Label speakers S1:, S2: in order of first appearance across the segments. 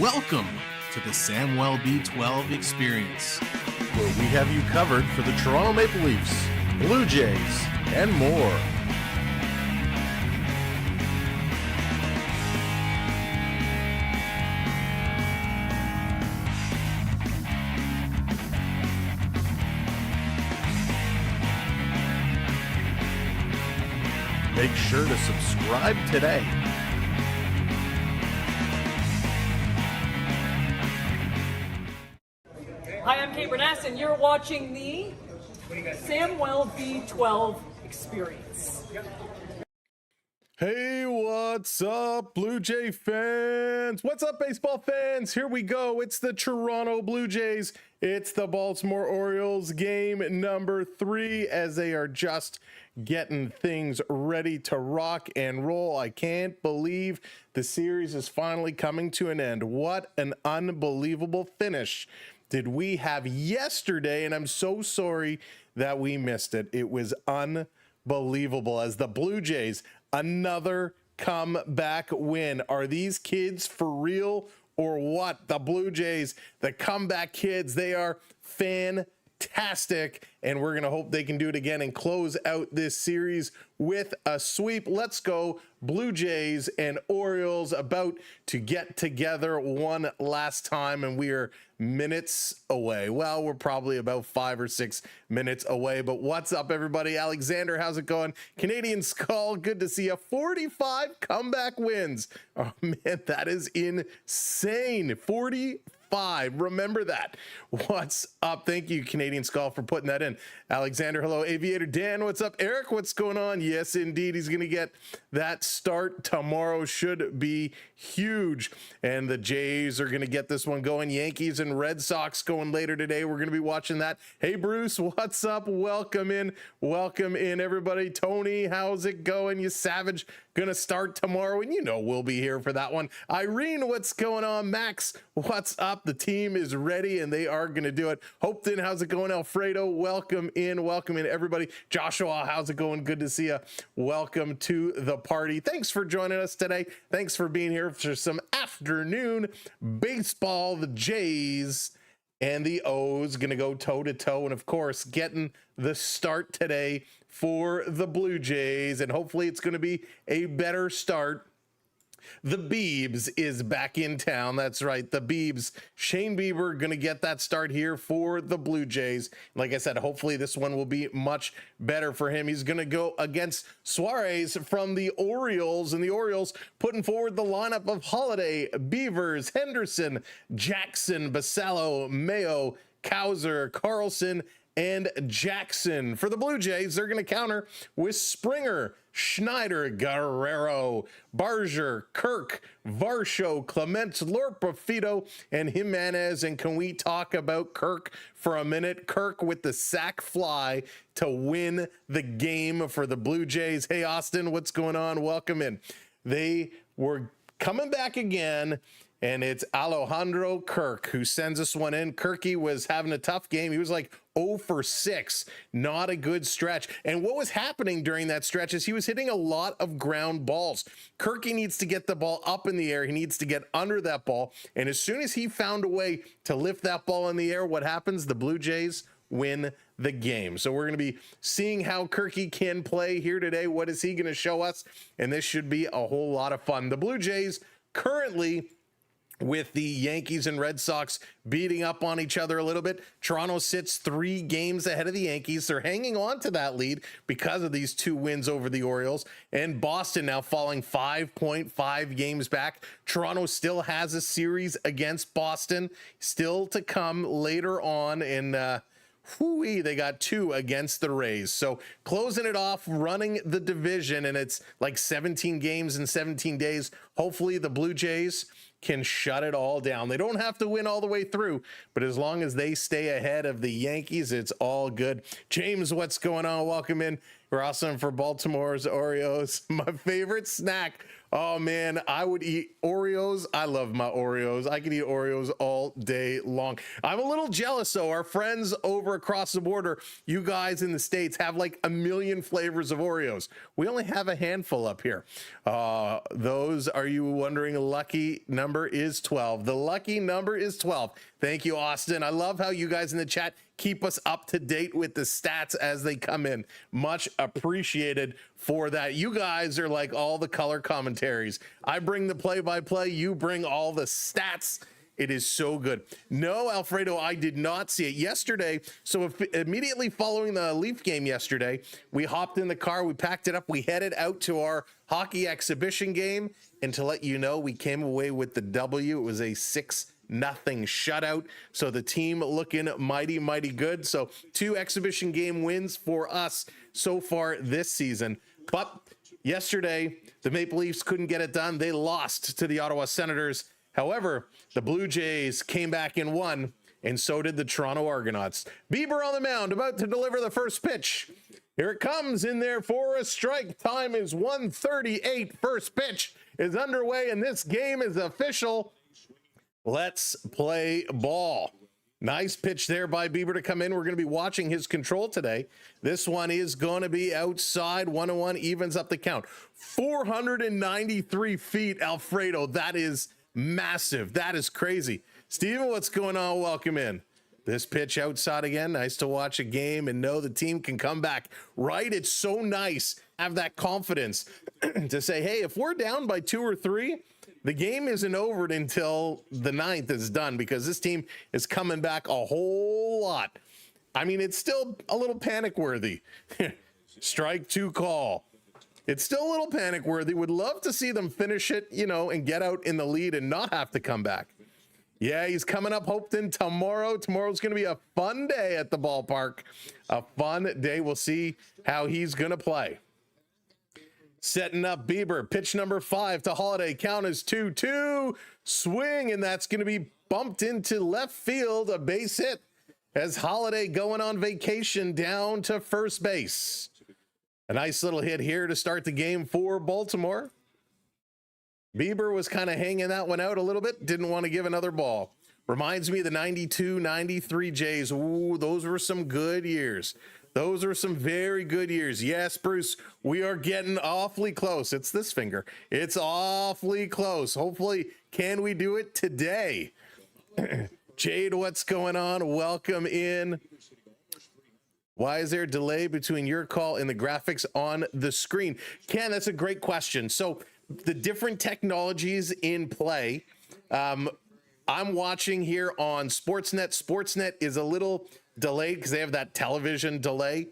S1: Welcome to the Samwell B12 experience,
S2: where we have you covered for the Toronto Maple Leafs, Blue Jays, and more. Make sure to subscribe today.
S3: Hi, I'm Kate Bernass, and you're watching the Samwell B12 experience.
S2: Hey, what's up, Blue Jay fans? What's up, baseball fans? Here we go. It's the Toronto Blue Jays. It's the Baltimore Orioles, game number 3, as they are just getting things ready to rock and roll. I can't believe the series is finally coming to an end. What an unbelievable finish did we have yesterday, and I'm so sorry that we missed it. It was unbelievable as the Blue Jays, another comeback win. Are these kids for real or what? The Blue Jays, the comeback kids, they are fantastic, and we're gonna hope they can do it again and close out this series with a sweep. Let's go. Blue Jays and Orioles about to get together one last time, and we are minutes away. Well, we're probably about 5 or 6 minutes away, but what's up, everybody? Alexander, how's it going? Canadian Skull, good to see you. 45 comeback wins. Oh man, that is insane. 45. Remember that. What's up? Thank you, Canadian Skull, for putting that in. Alexander, hello. Aviator Dan, what's up? Eric, what's going on? Yes, indeed. He's going to get that start tomorrow. Should be huge. And the Jays are going to get this one going. Yankees and Red Sox going later today. We're going to be watching that. Hey, Bruce, what's up? Welcome in. Welcome in, everybody. Tony, how's it going? You savage. Gonna start tomorrow, and you know we'll be here for that one. Irene, what's going on? Max, what's up? The team is ready, and they are gonna do it. Hopton, how's it going? Alfredo, welcome in, everybody. Joshua, how's it going? Good to see you. Welcome to the party. Thanks for joining us today. Thanks for being here for some afternoon baseball. The Jays and the O's gonna go toe to toe, and of course getting the start today for the Blue Jays, and hopefully it's going to be a better start. The Biebs is back in town. That's right, the Biebs. Shane Bieber going to get that start here for the Blue Jays. Like I said, hopefully this one will be much better for him. He's going to go against Suárez from the Orioles, and the Orioles putting forward the lineup of Holiday, Beavers, Henderson, Jackson, Basallo, Mayo, Cowser, Carlson, and Jackson. For the Blue Jays, they're going to counter with Springer, Schneider, Guerrero, Barger, Kirk, Varsho, Clements, Lorpafito, and Jimenez. And can we talk about Kirk for a minute? Kirk with the sac fly to win the game for the Blue Jays. Hey, Austin, what's going on? Welcome in. They were coming back again, and it's Alejandro Kirk who sends us one in. Kirky was having a tough game. He was like 0 for 6, not a good stretch. And what was happening during that stretch is he was hitting a lot of ground balls. Kirky needs to get the ball up in the air. He needs to get under that ball. And as soon as he found a way to lift that ball in the air, what happens? The Blue Jays win the game. So we're going to be seeing how Kirky can play here today. What is he going to show us? And this should be a whole lot of fun. The Blue Jays currently, with the Yankees and Red Sox beating up on each other a little bit, Toronto sits 3 games ahead of the Yankees. They're hanging on to that lead because of these 2 wins over the Orioles. And Boston now falling 5.5 games back. Toronto still has a series against Boston still to come later on in they got 2 against the Rays. So closing it off, running the division, and it's like 17 games in 17 days. Hopefully the Blue Jays can shut it all down. They don't have to win all the way through, but as long as they stay ahead of the Yankees, it's all good. James, what's going on? Welcome in. We're awesome for Baltimore's Oreos. My favorite snack Oh man, I would eat Oreos. I love my Oreos. I could eat Oreos all day long. I'm a little jealous though. Our friends over across the border, you guys in the States, have like a million flavors of Oreos. We only have a handful up here. Those, are you wondering, lucky number is 12. The lucky number is 12. Thank you, Austin. I love how you guys in the chat keep us up to date with the stats as they come in. Much appreciated for that. You guys are like all the color commentaries. I bring the play-by-play, you bring all the stats. It is so good. No, Alfredo, I did not see it yesterday. So immediately following the Leaf game yesterday, we hopped in the car, we packed it up, we headed out to our hockey exhibition game. And to let you know, we came away with the W. It was a 6-0 shutout. So the team looking mighty good. So 2 exhibition game wins for us so far this season. But yesterday, the Maple Leafs couldn't get it done. They lost to the Ottawa Senators. However, the Blue Jays came back and won, and so did the Toronto Argonauts. Bieber on the mound, about to deliver the first pitch. Here it comes, in there for a strike. Time is 1:38. First pitch is underway, and this game is official. Let's play ball. Nice pitch there by Bieber to come in. We're going to be watching his control today. This one is going to be outside. 1-1 evens up the count. 493 feet, Alfredo. That is massive. That is crazy. Steven, what's going on? Welcome in. This pitch outside again. Nice to watch a game and know the team can come back, right? It's so nice to have that confidence to say, hey, if we're down by 2 or 3, the game isn't over until the 9th is done, because this team is coming back a whole lot. I mean, it's still a little panic worthy. Strike 2 call. It's still a little panic worthy. Would love to see them finish it, you know, and get out in the lead and not have to come back. Yeah, he's coming up Hopeton tomorrow. Tomorrow's going to be a fun day at the ballpark. A fun day. We'll see how he's going to play. Setting up Bieber. Pitch number 5 to Holiday. Count is 2-2. Swing, and that's going to be bumped into left field. A base hit as Holiday going on vacation down to first base. A nice little hit here to start the game for Baltimore. Bieber was kind of hanging that one out a little bit. Didn't want to give another ball. Reminds me of the 92-93 Jays. Ooh, those were some good years. Those are some very good years. Yes, Bruce, we are getting awfully close. It's this finger. It's awfully close. Hopefully, can we do it today? Jade, what's going on? Welcome in. Why is there a delay between your call and the graphics on the screen? Ken, that's a great question. So the different technologies in play, I'm watching here on Sportsnet. Sportsnet is a little delayed because they have that television delay.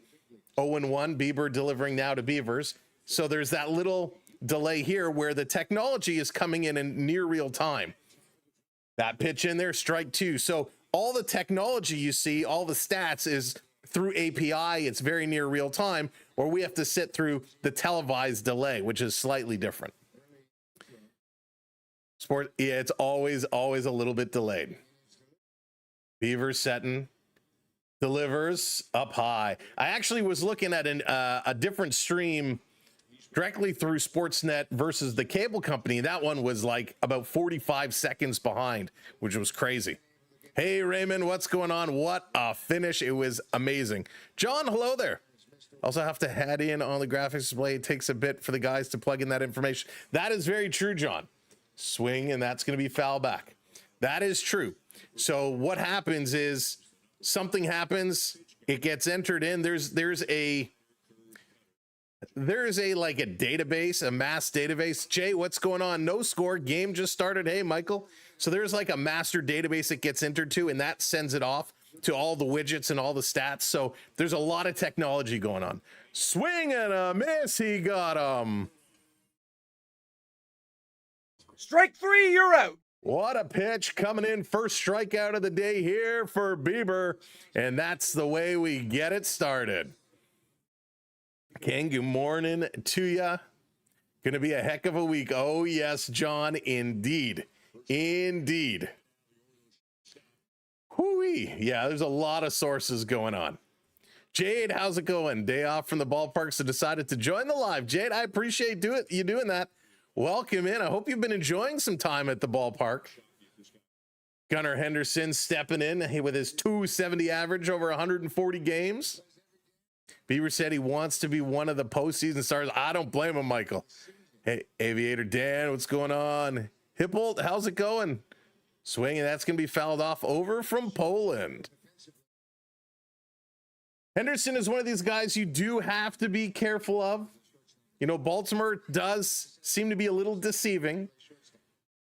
S2: 0-1, Bieber delivering now to Beavers. So there's that little delay here where the technology is coming in near real time. That pitch in there, strike 2. So all the technology you see, all the stats is through API. It's very near real time, or we have to sit through the televised delay, which is slightly different. Yeah, it's always a little bit delayed. Beaver setting, delivers up high. I actually was looking at a different stream directly through Sportsnet versus the cable company. That one was like about 45 seconds behind, which was crazy. Hey, Raymond, what's going on? What a finish. It was amazing. John, hello there. Also have to add in on the graphics display. It takes a bit for the guys to plug in that information. That is very true, John. Swing, and that's going to be foul back. That is true. So what happens is something happens, it gets entered in. There's a like a database, a mass database. Jay, what's going on? No score, game just started. Hey, Michael. So there's like a master database that gets entered to, and that sends it off to all the widgets and all the stats. So there's a lot of technology going on. Swing and a miss. He got him.
S4: Strike 3, you're out.
S2: What a pitch coming in. First strikeout of the day here for Bieber. And that's the way we get it started. Ken, good morning to ya. Gonna be a heck of a week. Oh, yes, John, indeed. Indeed. Hooey. Yeah, there's a lot of sources going on. Jade, how's it going? Day off from the ballpark, so decided to join the live. Jade, I appreciate you doing that. welcome in. I hope you've been enjoying some time at the ballpark. Gunnar Henderson stepping in with his 270 average over 140 games. Bieber said he wants to be one of the postseason stars. I don't blame him, Michael. Hey, Aviator Dan, what's going on? Hippold, how's it going? Swing, and that's going to be fouled off over from Poland. Henderson is one of these guys you do have to be careful of. You know, Baltimore does seem to be a little deceiving.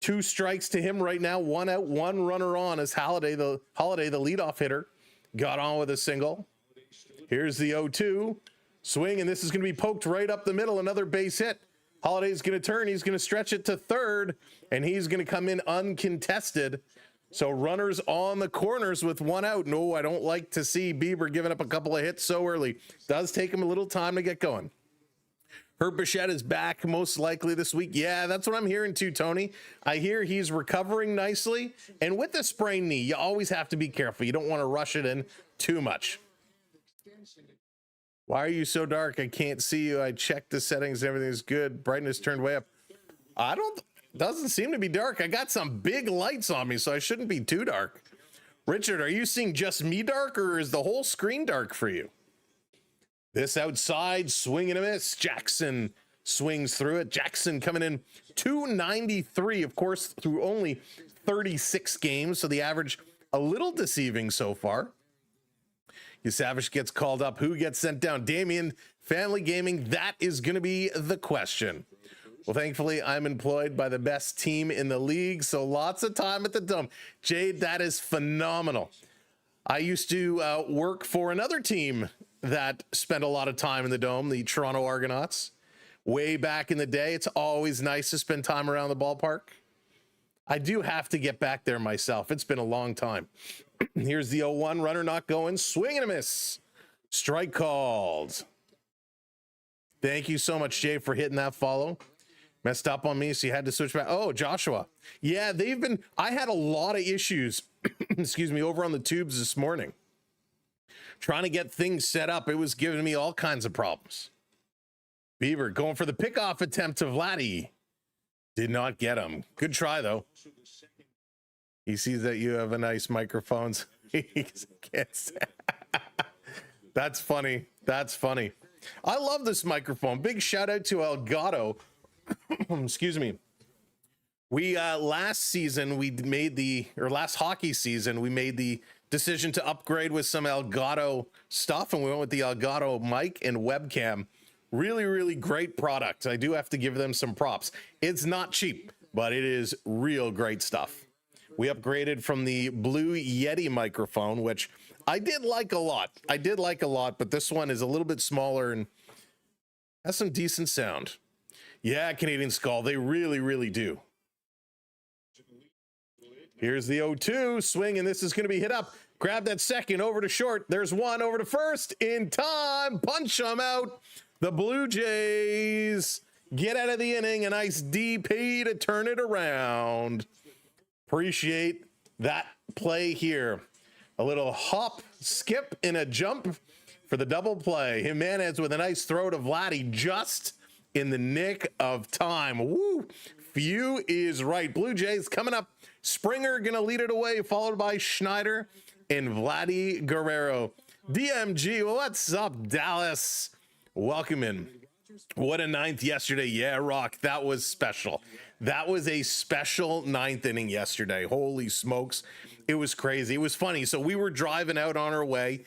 S2: 2 strikes to him right now, 1 out, 1 runner on as Holiday, the leadoff hitter, got on with a single. Here's the 0-2 swing, and this is going to be poked right up the middle. Another base hit. Holiday's going to turn. He's going to stretch it to third, and he's going to come in uncontested. So runners on the corners with 1 out. No, I don't like to see Bieber giving up a couple of hits so early. Does take him a little time to get going. Herb Bichette is back most likely this week. Yeah, that's what I'm hearing too, Tony. I hear he's recovering nicely. And with a sprained knee, you always have to be careful. You don't want to rush it in too much. Why are you so dark? I can't see you. I checked the settings. Everything's good. Brightness turned way up. Doesn't seem to be dark. I got some big lights on me, so I shouldn't be too dark. Richard, are you seeing just me dark, or is the whole screen dark for you? This outside, swing and a miss. Jackson swings through it. Jackson coming in 293, of course, through only 36 games, so the average a little deceiving so far. Savage gets called up. Who gets sent down? Damien, Family Gaming, that is going to be the question. Well, thankfully, I'm employed by the best team in the league, so lots of time at the Dome. Jade, that is phenomenal. I used to work for another team that spent a lot of time in the Dome, the Toronto Argonauts. Way back in the day, it's always nice to spend time around the ballpark. I do have to get back there myself. It's been a long time. Here's the 0-1, runner not going, swing and a miss. Strike called. Thank you so much, Jay, for hitting that follow. Messed up on me, so you had to switch back. Oh, Joshua. Yeah, I had a lot of issues, excuse me, over on the tubes this morning. Trying to get things set up, it was giving me all kinds of problems. Bieber going for the pickoff attempt to Vladdy. Did not get him. Good try, though. He sees that you have a nice microphones. That's funny. That's funny. I love this microphone. Big shout out to Elgato. Excuse me. We last hockey season, we made the decision to upgrade with some Elgato stuff, and we went with the Elgato mic and webcam. Really, really great product. I do have to give them some props. It's not cheap, but it is real great stuff. We upgraded from the Blue Yeti microphone, which I did like a lot. But this one is a little bit smaller and has some decent sound. Yeah, Canadian Skull, they really, really do. Here's the 0-2 swing, and this is going to be hit up. Grab that second, over to short. There's one over to first in time. Punch them out. The Blue Jays get out of the inning. A nice DP to turn it around. Appreciate that play here. A little hop, skip, and a jump for the double play. Jimenez with a nice throw to Vladdy just in the nick of time. Woo! Few is right. Blue Jays coming up. Springer gonna lead it away, followed by Schneider and Vladdy Guerrero. DMG, what's up, Dallas? Welcome in. What a ninth yesterday. Yeah, Rock, that was special. That was a special ninth inning yesterday. Holy smokes. It was crazy. It was funny. So we were driving out on our way.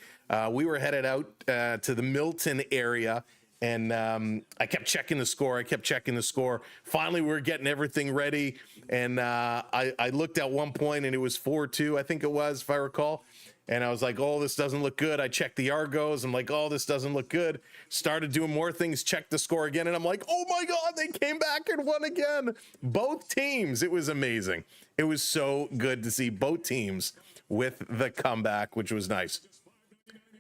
S2: We were headed out to the Milton area, and I kept checking the score. Finally, we were getting everything ready, and I looked at one point, and it was 4-2, I think it was, if I recall. And I was like, oh, this doesn't look good. I checked the Argos. I'm like, oh, this doesn't look good. Started doing more things, checked the score again. And I'm like, oh my God, they came back and won again. Both teams. It was amazing. It was so good to see both teams with the comeback, which was nice.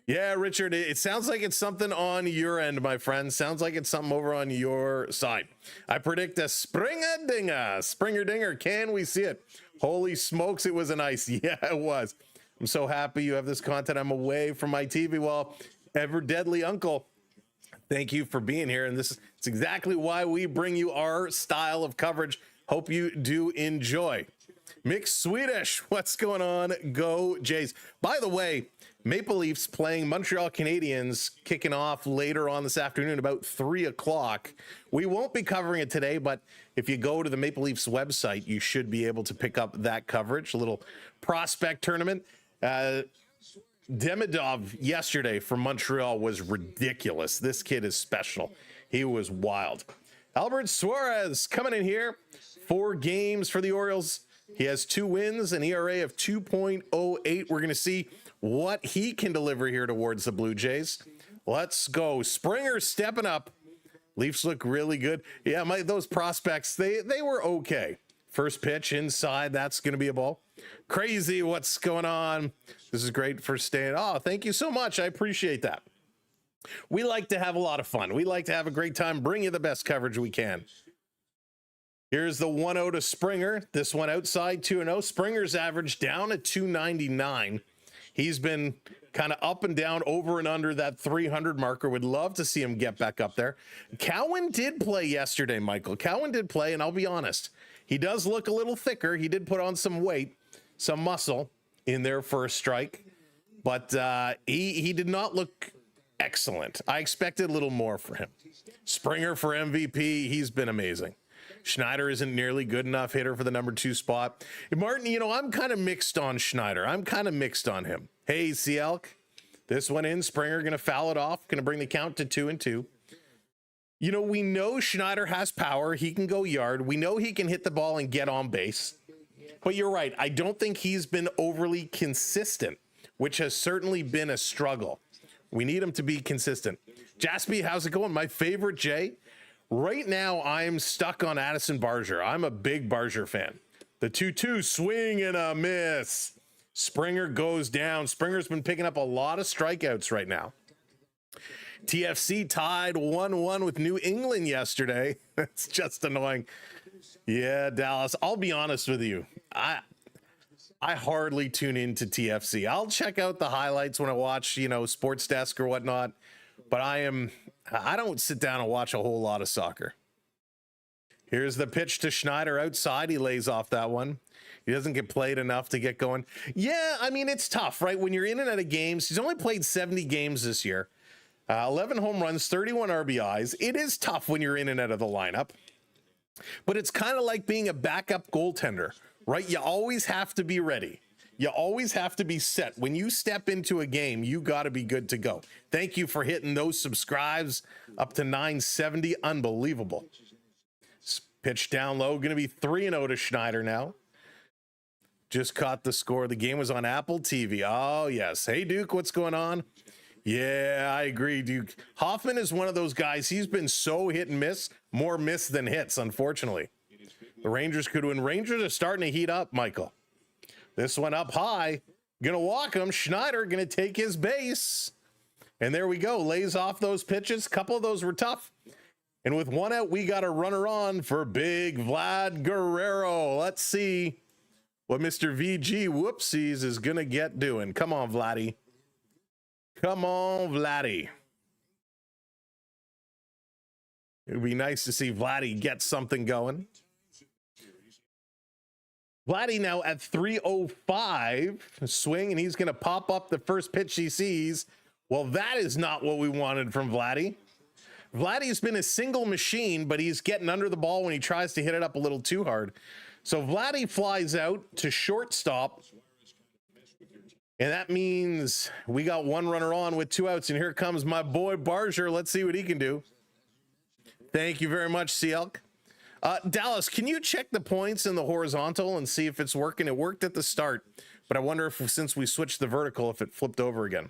S2: Yeah, Richard, it sounds like it's something on your end, my friend. Sounds like it's something over on your side. I predict a Springer Dinger. Can we see it? Holy smokes, it was a nice. Yeah, it was. I'm so happy you have this content. I'm away from my TV. Well, ever deadly uncle, Thank you for being here. And it's exactly why we bring you our style of coverage. Hope you do enjoy. Mixed Swedish, what's going on? Go Jays. By the way, Maple Leafs playing Montreal Canadiens kicking off later on this afternoon, about 3 o'clock. We won't be covering it today, but if you go to the Maple Leafs website, you should be able to pick up that coverage. A little prospect tournament. Demidov yesterday from Montreal was ridiculous. This kid is special. He was wild. Albert Suárez coming in here. 4 games for the Orioles. He has 2 wins, an ERA of 2.08. We're going to see what he can deliver here towards the Blue Jays. Let's go. Springer stepping up. Leafs look really good. Yeah, those prospects, they were okay. First pitch inside, that's going to be a ball. Crazy what's going on. This is great for staying. Oh, thank you so much. I appreciate that. We like to have a lot of fun. We like to have a great time, bring you the best coverage we can. Here's the 1-0 to Springer. This one outside 2-0. Springer's average down at 299. He's been kind of up and down, over and under that 300 marker. Would love to see him get back up there. Cowan did play yesterday, Michael. Cowan did play, and I'll be honest, he does look a little thicker. He did put on some weight, some muscle in there for a strike, but he did not look excellent. I expected a little more for him. Springer for MVP. He's been amazing. Schneider isn't nearly good enough hitter for the number 2 spot. Martin, you know, I'm kind of mixed on Schneider. I'm kind of mixed on him. Hey, Cielk, this one in. Springer going to foul it off. Going to bring the count to 2-2. You know, we know Schneider has power. He can go yard. We know he can hit the ball and get on base. But you're right. I don't think he's been overly consistent, which has certainly been a struggle. We need him to be consistent. Jaspy, how's it going? My favorite Jay. Right now, I'm stuck on Addison Barger. I'm a big Barger fan. The 2-2 swing and a miss. Springer goes down. Springer's been picking up a lot of strikeouts right now. TFC tied 1-1 with New England yesterday. That's just annoying. Yeah, Dallas. I'll be honest with you. I hardly tune into TFC. I'll check out the highlights when I watch, you know, Sports Desk or whatnot. But I don't sit down and watch a whole lot of soccer. Here's the pitch to Schneider outside. He lays off that one. He doesn't get played enough to get going. Yeah, I mean, it's tough, right? When you're in and out of games, he's only played 70 games this year. 11 home runs, 31 RBIs. It is tough when you're in and out of the lineup. But it's kind of like being a backup goaltender, right? You always have to be ready. You always have to be set. When you step into a game, you got to be good to go. Thank you for hitting those subscribes up to 970. Unbelievable. Pitch down low. Going to be 3-0 to Schneider now. Just caught the score. The game was on Apple TV. Oh, yes. Hey, Duke, what's going on? Yeah, I agree, Duke. Hoffman is one of those guys. He's been so hit and miss. More miss than hits, unfortunately. The Rangers could win. Rangers are starting to heat up, Michael. This one up high. Gonna walk him. Schneider gonna take his base. And there we go. Lays off those pitches. Couple of those were tough. And with 1 out, we got a runner on for big Vlad Guerrero. Let's see what Mr. VG Whoopsies is gonna get doing. Come on, Vladdy. Come on, Vladdy. It would be nice to see Vladdy get something going. Vladdy now at 3:05 swing, and he's going to pop up the first pitch he sees. Well, that is not what we wanted from Vladdy. Vladdy's been a single machine, but he's getting under the ball when he tries to hit it up a little too hard. So Vladdy flies out to shortstop, and that means we got 1 runner on with 2 outs, and here comes my boy Barger. Let's see what he can do. Thank you very much, Cielk. Dallas, can you check the points in the horizontal and see if it's working? It worked at the start, but I wonder if since we switched the vertical, if it flipped over again.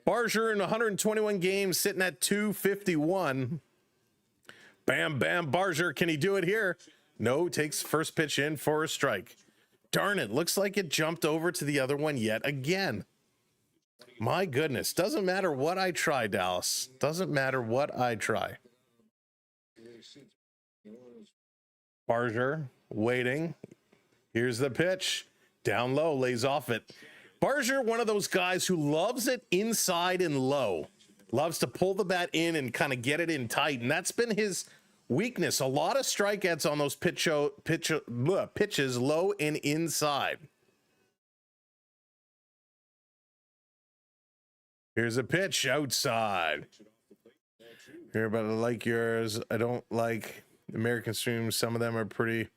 S2: Barger in 121 games sitting at 251. Bam, bam, Barger. Can he do it here? No, takes first pitch in for a strike. Darn it. Looks like it jumped over to the other one yet again. My goodness. Doesn't matter what I try, Dallas. Doesn't matter what I try. Barger waiting. Here's the pitch. Down low, lays off it. Barger, one of those guys who loves it inside and low. Loves to pull the bat in and kind of get it in tight, and that's been his weakness. A lot of strikeouts on those pitches low and inside. Here's a pitch outside. Here, but I like yours. I don't like American streams. Some of them are pretty.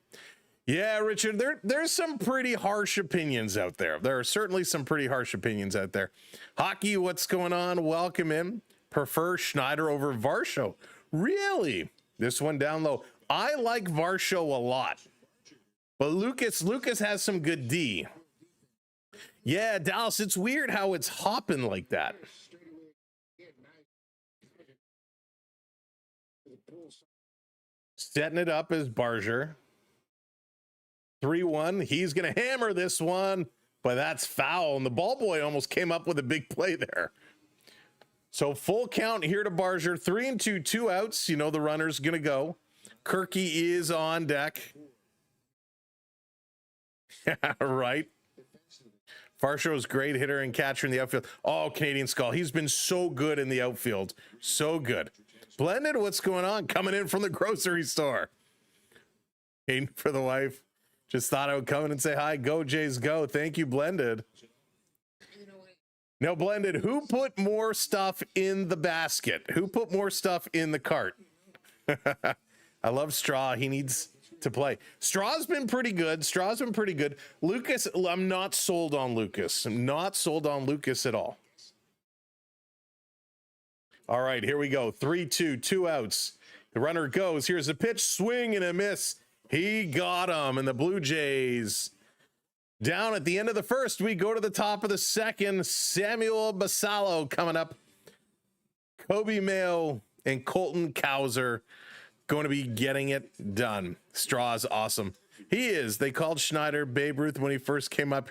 S2: Yeah, Richard, there's some pretty harsh opinions out there. There are certainly some pretty harsh opinions out there. Hockey, what's going on? Welcome in. Prefer Schneider over Varsho. Really? This one down low. I like Varsho a lot. But Lucas has some good D. Yeah, Dallas, it's weird how it's hopping like that. Setting it up is Barger. 3-1. He's going to hammer this one, but that's foul. And the ball boy almost came up with a big play there. So full count here to Barger. 3-2, 2 outs. You know the runner's going to go. Kirky is on deck. Right. Varsho's great hitter and catcher in the outfield. Oh, Canadian Skull. He's been so good in the outfield. So good. Blended, what's going on? Coming in from the grocery store. Waiting for the wife. Just thought I would come in and say hi. Go, Jays, go. Thank you, Blended. Now, Blended, who put more stuff in the basket? Who put more stuff in the cart? I love Straw. He needs to play. Straw's been pretty good. Lucas, I'm not sold on Lucas. I'm not sold on Lucas at all. All right, here we go. 3-2, 2 outs. The runner goes. Here's a pitch, swing and a miss. He got him. And the Blue Jays down at the end of the first. We go to the top of the second. Samuel Basallo coming up. Kobe Mayo and Colton Cowser going to be getting it done. Straw's awesome. He is. They called Schneider Babe Ruth when he first came up.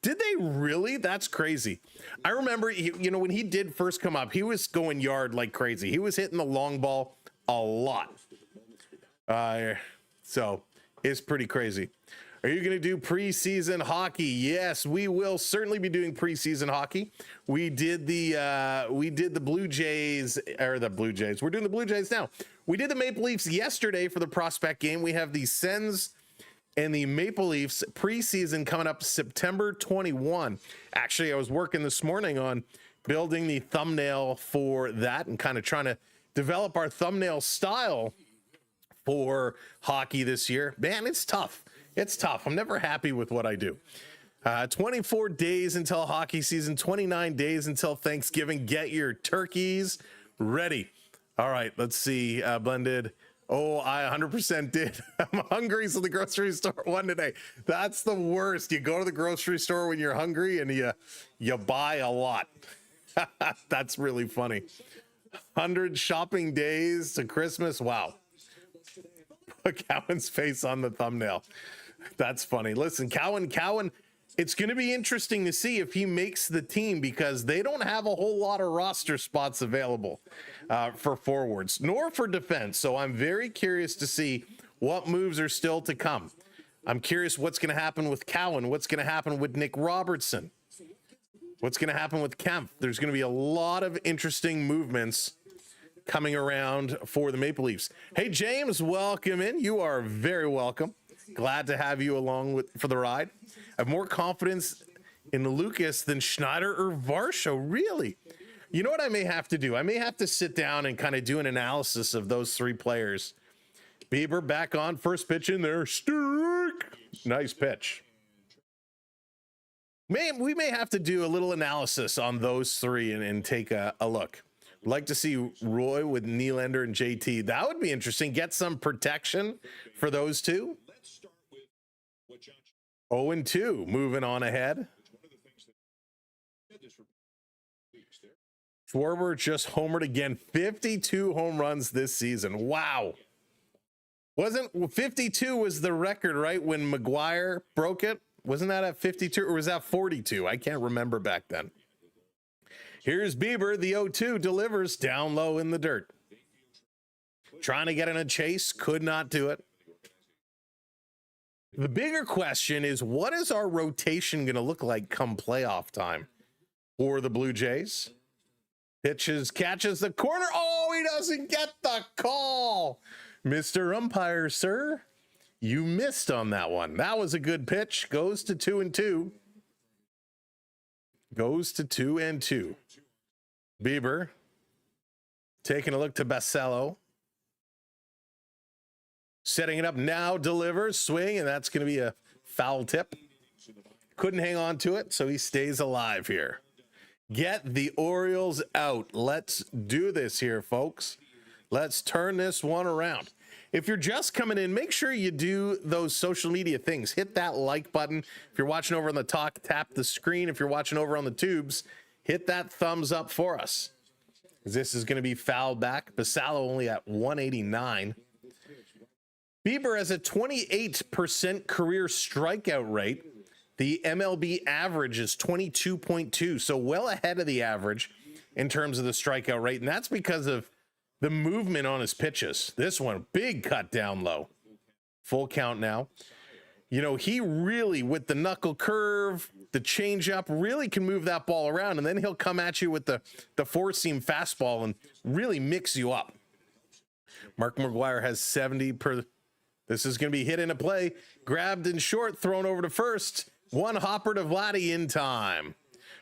S2: Did they really? That's crazy. I remember, when he did first come up, he was going yard like crazy. He was hitting the long ball a lot. So it's pretty crazy. Are you going to do preseason hockey? Yes, we will certainly be doing preseason hockey. We did the Blue Jays, or the Blue Jays. We're doing the Blue Jays now. We did the Maple Leafs yesterday for the prospect game. We have the Sens and the Maple Leafs preseason coming up September 21. Actually, I was working this morning on building the thumbnail for that and kind of trying to develop our thumbnail style for hockey this year. Man, it's tough. It's tough. I'm never happy with what I do. 24 days until hockey season, 29 days until Thanksgiving. Get your turkeys ready. All right, let's see. Blended. Oh, I 100% did. I'm hungry, so the grocery store won today. That's the worst. You go to the grocery store when you're hungry and you buy a lot. That's really funny. 100 shopping days to Christmas. Wow. Put Cowan's face on the thumbnail. That's funny. Listen, Cowan, it's going to be interesting to see if he makes the team because they don't have a whole lot of roster spots available for forwards nor for defense. So I'm very curious to see what moves are still to come. I'm curious what's going to happen with Cowan. What's going to happen with Nick Robertson? What's going to happen with Kemp? There's going to be a lot of interesting movements coming around for the Maple Leafs. Hey, James, welcome in. You are very welcome. Glad to have you along for the ride. I have more confidence in Lucas than Schneider or Varsho. Really? You know what I may have to do? I may have to sit down and kind of do an analysis of those three players. Bieber back on, first pitch in there. Strike. Nice pitch. We may have to do a little analysis on those three and take a look. I'd like to see Roy with Nylander and JT. That would be interesting. Get some protection for those two. 0-2, moving on ahead. Schwarber just homered again. 52 home runs this season. Wow. 52 was the record, right? When McGuire broke it? Wasn't that at 52 or was that 42? I can't remember back then. Here's Bieber. The 0-2 delivers down low in the dirt. Trying to get in a chase. Could not do it. The bigger question is, what is our rotation going to look like come playoff time for the Blue Jays? Pitches, catches the corner. Oh, he doesn't get the call. Mr. Umpire, sir, you missed on that one. That was a good pitch. Goes to 2-2. Goes to 2-2. Bieber taking a look to Basello. Setting it up now, delivers, swing, and that's going to be a foul tip. Couldn't hang on to it, so he stays alive here. Get the Orioles out. Let's do this here, folks. Let's turn this one around. If you're just coming in, make sure you do those social media things. Hit that like button. If you're watching over on the talk, tap the screen. If you're watching over on the tubes, hit that thumbs up for us. This is going to be fouled back. Basello only at 189. Bieber has a 28% career strikeout rate. The MLB average is 22.2, so well ahead of the average in terms of the strikeout rate, and that's because of the movement on his pitches. This one, big cut down low. Full count now. You know, he really, with the knuckle curve, the changeup, really can move that ball around, and then he'll come at you with the four-seam fastball and really mix you up. Mark McGwire has 70 per... This is going to be hit in a play, grabbed in short, thrown over to first. One hopper to Vladdy in time.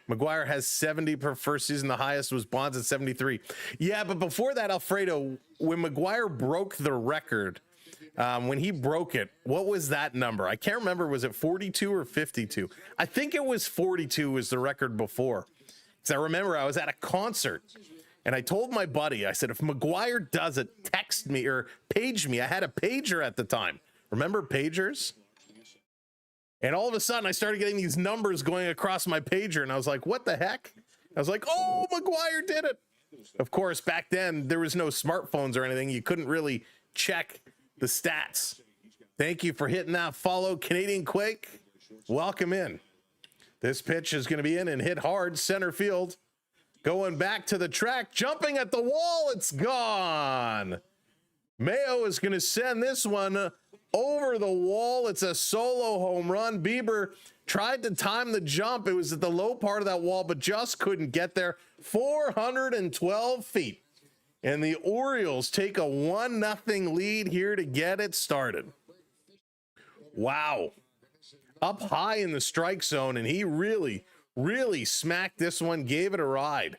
S2: McGwire has 70 per first season. The highest was Bonds at 73. Yeah, but before that, Alfredo, when McGwire broke the record, when he broke it, what was that number? I can't remember. Was it 42 or 52? I think it was 42 was the record before. Because I remember I was at a concert. And I told my buddy, I said, if McGwire does it, text me or page me. I had a pager at the time. Remember pagers? And all of a sudden, I started getting these numbers going across my pager. And I was like, what the heck? I was like, oh, McGwire did it. Of course, back then, there was no smartphones or anything. You couldn't really check the stats. Thank you for hitting that follow, Canadian Quake. Welcome in. This pitch is going to be in and hit hard, center field. Going back to the track, jumping at the wall, it's gone. Mayo is going to send this one over the wall. It's a solo home run. Bieber tried to time the jump. It was at the low part of that wall, but just couldn't get there. 412 feet. And the Orioles take a 1-0 lead here to get it started. Wow. Up high in the strike zone, and he really smacked this one, gave it a ride.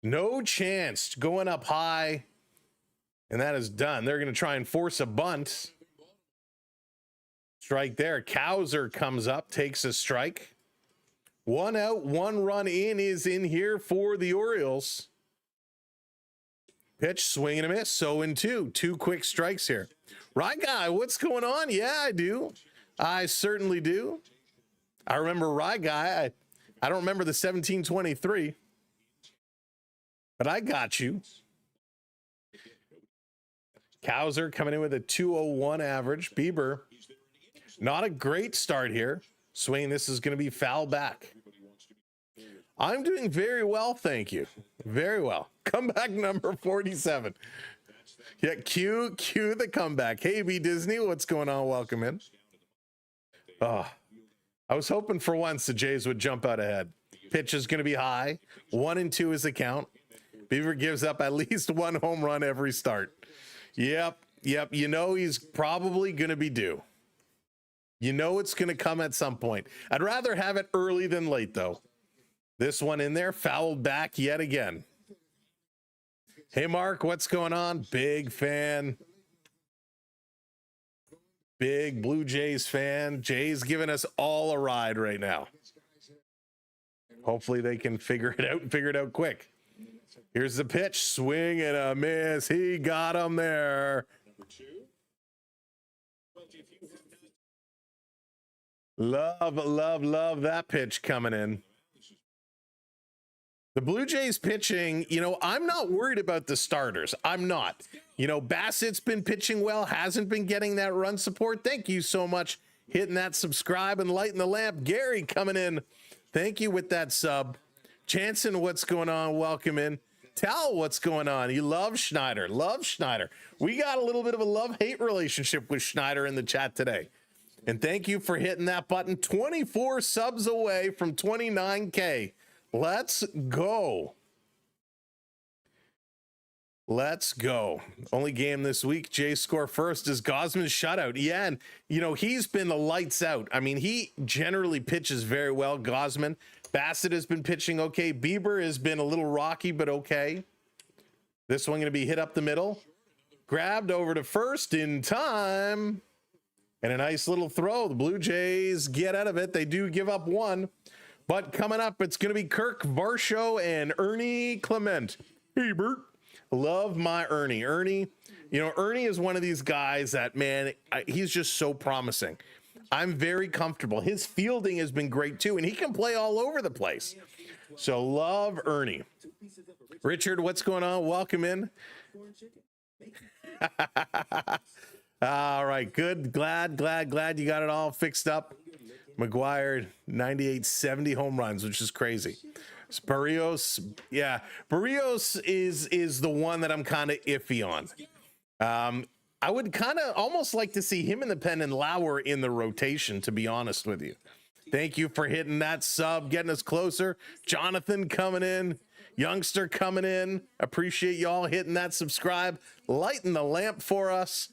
S2: No chance going up high, and that is done. They're going to try and force a bunt. Strike there. Cowser comes up, takes a strike. 1 out, 1 run in is in here for the Orioles. Pitch, swing and a miss. So in 2 quick strikes here. Right guy, what's going on? Yeah, I do. I certainly do. I remember Rye Guy. I don't remember the 1723, but I got you. Cowser coming in with a 201 average. Bieber, not a great start here. Swing, this is going to be foul back. I'm doing very well, thank you. Very well. Comeback number 47. Yeah, cue the comeback. Hey, B Disney, what's going on? Welcome in. Oh, I was hoping for once the Jays would jump out ahead. Pitch is going to be high. 1-2 is the count. Bieber gives up at least 1 home run every start. Yep. You know he's probably going to be due. You know it's going to come at some point. I'd rather have it early than late, though. This one in there, fouled back yet again. Hey, Mark, what's going on? Big fan. Big Blue Jays fan. Jays giving us all a ride right now. Hopefully they can figure it out quick. Here's the pitch. Swing and a miss. He got him there. Love that pitch coming in. The Blue Jays pitching, I'm not worried about the starters. I'm not. Bassett's been pitching well, hasn't been getting that run support. Thank you so much. Hitting that subscribe and lighting the lamp. Gary coming in. Thank you with that sub. Jansen, what's going on? Welcome in. Tal, what's going on? You love Schneider. Love Schneider. We got a little bit of a love-hate relationship with Schneider in the chat today. And thank you for hitting that button. 24 subs away from 29K. Let's go. Let's go. Only game this week. Jays score first is Gosman's shutout. Yeah, and he's been the lights out. I mean, he generally pitches very well. Gosman. Bassett has been pitching okay. Bieber has been a little rocky, but okay. This one going to be hit up the middle. Grabbed over to first in time. And a nice little throw. The Blue Jays get out of it. They do give up one. But coming up, it's going to be Kirk Varsho and Ernie Clement. Hey, Bert. Love my Ernie. Ernie is one of these guys that, man, he's just so promising. I'm very comfortable. His fielding has been great too, and he can play all over the place. So love Ernie. Richard, what's going on? Welcome in. All right, good. Glad you got it all fixed up. McGuire, 98, 70 home runs, which is crazy. Barrios, yeah, Barrios is the one that I'm kind of iffy on. I would kind of almost like to see him in the pen and Lauer in the rotation, to be honest with you. Thank you for hitting that sub, getting us closer. Jonathan coming in, youngster coming in. Appreciate y'all hitting that subscribe, lighting the lamp for us.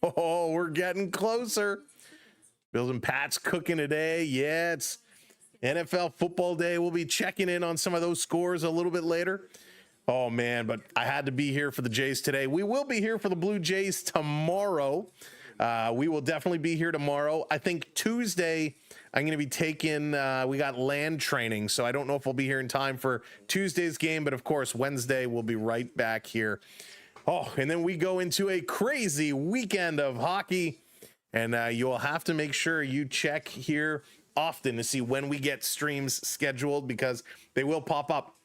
S2: Oh, we're getting closer. Bills and Pats cooking today. Yeah, it's NFL football day. We'll be checking in on some of those scores a little bit later. Oh, man, but I had to be here for the Jays today. We will be here for the Blue Jays tomorrow. We will definitely be here tomorrow. I think Tuesday I'm going to be taking, we got land training, so I don't know if we'll be here in time for Tuesday's game, but of course, Wednesday we'll be right back here. Oh, and then we go into a crazy weekend of hockey, and you'll have to make sure you check here often to see when we get streams scheduled, because they will pop up.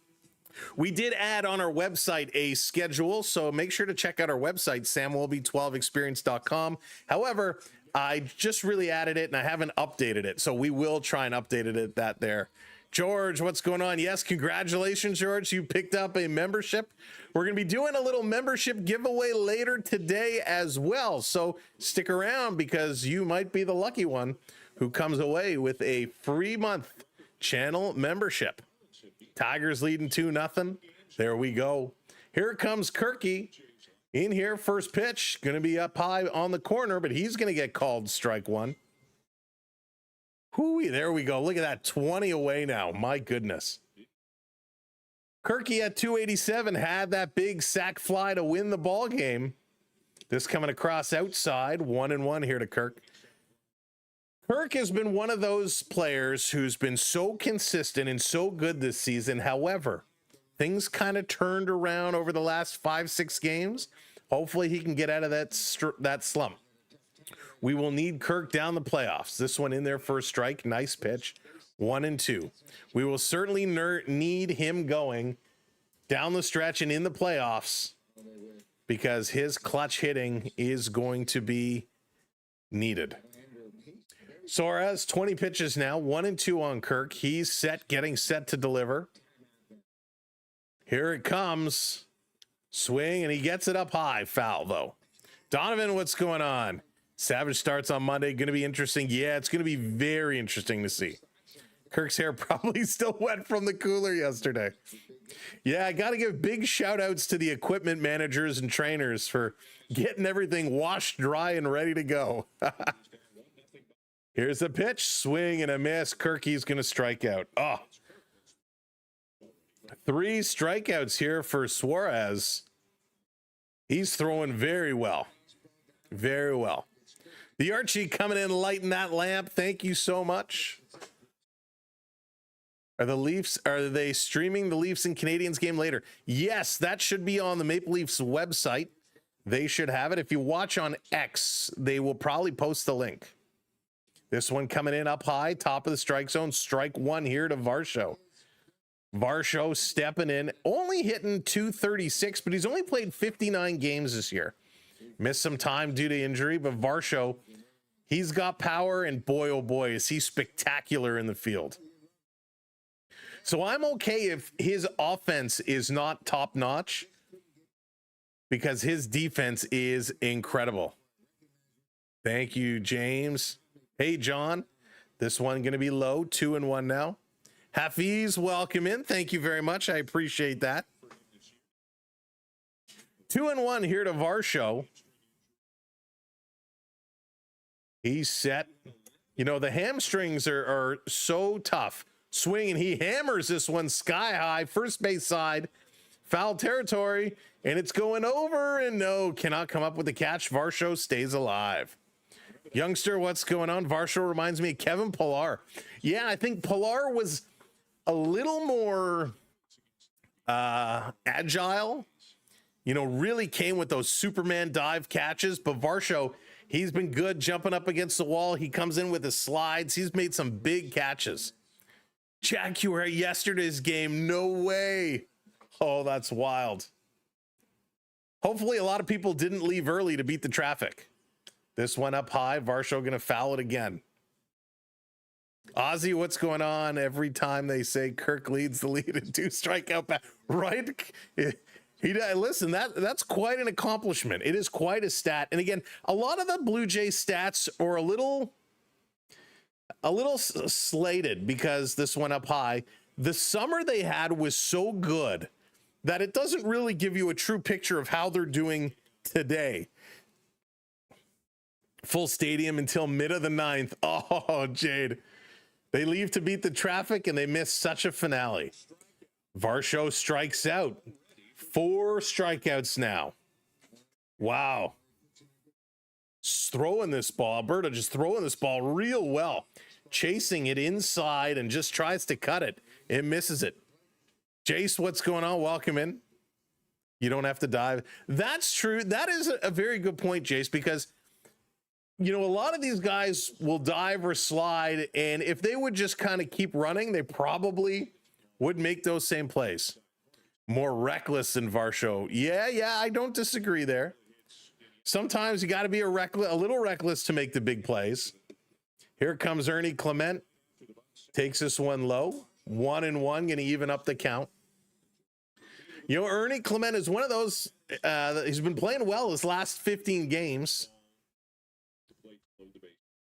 S2: We did add on our website a schedule, so make sure to check out our website, samwelby12experience.com. However, I just really added it and I haven't updated it, so we will try and update it at that there. George, what's going on? Yes, congratulations, George. You picked up a membership. We're going to be doing a little membership giveaway later today as well, so stick around because you might be the lucky one who comes away with a free month channel membership. Tigers leading 2-0. There we go. Here comes Kirky in here. First pitch going to be up high on the corner, but he's going to get called strike one. Hooey, there we go. Look at that, 20 away now. My goodness. Kirky at 287 had that big sac fly to win the ball game. This coming across outside, 1-1 here to Kirk. Kirk has been one of those players who's been so consistent and so good this season. However, things kind of turned around over the last 5-6 games. Hopefully he can get out of that slump. We will need Kirk down the playoffs. This one in there for a strike. Nice pitch. 1-2. We will certainly need him going down the stretch and in the playoffs because his clutch hitting is going to be needed. Suárez, 20 pitches now, 1-2 on Kirk. He's set, getting set to deliver. Here it comes. Swing, and he gets it up high. Foul, though. Donovan, what's going on? Savage starts on Monday. Going to be interesting. Yeah, it's going to be very interesting to see. Kirk's hair probably still wet from the cooler yesterday. Yeah, I got to give big shout outs to the equipment managers and trainers for getting everything washed dry and ready to go. Here's the pitch, swing and a miss. Kirky's going to strike out. Oh, 3 strikeouts here for Suárez. He's throwing very well. Very well. The Archie coming in, lighting that lamp. Thank you so much. Are they streaming the Leafs and Canadiens game later? Yes, that should be on the Maple Leafs website. They should have it. If you watch on X, they will probably post the link. This one coming in up high, top of the strike zone. Strike one here to Varsho. Varsho stepping in, only hitting 236, but he's only played 59 games this year. Missed some time due to injury, but Varsho, he's got power, and boy, oh boy, is he spectacular in the field. So I'm okay if his offense is not top notch because his defense is incredible. Thank you, James. Hey, John. This one going to be low, 2-1 now. Hafiz, welcome in. Thank you very much. I appreciate that. 2-1 here to Varsho. He's set. You know, the hamstrings are so tough. Swing, and he hammers this one sky high. First base side. Foul territory. And it's going over. And no, cannot come up with the catch. Varsho stays alive. Youngster, what's going on? Varsho reminds me of Kevin Pillar. Yeah, I think Pillar was a little more agile. You know, really came with those Superman dive catches. But Varsho, he's been good jumping up against the wall. He comes in with his slides. He's made some big catches. Jack, you were at yesterday's game. No way. Oh, that's wild. Hopefully a lot of people didn't leave early to beat the traffic. This one up high. Varsho going to foul it again. Ozzy, what's going on? Every time they say Kirk leads the lead in 2 strikeout back, right? Listen, that's quite an accomplishment. It is quite a stat. And again, a lot of the Blue Jays stats are a little slated because this went up high. The summer they had was so good that it doesn't really give you a true picture of how they're doing today. Full stadium until mid of the 9th. Oh, Jade. They leave to beat the traffic and they miss such a finale. Varsho strikes out. 4 strikeouts now. Wow. Throwing this ball. Alberta just throwing this ball real well. Chasing it inside and just tries to cut it. It misses it. Jace, what's going on? Welcome in. You don't have to dive. That's true. That is a very good point, Jace, because you know, a lot of these guys will dive or slide, and if they would just kind of keep running, they probably would make those same plays. More reckless than Varsho. Yeah, I don't disagree there. Sometimes you got to be a little reckless to make the big plays. Here comes Ernie Clement. Takes this one low. 1-1, going to even up the count. You know, Ernie Clement is one of those, he's been playing well his last 15 games.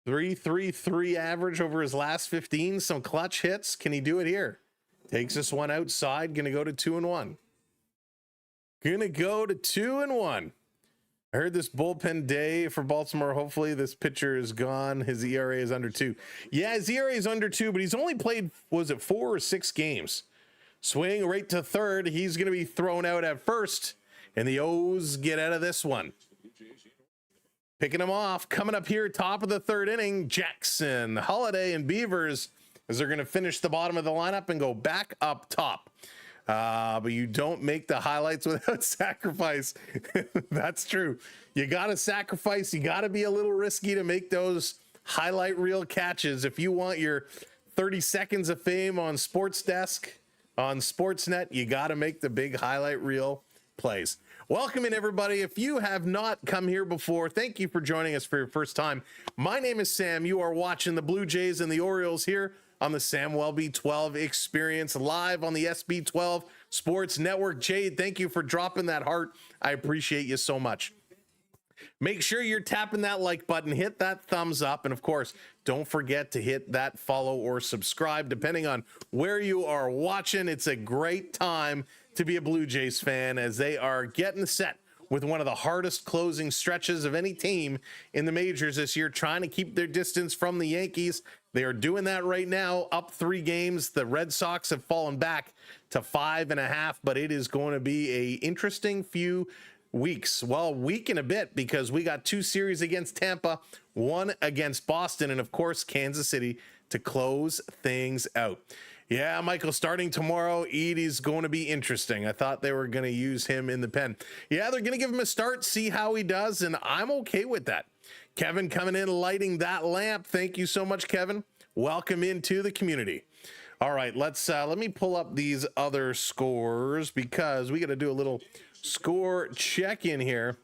S2: 3.33 average over his last 15. Some clutch hits. Can he do it here? Takes this one outside. Going to go to 2-1. Going to go to 2-1. I heard this bullpen day for Baltimore. Hopefully this pitcher is gone. His ERA is under 2. Yeah, his ERA is under 2, but he's only played, was it 4 or 6 games? Swing right to third. He's going to be thrown out at first, and the O's get out of this one. Picking him off, coming up here, top of the 3rd inning, Jackson, Holiday, and Beavers, as they're going to finish the bottom of the lineup and go back up top. But you don't make the highlights without sacrifice. That's true. You got to sacrifice. You got to be a little risky to make those highlight reel catches. If you want your 30 seconds of fame on Sports Desk, on Sportsnet, you got to make the big highlight reel plays. Welcome in, everybody. If you have not come here before, thank you for joining us for your first time. My name is Sam. You are watching the Blue Jays and the Orioles here on the Sam Welby 12 Experience, live on the SB12 Sports Network. Jade, thank you for dropping that heart. I appreciate you so much. Make sure you're tapping that like button, hit that thumbs up, and of course, don't forget to hit that follow or subscribe, depending on where you are watching. It's a great time to be a Blue Jays fan as they are getting set with one of the hardest closing stretches of any team in the majors this year, trying to keep their distance from the Yankees. They are doing that right now, up 3 games. The Red Sox have fallen back to 5.5, but it is going to be a interesting few weeks. Well, week and a bit, because we got 2 series against Tampa, 1 against Boston, and of course, Kansas City to close things out. Yeah, Michael, starting tomorrow, Edie's going to be interesting. I thought they were going to use him in the pen. Yeah, they're going to give him a start, see how he does, and I'm okay with that. Kevin coming in, lighting that lamp. Thank you so much, Kevin. Welcome into the community. All right, let me pull up these other scores because we got to do a little score check-in here.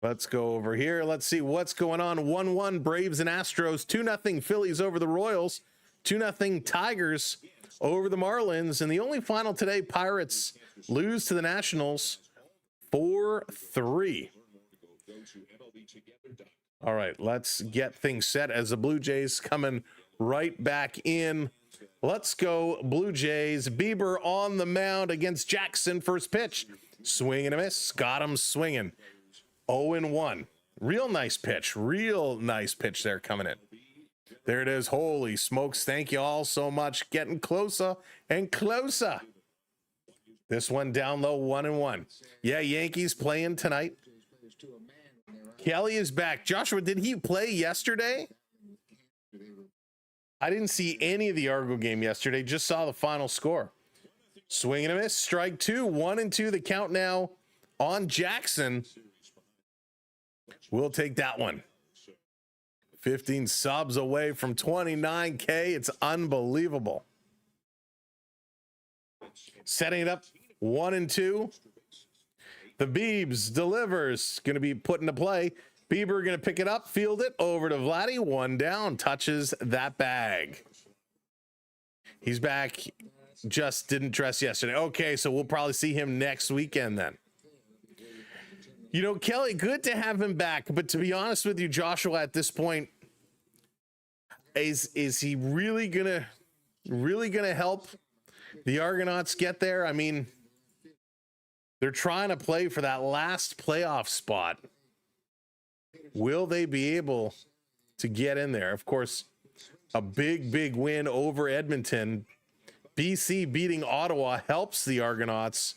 S2: Let's go over here. Let's see what's going on. 1-1 Braves and Astros. 2-0 Phillies over the Royals. 2-0 Tigers over the Marlins. And the only final today, Pirates lose to the Nationals 4-3. All right, let's get things set as the Blue Jays coming right back in. Let's go Blue Jays. Bieber on the mound against Jackson. First pitch. Swing and a miss. Got him swinging. 0-1. Real nice pitch. Real nice pitch there coming in. There it is. Holy smokes. Thank you all so much. Getting closer and closer. This one down low, 1-1. Yeah, Yankees playing tonight. Kelly is back. Joshua, did he play yesterday? I didn't see any of the Argo game yesterday. Just saw the final score. Swing and a miss. Strike two. 1-2. The count now on Jackson. We'll take that one. 15 subs away from 29K. It's unbelievable. Setting it up 1-2. The Biebs delivers. Going to be put into play. Bieber going to pick it up, field it over to Vladdy. One down, touches that bag. He's back. Just didn't dress yesterday. Okay, so we'll probably see him next weekend then. You know, Kelly, good to have him back. But to be honest with you, Joshua, at this point, is he really gonna help the Argonauts get there? I mean, they're trying to play for that last playoff spot. Will they be able to get in there? Of course, a big win over Edmonton. BC beating Ottawa helps the Argonauts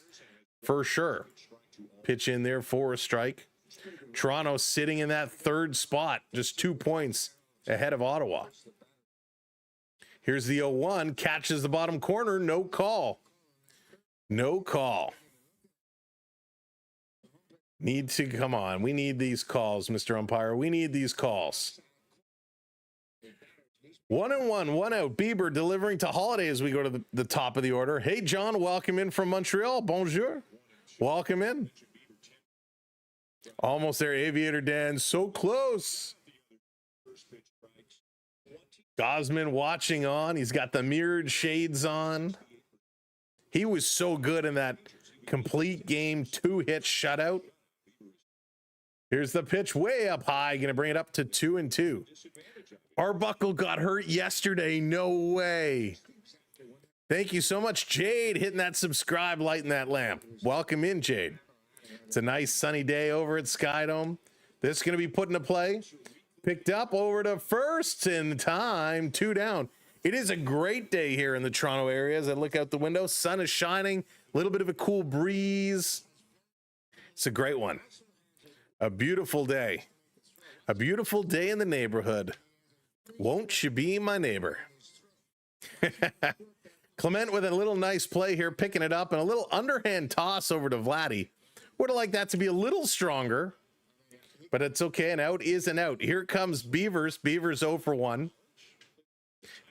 S2: for sure. Pitch in there for a strike. Toronto sitting in that third spot, just 2 points ahead of Ottawa. Here's the 0-1, catches the bottom corner, no call. No call. Need to, come on, we need these calls, Mr. Umpire. We need these calls. 1-1, 1 out. Bieber delivering to Holiday as we go to the top of the order. Hey, John, welcome in from Montreal. Bonjour. Welcome in. Almost there, Aviator Dan. So close. Gosman watching on. He's got the mirrored shades on. He was so good in that complete game 2-hit shutout. Here's the pitch way up high. Going to bring it up to 2-2. Arbuckle got hurt yesterday. No way. Thank you so much, Jade, hitting that subscribe, lighting that lamp. Welcome in, Jade. It's a nice sunny day over at Skydome. This is going to be put into play. Picked up over to first in time. 2 down. It is a great day here in the Toronto area as I look out the window. Sun is shining. A little bit of a cool breeze. It's a great one. A beautiful day. A beautiful day in the neighborhood. Won't you be my neighbor? Clement with a little nice play here, picking it up, and a little underhand toss over to Vladdy. Would have liked that to be a little stronger, but it's okay. An out is an out. Here comes Beavers. Beavers 0 for 1.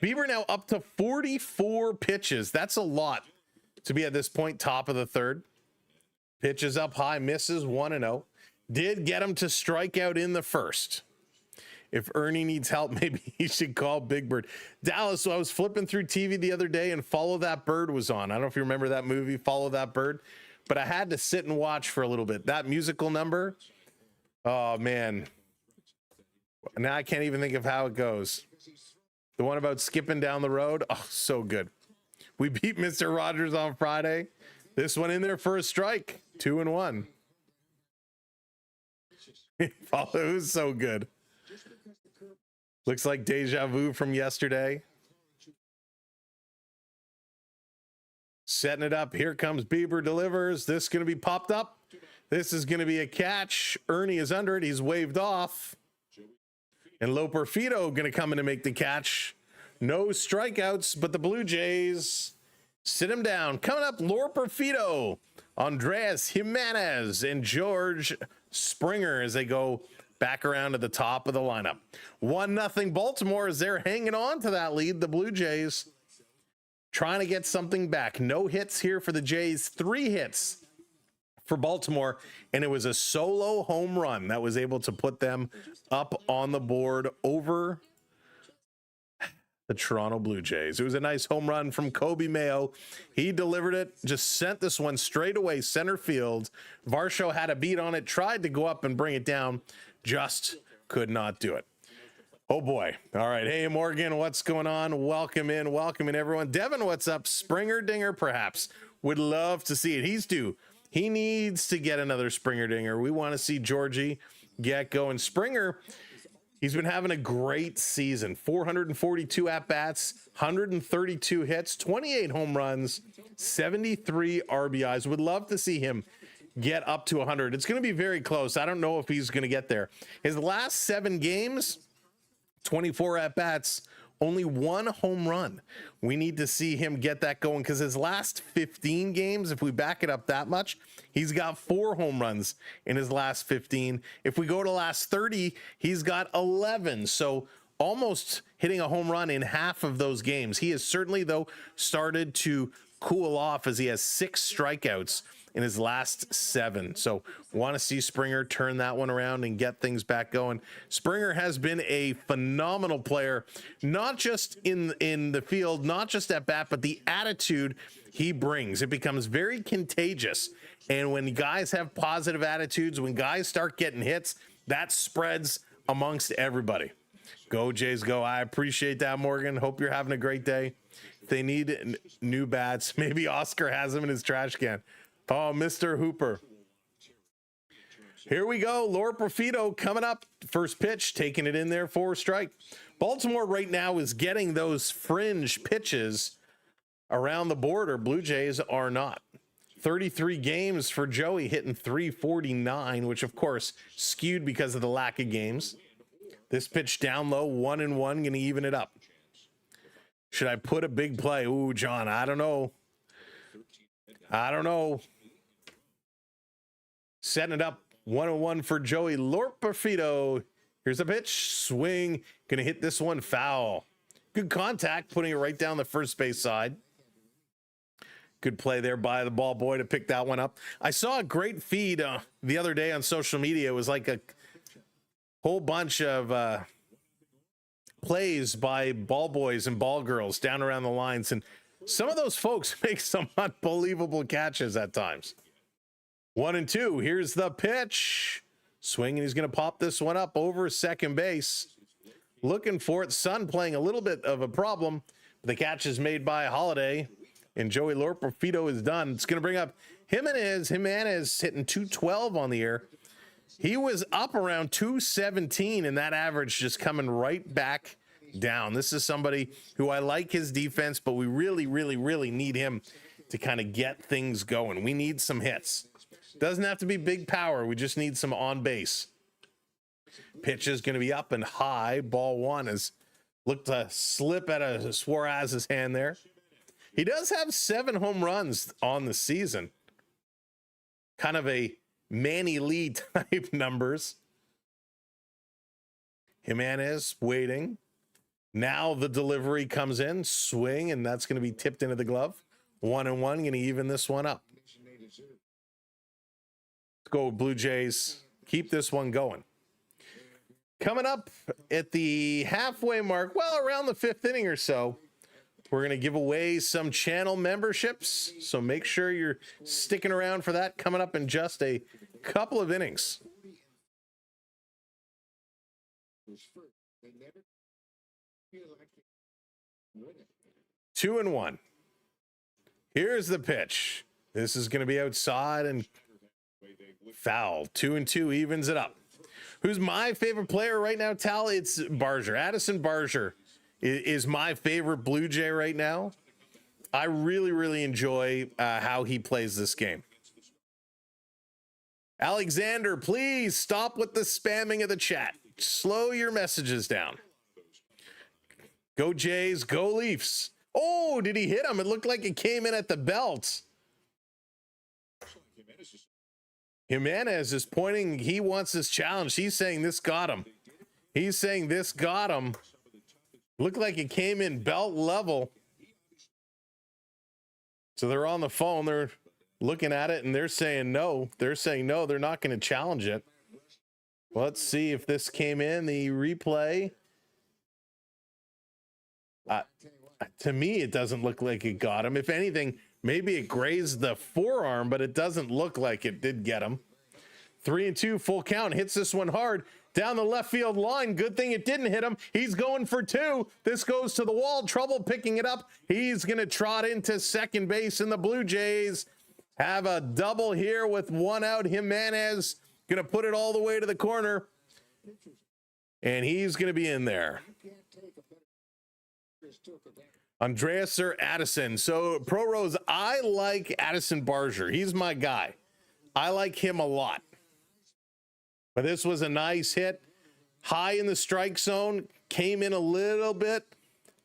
S2: Bieber now up to 44 pitches. That's a lot to be at this point, top of the third. Pitches up high, misses 1-0. Did get him to strike out in the first. If Ernie needs help, maybe he should call Big Bird. Dallas, so I was flipping through TV the other day and Follow That Bird was on. I don't know if you remember that movie, Follow That Bird, but I had to sit and watch for a little bit. That musical number, oh man. Now I can't even think of how it goes. The one about skipping down the road, oh, so good. We beat Mr. Rogers on Friday. This one in there for a strike, 2-1. It was so good. Looks like deja vu from yesterday. Setting it up. Here comes Bieber, delivers. This is going to be popped up. This is going to be a catch. Ernie is under it. He's waved off. And Loperfido going to come in to make the catch. No strikeouts, but the Blue Jays sit him down. Coming up, Loperfido, Andreas Jimenez, and George Springer as they go back around to the top of the lineup. 1-0 Baltimore as they're hanging on to that lead. The Blue Jays trying to get something back. No hits here for the Jays. 3 hits for Baltimore, and it was a solo home run that was able to put them up on the board over the Toronto Blue Jays. It was a nice home run from Kobe Mayo. He delivered it, just sent this one straight away center field. Varsho had a beat on it, tried to go up and bring it down, just could not do it. Oh boy. All right. Hey, Morgan, what's going on? Welcome in everyone. Devin, what's up? Springer dinger, perhaps. Would love to see it. He's due. He needs to get another Springer dinger. We want to see Georgie get going. Springer, he's been having a great season. 442 at-bats, 132 hits, 28 home runs, 73 RBIs. Would love to see him get up to 100. It's going to be very close. I don't know if he's going to get there. His last 7 games, 24 at-bats, only 1 home run. We need to see him get that going because his last 15 games, if we back it up that much, he's got 4 home runs in his last 15. If we go to last 30, he's got 11. So almost hitting a home run in half of those games. He has certainly, though, started to cool off as he has 6 strikeouts in his last 7. So want to see Springer turn that one around and get things back going. Springer has been a phenomenal player, not just in the field, not just at bat, but the attitude he brings. It becomes very contagious. And when guys have positive attitudes, when guys start getting hits, that spreads amongst everybody. Go Jays, go. I appreciate that, Morgan. Hope you're having a great day. If they need new bats, maybe Oscar has them in his trash can. Oh, Mr. Hooper. Here we go. Laura Profito coming up. First pitch, taking it in there for a strike. Baltimore right now is getting those fringe pitches around the border. Blue Jays are not. 33 games for Joey, hitting 349, which of course skewed because of the lack of games. This pitch down low, 1-1, going to even it up. Should I put a big play? Ooh, John, I don't know. Setting it up, 1-1 for Joey Lorperfido. Here's a pitch, swing, gonna hit this one foul. Good contact, putting it right down the first base side. Good play there by the ball boy to pick that one up. I saw a great feed the other day on social media. It was like a whole bunch of plays by ball boys and ball girls down around the lines, and some of those folks make some unbelievable catches at times. 1-2. Here's the pitch. Swing, and he's going to pop this one up over second base. Looking for it. Sun playing a little bit of a problem. The catch is made by Holiday, and Joey Lorperfido is done. It's going to bring up Jimenez. Jimenez hitting 212 on the air. He was up around 217, and that average just coming right back down. This is somebody who I like his defense, but we really, really, really need him to kind of get things going. We need some hits. Doesn't have to be big power. We just need some on base. Pitch is going to be up and high. Ball 1 has looked to slip out of Suárez's hand there. He does have 7 home runs on the season. Kind of a Manny Lee type numbers. Jimenez waiting. Now the delivery comes in, swing, and that's going to be tipped into the glove. 1-1, going to even this one up. Let's go Blue Jays. Keep this one going. Coming up at the halfway mark, well, around the 5th inning or so, we're going to give away some channel memberships. So make sure you're sticking around for that. Coming up in just a couple of innings. 2-1. Here's the pitch. This is going to be outside and foul. 2-2 evens it up. Who's my favorite player right now, Tal? It's Barger. Addison Barger is my favorite Blue Jay right now. I really, really enjoy how he plays this game. Alexander, please stop with the spamming of the chat. Slow your messages down. Go Jays, go Leafs. Oh, did he hit him? It looked like it came in at the belt. Jimenez is pointing. He wants this challenge. He's saying this got him. He's saying this got him. Looked like it came in belt level. So they're on the phone. They're looking at it and they're saying no. They're saying no. They're not going to challenge it. Let's see if this came in the replay. To me, it doesn't look like it got him. If anything, maybe it grazed the forearm, but it doesn't look like it did get him. 3-2, full count. Hits this one hard. down the left field line. Good thing it didn't hit him. He's going for two. This goes to the wall. Trouble picking it up. He's going to trot into second base, and the Blue Jays have a double here with one out. Jimenez going to put it all the way to the corner, and he's going to be in there. Andreas or Addison. So, Pro Rose, I like Addison Barger. He's my guy. I like him a lot. But this was a nice hit. High in the strike zone. Came in a little bit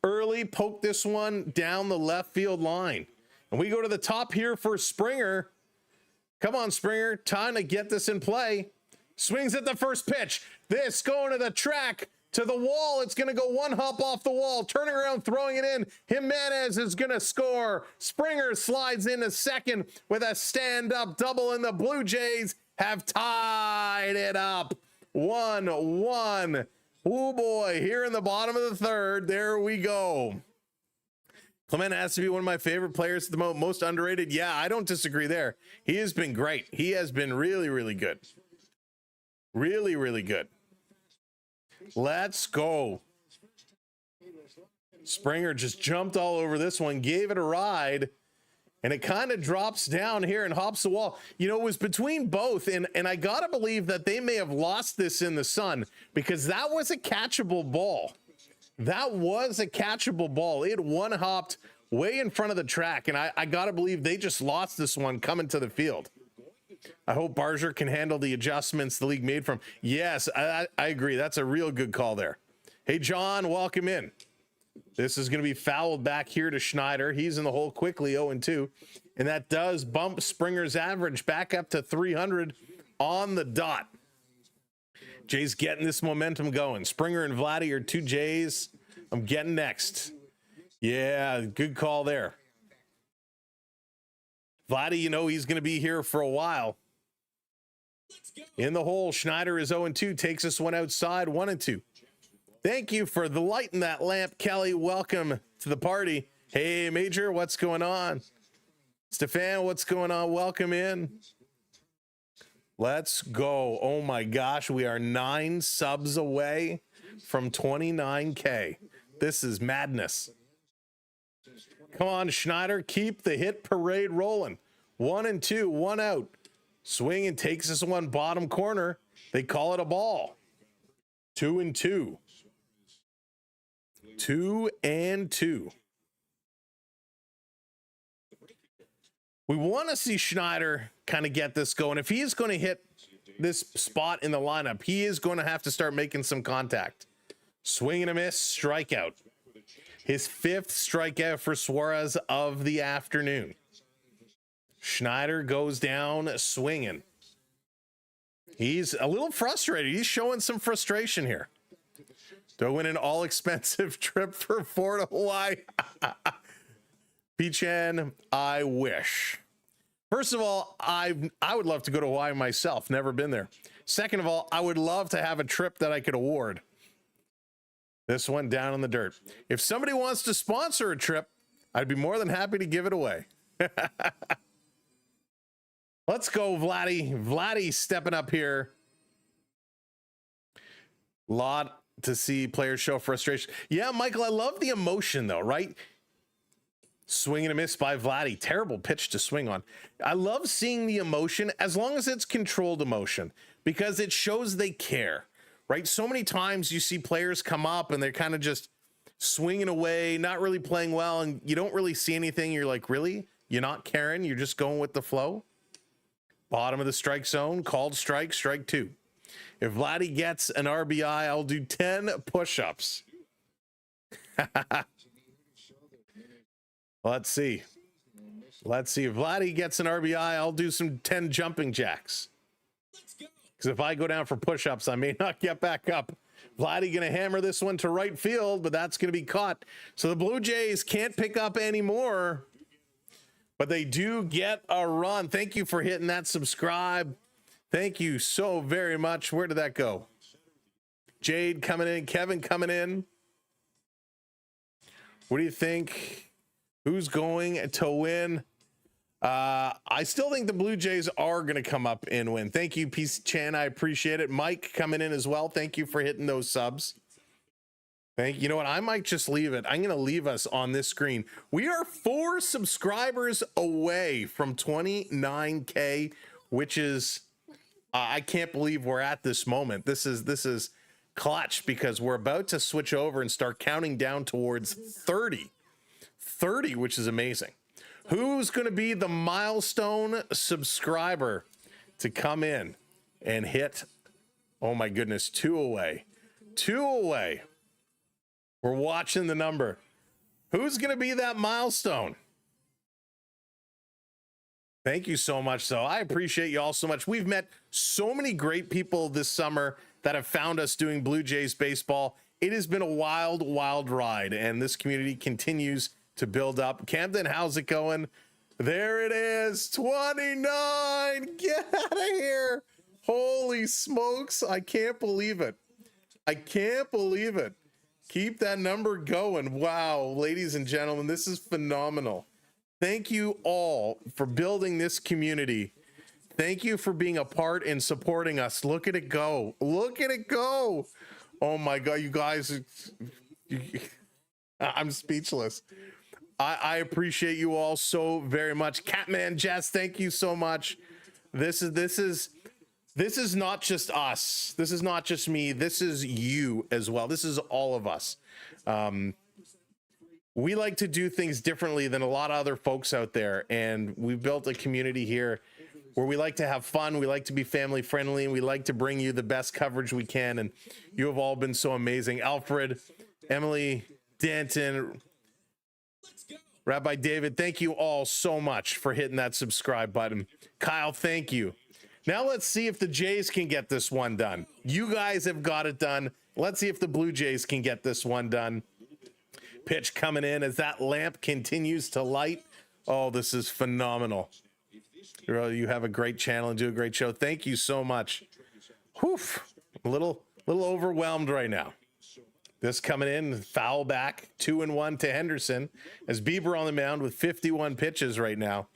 S2: early. Poked this one down the left field line. And we go to the top here for Springer. Come on, Springer. Time to get this in play. Swings at the first pitch. This going to the track. To the wall. It's going to go one hop off the wall. Turning around, throwing it in. Jimenez is going to score. Springer slides into second with a stand-up double, and the Blue Jays have tied it up. 1-1. Oh, boy. Here in the bottom of the third. There we go. Clement has to be one of my favorite players at the moment. Most underrated. Yeah, I don't disagree there. He has been great. He has been really, really good. Really, really good. Let's go. Springer just jumped all over this one, gave it a ride, and it kind of drops down here and hops the wall. You know, it was between both, and I got to believe that they may have lost this in the sun because that was a catchable ball. That was a catchable ball. It one-hopped way in front of the track, and I got to believe they just lost this one coming to the field. I hope Barger can handle the adjustments the league made from. Yes, I agree. That's a real good call there. Hey, John, welcome in. This is going to be fouled back here to Schneider. He's in the hole quickly, 0-2. And that does bump Springer's average back up to 300 on the dot. Jay's getting this momentum going. Springer and Vladdy are two Jays. I'm getting next. Yeah, good call there. Vladdy, you know he's going to be here for a while. In the hole, Schneider is 0-2, takes us one outside, 1-2. Thank you for the light in that lamp, Kelly. Welcome to the party. Hey, Major, what's going on? Stefan, what's going on? Welcome in. Let's go. Oh my gosh, we are 9 subs away from 29K. This is madness. Come on, Schneider, keep the hit parade rolling. 1-2, one out. Swing and takes this one bottom corner. They call it a ball. 2-2. 2-2. We want to see Schneider kind of get this going. If he is going to hit this spot in the lineup, he is going to have to start making some contact. Swing and a miss, strikeout. His 5th strikeout for Suárez of the afternoon. Schneider goes down swinging. He's a little frustrated. He's showing some frustration here. Throw in an all-expensive trip for 4 to Hawaii. P-Chan, I wish. First of all, I would love to go to Hawaii myself. Never been there. Second of all, I would love to have a trip that I could award. This one down in the dirt. If somebody wants to sponsor a trip, I'd be more than happy to give it away. Let's go, Vladdy. Vladdy stepping up here. Lot to see players show frustration. Yeah, Michael, I love the emotion, though, right? Swing and a miss by Vladdy. Terrible pitch to swing on. I love seeing the emotion as long as it's controlled emotion because it shows they care. Right? So many times you see players come up and they're kind of just swinging away, not really playing well, and you don't really see anything. You're like, really? You're not caring? You're just going with the flow? Bottom of the strike zone, called strike, strike 2. If Vladdy gets an RBI, I'll do 10 push-ups. Let's see. Let's see. If Vladdy gets an RBI, I'll do some 10 jumping jacks. Because if I go down for push-ups, I may not get back up. Vladdy going to hammer this one to right field, but that's going to be caught. So the Blue Jays can't pick up anymore, but they do get a run. Thank you for hitting that subscribe. Thank you so very much. Where did that go? Jade coming in. Kevin coming in. What do you think? Who's going to win I still think the Blue Jays are going to come up and win. Thank you, Peace Chan. I appreciate it. Mike coming in as well. Thank you for hitting those subs. You know what? I might just leave it. I'm going to leave us on this screen. We are 4 subscribers away from 29K, which is, I can't believe we're at this moment. This is clutch because we're about to switch over and start counting down towards 30, which is amazing. Who's going to be the milestone subscriber to come in and hit? Oh my goodness, 2 away. 2 away. We're watching the number. Who's going to be that milestone? Thank you so much. So I appreciate you all so much. We've met so many great people this summer that have found us doing Blue Jays baseball. It has been a wild, wild ride, and this community continues to build up. Camden, how's it going? There it is, 29. Get out of here. Holy smokes. I can't believe it. I can't believe it. Keep that number going. Wow, ladies and gentlemen, this is phenomenal. Thank you all for building this community. Thank you for being a part and supporting us. Look at it go. Look at it go. Oh my God, you guys. I'm speechless. I appreciate you all so very much. Catman Jess, thank you so much. This is not just us. This is not just me. This is you as well. This is all of us. We like to do things differently than a lot of other folks out there, and we've built a community here where we like to have fun, we like to be family friendly, and we like to bring you the best coverage we can, and you have all been so amazing. Alfred, Emily, Danton, Rabbi David, thank you all so much for hitting that subscribe button. Kyle, thank you. Now let's see if the Jays can get this one done. You guys have got it done. Let's see if the Blue Jays can get this one done. Pitch coming in as that lamp continues to light. Oh, this is phenomenal. You have a great channel and do a great show. Thank you so much. Whew, a little overwhelmed right now. This coming in, foul back, 2-1 to Henderson as Bieber on the mound with 51 pitches right now.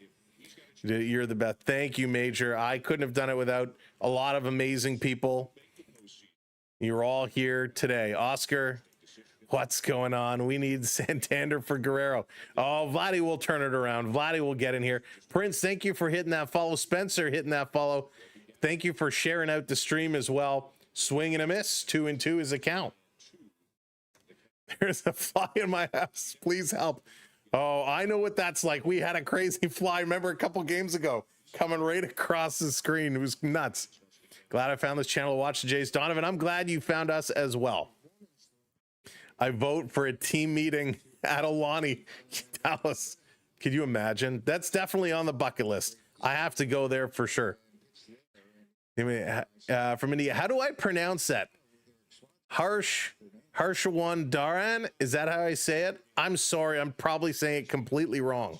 S2: You're the best. Thank you, Major. I couldn't have done it without a lot of amazing people. You're all here today. Oscar, what's going on? We need Santander for Guerrero. Oh, Vladdy will turn it around. Vladdy will get in here. Prince, thank you for hitting that follow. Spencer, hitting that follow. Thank you for sharing out the stream as well. Swing and a miss. 2-2 is a count. There's a fly in my house. Please help. Oh, I know what that's like. We had a crazy fly, remember, a couple games ago, coming right across the screen. It was nuts. Glad I found this channel to watch the Jays. Donovan, I'm glad you found us as well. I vote for a team meeting at Alani, Dallas. Could you imagine? That's definitely on the bucket list. I have to go there for sure. From India, how do I pronounce that? Harshawan Daran, is that how I say it? I'm sorry, I'm probably saying it completely wrong.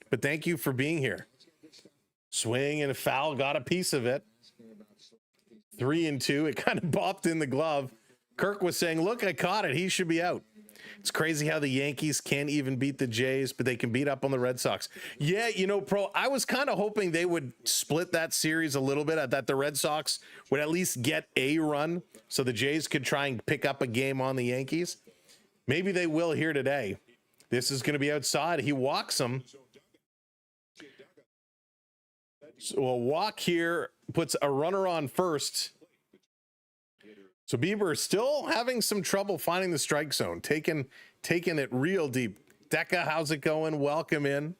S2: But thank you for being here. Swing and a foul, got a piece of it. 3-2, it kind of bopped in the glove. Kirk was saying, look, I caught it, he should be out. It's crazy how the Yankees can't even beat the Jays, but they can beat up on the Red Sox. Yeah, you know, Pro, I was kind of hoping they would split that series a little bit, that the Red Sox would at least get a run so the Jays could try and pick up a game on the Yankees. Maybe they will here today. This is going to be outside. He walks them. So a walk here puts a runner on first. So Bieber still having some trouble finding the strike zone, taking it real deep. Decca, how's it going? Welcome in.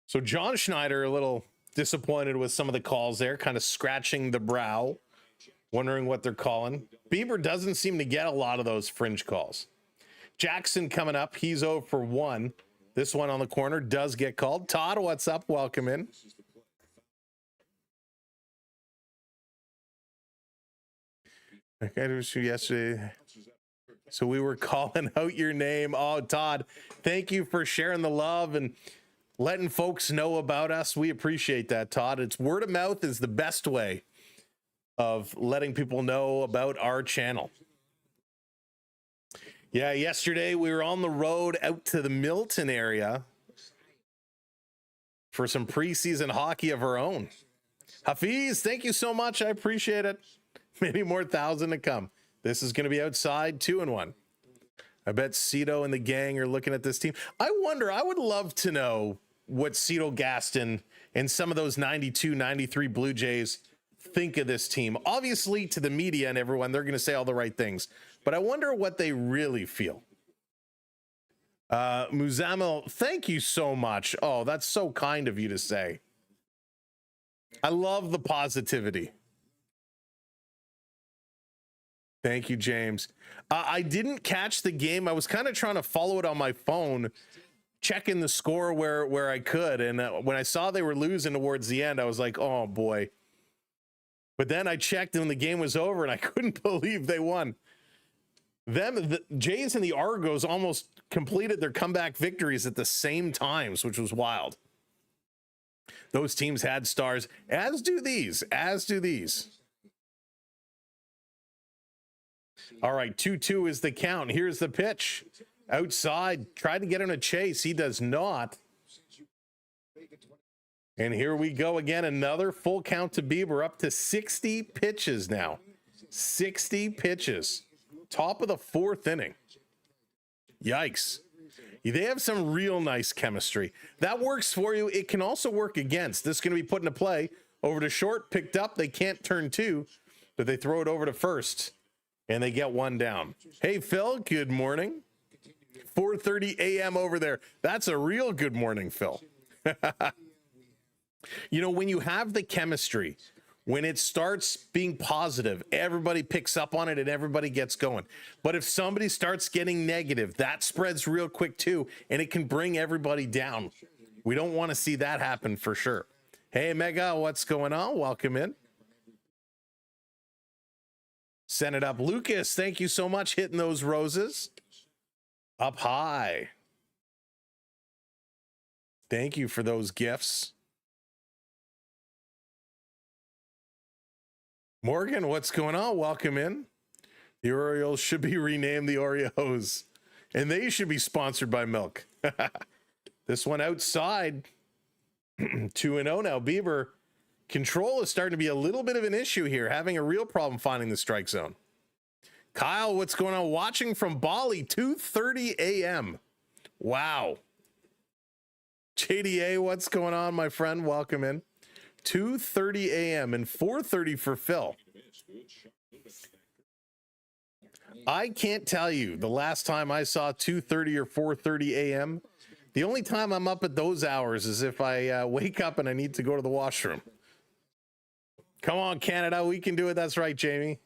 S2: So John Schneider a little disappointed with some of the calls there, kind of scratching the brow, wondering what they're calling. Bieber doesn't seem to get a lot of those fringe calls. Jackson coming up, he's 0 for 1. This one on the corner does get called. Todd, what's up? Welcome in. Okay, yesterday. So we were calling out your name. Oh, Todd, thank you for sharing the love and letting folks know about us. We appreciate that, Todd. It's word of mouth is the best way of letting people know about our channel. Yeah, yesterday we were on the road out to the Milton area for some preseason hockey of our own. Hafiz, thank you so much. I appreciate it. Many more thousand to come. This is going to be outside 2-1. I bet Cito and the gang are looking at this team. I wonder, I would love to know what Cito Gaston and some of those 92, 93 Blue Jays think of this team. Obviously, to the media and everyone, they're going to say all the right things. But I wonder what they really feel. Muzamil, thank you so much. Oh, that's so kind of you to say. I love the positivity. Thank you, James. I didn't catch the game. I was kind of trying to follow it on my phone, checking the score where I could. And when I saw they were losing towards the end, I was like, oh, boy. But then I checked when the game was over, and I couldn't believe they won. The Jays and the Argos almost completed their comeback victories at the same times, which was wild. Those teams had stars, as do these. All right, 2-2 is the count. Here's the pitch. Outside, tried to get on a chase. He does not. And here we go again. Another full count to Bieber, up to 60 pitches now. 60 pitches. Top of the fourth inning. Yikes. They have some real nice chemistry. That works for you. It can also work against. This is going to be put into play. Over to short, picked up. They can't turn two, but they throw it over to first, and they get one down. Hey, Phil, good morning. 4:30 a.m. over there. That's a real good morning, Phil. You know, when you have the chemistry, when it starts being positive, everybody picks up on it and everybody gets going. But if somebody starts getting negative, that spreads real quick too, and it can bring everybody down. We don't want to see that happen for sure. Hey, Mega, what's going on? Welcome in. Send it up. Lucas, thank you so much. Hitting those roses. Up high. Thank you for those gifts. Morgan, what's going on? Welcome in. The Orioles should be renamed the Oreos, and they should be sponsored by milk. This one outside, 2-0 now. Bieber, control is starting to be a little bit of an issue here, having a real problem finding the strike zone. Kyle, what's going on? Watching from Bali, 2:30 a.m. Wow. JDA, what's going on, my friend? Welcome in. 2:30 a.m. and 4:30 for Phil. I can't tell you the last time I saw 2:30 or 4:30 a.m. The only time I'm up at those hours is if I wake up and I need to go to the washroom. Come on, Canada, we can do it. That's right, Jamie.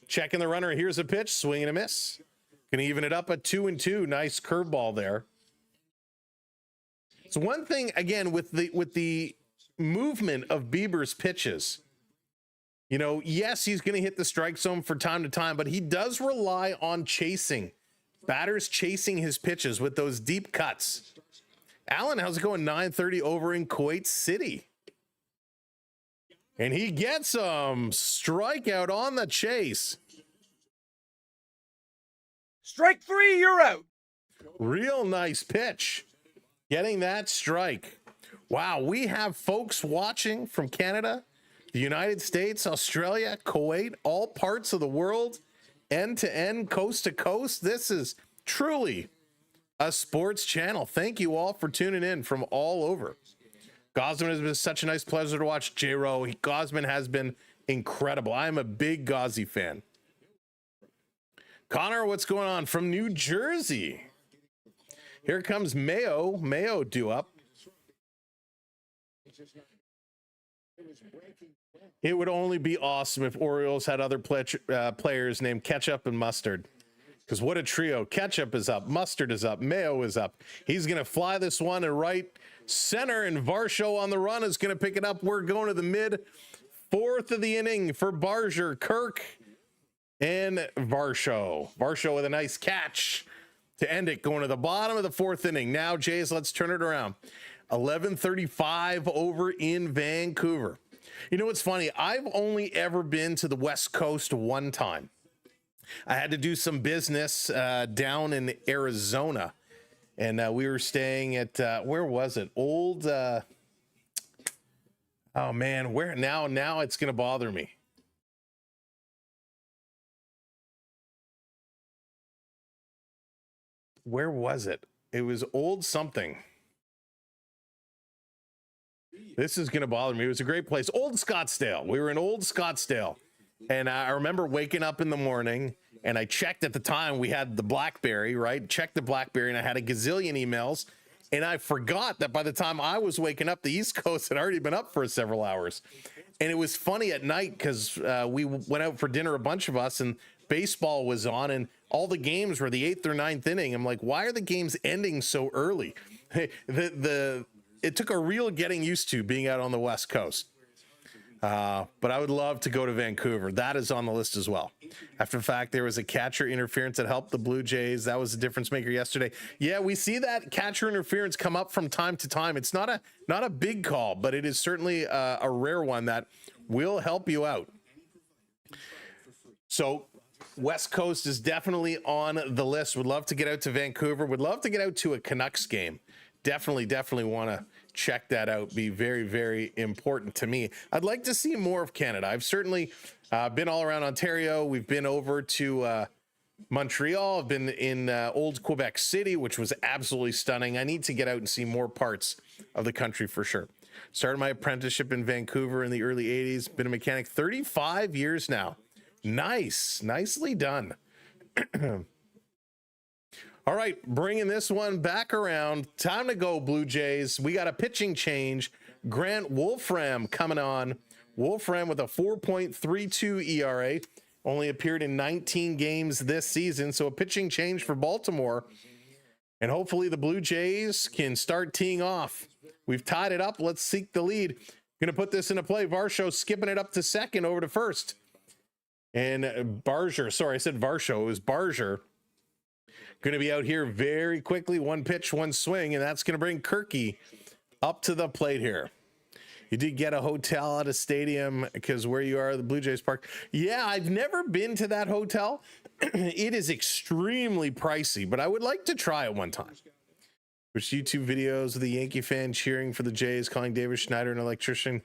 S2: Checking the runner. Here's a pitch, swing and a miss. Gonna even it up at 2-2. Nice curveball there. It's one thing again with the movement of Bieber's pitches. You know, yes, he's going to hit the strike zone from time to time, but he does rely on chasing. Batters chasing his pitches with those deep cuts. Alan, how's it going? 9:30 over in Kuwait City. And he gets strikeout on the chase.
S4: Strike three, you're out.
S2: Real nice pitch. Getting that strike. Wow, we have folks watching from Canada, the United States, Australia, Kuwait, all parts of the world, end to end, coast to coast. This is truly a sports channel. Thank you all for tuning in from all over. Gosman has been such a nice pleasure to watch. J-Ro, Gosman has been incredible. I'm a big Gauzy fan. Connor, what's going on from New Jersey? Here comes Mayo. Mayo due up. It would only be awesome if Orioles had other players named Ketchup and Mustard. Because what a trio. Ketchup is up. Mustard is up. Mayo is up. He's going to fly this one and right center, and Varsho on the run is going to pick it up. We're going to the mid fourth of the inning for Barger, Kirk, and Varsho. Varsho with a nice catch to end it, going to the bottom of the fourth inning. Now, Jays, let's turn it around. 11:35 over in Vancouver. You know what's funny? I've only ever been to the West Coast one time. I had to do some business down in Arizona, and we were staying at where was it? Old. Oh man, where now? Now it's gonna bother me. Where was it? It was Old something. This is gonna bother me. It was a great place. Old Scottsdale. We were in Old Scottsdale, and I remember waking up in the morning. And I checked at the time, we had the BlackBerry, right? Checked the BlackBerry, and I had a gazillion emails. And I forgot that by the time I was waking up, the East Coast had already been up for several hours. And it was funny at night because we went out for dinner, a bunch of us, and baseball was on, and all the games were the 8th or 9th inning. I'm like, why are the games ending so early? It took a real getting used to being out on the West Coast. But I would love to go to Vancouver. That is on the list as well. After the fact, there was a catcher interference that helped the Blue Jays. That was a difference maker yesterday. Yeah, we see that catcher interference come up from time to time. It's not a big call, but it is certainly a rare one that will help you out. So West Coast is definitely on the list. Would love to get out to Vancouver. Would love to get out to a Canucks game. Definitely want to check that out. Be very, very important to me. I'd like to see more of Canada. I've certainly been all around Ontario. We've been over to Montreal. I've been in old Quebec City, which was absolutely stunning. I need to get out and see more parts of the country for sure. Started my apprenticeship in Vancouver in the early 80s. Been a mechanic 35 years now. Nicely done. All right, bringing this one back around. Time to go, Blue Jays. We got a pitching change. Grant Wolfram coming on. Wolfram with a 4.32 ERA. Only appeared in 19 games this season, so a pitching change for Baltimore. And hopefully the Blue Jays can start teeing off. We've tied it up. Let's seek the lead. Going to put this into play. Varsho skipping it up to second, over to first. And Barger, sorry, I said Varsho. It was Barger. Going to be out here very quickly. One pitch, one swing, and that's going to bring Kirky up to the plate here. You did get a hotel at a stadium because where you are, the Blue Jays Park. Yeah, I've never been to that hotel. It is extremely pricey, but I would like to try it one time. Which YouTube videos of the Yankee fan cheering for the Jays, calling David Schneider an electrician?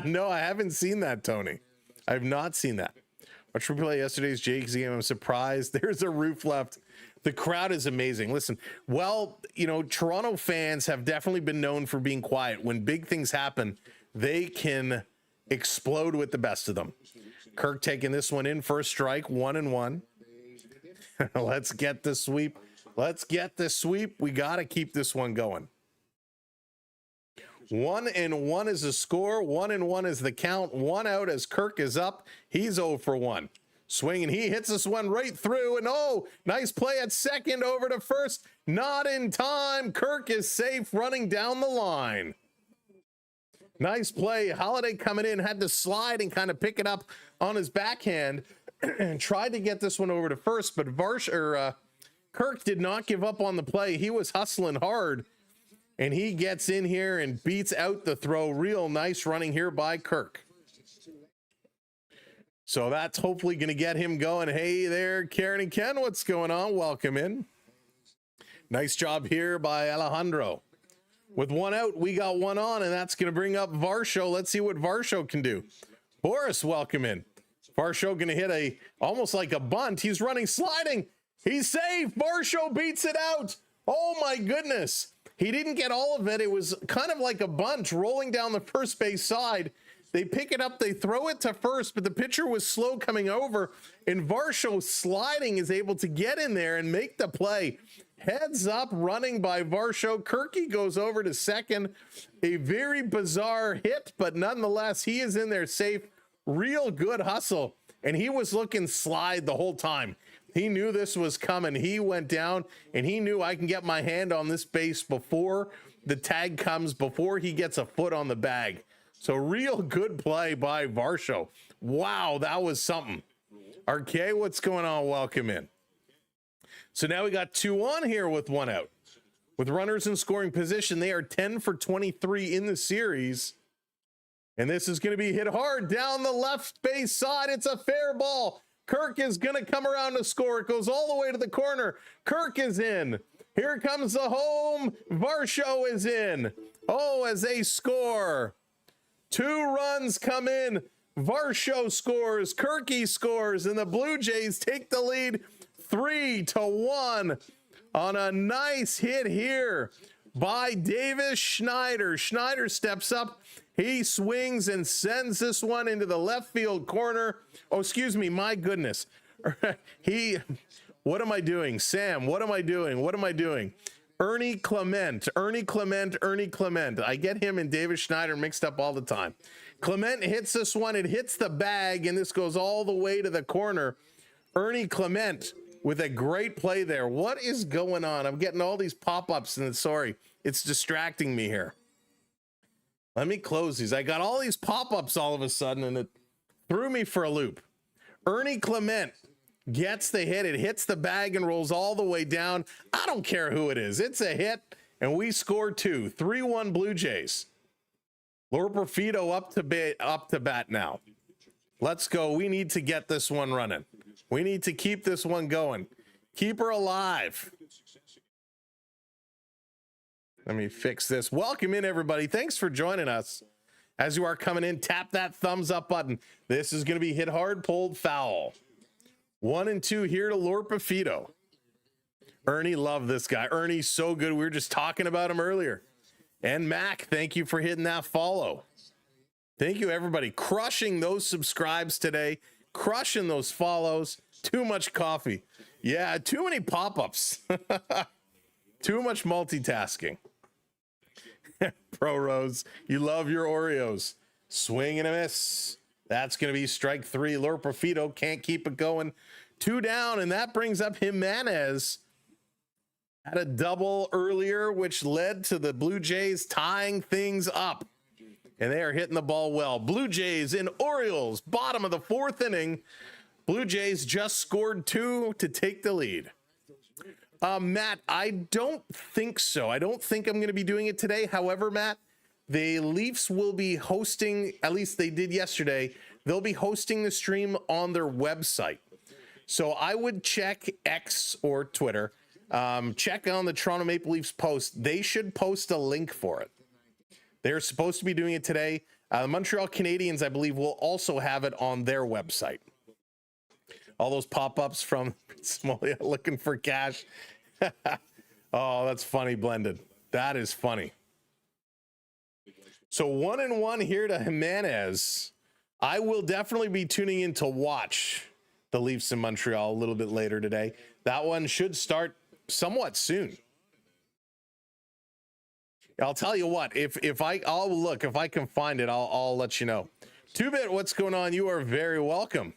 S2: No, I haven't seen that, Tony. I have not seen that. Watched replay yesterday's Jays game. I'm surprised there's a roof left. The crowd is amazing. Listen, well, Toronto fans have definitely been known for being quiet. When big things happen, they can explode with the best of them. Kirk taking this one in, first strike, 1-1. Let's get the sweep. We got to keep this one going. 1-1 is the score. 1-1 is the count. 1 out as Kirk is up. He's 0 for 1. Swinging, he hits this one right through, and nice play at second, over to first. Not in time. Kirk is safe, running down the line. Nice play. Holiday coming in, had to slide and kind of pick it up on his backhand and tried to get this one over to first, but Kirk did not give up on the play. He was hustling hard, and he gets in here and beats out the throw. Real nice running here by Kirk. So that's hopefully going to get him going. Hey there, Karen and Ken, what's going on? Welcome in. Nice job here by Alejandro. With 1 out, we got 1 on, and that's going to bring up Varsho. Let's see what Varsho can do. Boris, welcome in. Varsho going to hit almost like a bunt. He's running, sliding. He's safe. Varsho beats it out. Oh my goodness. He didn't get all of it. It was kind of like a bunt rolling down the first base side. They pick it up, they throw it to first, but the pitcher was slow coming over, and Varsho sliding is able to get in there and make the play. Heads up running by Varsho. Kirky goes over to second. A very bizarre hit, but nonetheless, he is in there safe. Real good hustle, and he was looking slide the whole time. He knew this was coming. He went down, and he knew I can get my hand on this base before the tag comes, before he gets a foot on the bag. So real good play by Varsho. Wow, that was something. RK, what's going on? Welcome in. So now we got 2 on here with 1 out. With runners in scoring position, they are 10 for 23 in the series. And this is going to be hit hard down the left base side. It's a fair ball. Kirk is going to come around to score. It goes all the way to the corner. Kirk is in. Here comes the home. Varsho is in. Oh, as they score. 2 runs come in. Varsho scores. Kirky scores. And the Blue Jays take the lead 3-1 on a nice hit here by Davis Schneider. Schneider steps up. He swings and sends this one into the left field corner. Oh, excuse me. My goodness. What am I doing? Sam, what am I doing? What am I doing? Ernie Clement. I get him and Davis Schneider mixed up all the time. Clement hits this one. It hits the bag, and this goes all the way to the corner. Ernie Clement with a great play there. What is going on? I'm getting all these pop-ups, and sorry, it's distracting me here. Let me close these. I got all these pop-ups all of a sudden, and it threw me for a loop. Ernie Clement gets the hit. It hits the bag and rolls all the way down. I don't care who it is. It's a hit, and we score 2. 3-1 Blue Jays. Lorperfido up to bat now. Let's go. We need to get this one running. We need to keep this one going. Keep her alive. Let me fix this. Welcome in, everybody. Thanks for joining us. As you are coming in, tap that thumbs up button. This is going to be hit hard, pulled foul. 1 and 2 here to Lorperfido. Ernie, love this guy. Ernie's so good. We were just talking about him earlier. And Mac, thank you for hitting that follow. Thank you, everybody. Crushing those subscribes today. Crushing those follows. Too much coffee. Yeah, too many pop-ups. Too much multitasking. Pro Rose, you love your Oreos. Swing and a miss. That's going to be strike 3. Lorperfido can't keep it going. 2 down, and that brings up Jimenez. Had a double earlier, which led to the Blue Jays tying things up. And they are hitting the ball well. Blue Jays and Orioles, bottom of the 4th inning. Blue Jays just scored 2 to take the lead. Matt, I don't think so. I don't think I'm going to be doing it today. However, Matt, the Leafs will be hosting, at least they did yesterday, they'll be hosting the stream on their website. So I would check X or Twitter, check on the Toronto Maple Leafs post. They should post a link for it. They're supposed to be doing it today. The Montreal Canadiens, I believe, will also have it on their website. All those pop-ups from Somalia looking for cash. Oh, that's funny, Blended. That is funny. So 1 and 1 here to Jimenez. I will definitely be tuning in to watch the Leafs in Montreal a little bit later today. That one should start somewhat soon. I'll tell you what, I'll look, if I can find it, I'll let you know. 2-Bit, what's going on? You are very welcome.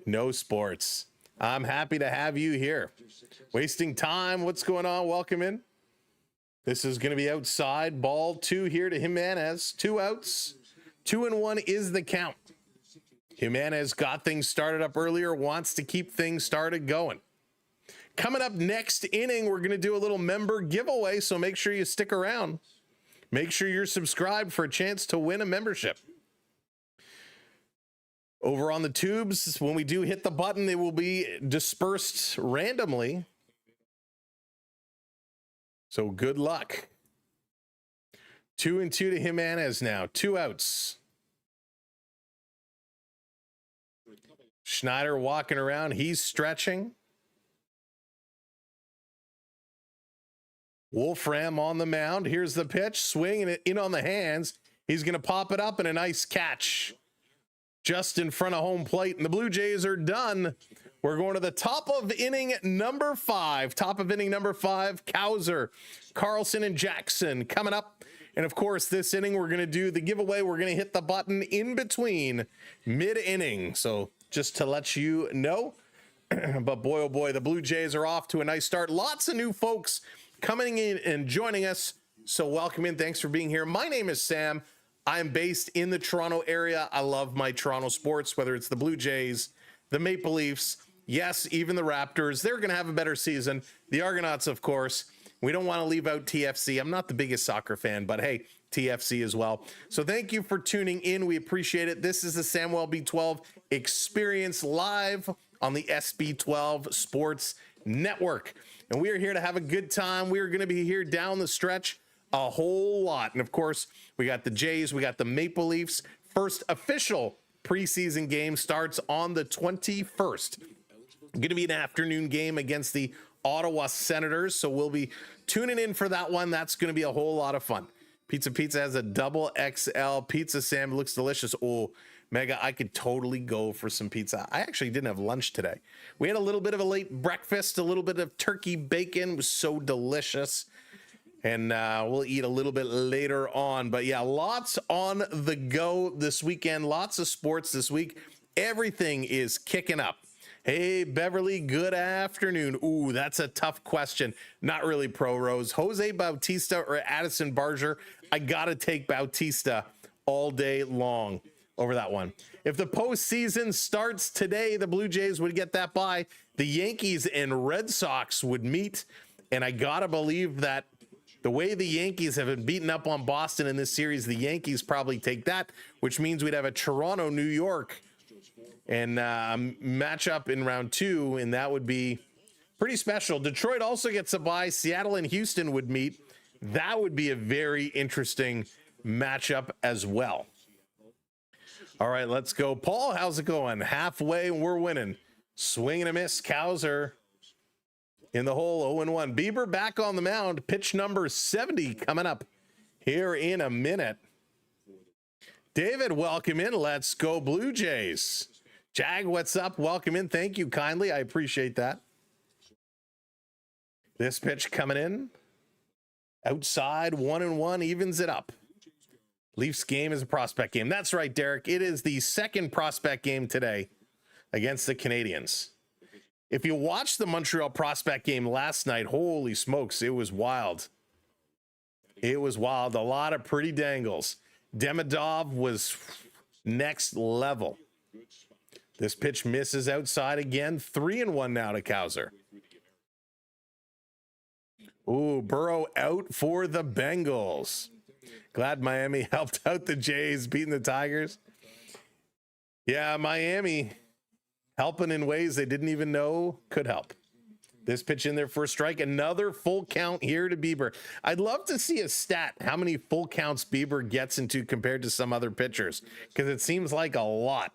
S2: No sports. I'm happy to have you here. Wasting time. What's going on? Welcome in. This is going to be outside. Ball 2 here to Jimenez. 2 outs. 2 and 1 is the count. Jimenez got things started up earlier, wants to keep things started going. Coming up next inning, we're going to do a little member giveaway, so make sure you stick around. Make sure you're subscribed for a chance to win a membership. Over on the tubes, when we do hit the button, they will be dispersed randomly. So good luck. 2 and 2 to Jimenez now. 2 outs. Schneider walking around. He's stretching. Wolfram on the mound. Here's the pitch. Swinging it in on the hands. He's going to pop it up, and a nice catch just in front of home plate. And the Blue Jays are done. We're going to the top of inning number 5. Top of inning number 5. Cowser, Carlson, and Jackson coming up. And of course, this inning, we're going to do the giveaway. We're going to hit the button in between mid-inning. So just to let you know. But boy, oh boy, the Blue Jays are off to a nice start. Lots of new folks coming in and joining us. So welcome in. Thanks for being here. My name is Sam. I'm based in the Toronto area. I love my Toronto sports, whether it's the Blue Jays, the Maple Leafs, yes, even the Raptors. They're going to have a better season. The Argonauts, of course. We don't want to leave out TFC. I'm not the biggest soccer fan, but hey, TFC as well. So thank you for tuning in. We appreciate it. This is the Sam Welby 12 Experience live on the SB12 Sports Network. And we are here to have a good time. We are going to be here down the stretch a whole lot. And of course, we got the Jays, we got the Maple Leafs. First official preseason game starts on the 21st. Going to be an afternoon game against the Ottawa Senators. So we'll be tuning in for that one. That's going to be a whole lot of fun. Pizza has a double XL pizza, Sam. It looks delicious. Oh, Mega, I could totally go for some pizza. I actually didn't have lunch today. We had a little bit of a late breakfast, a little bit of turkey bacon. It was so delicious. And we'll eat a little bit later on. But yeah, lots on the go this weekend. Lots of sports this week. Everything is kicking up. Hey, Beverly, good afternoon. Ooh, that's a tough question. Not really Pro Rose. Jose Bautista or Addison Barger? I got to take Bautista all day long over that one. If the postseason starts today, the Blue Jays would get that bye. The Yankees and Red Sox would meet. And I got to believe that the way the Yankees have been beaten up on Boston in this series, the Yankees probably take that, which means we'd have a Toronto, New York, and match up in round 2, and that would be pretty special. Detroit also gets a bye. Seattle and Houston would meet. That would be a very interesting matchup as well. All right, let's go. Paul, how's it going? Halfway, we're winning. Swing and a miss. Cowser in the hole, 0-1. Bieber back on the mound. Pitch number 70 coming up here in a minute. David, welcome in. Let's go Blue Jays. Jag, what's up? Welcome in. Thank you kindly. I appreciate that. This pitch coming in. Outside, 1-1, evens it up. Leafs game is a prospect game. That's right, Derek. It is the second prospect game today against the Canadians. If you watched the Montreal prospect game last night, holy smokes, it was wild. It was wild. A lot of pretty dangles. Demidov was next level. This pitch misses outside again. 3-1 now to Cowser. Ooh, Burrow out for the Bengals. Glad Miami helped out the Jays beating the Tigers. Yeah, Miami helping in ways they didn't even know could help. This pitch in there for a strike. Another full count here to Bieber. I'd love to see a stat how many full counts Bieber gets into compared to some other pitchers, because it seems like a lot.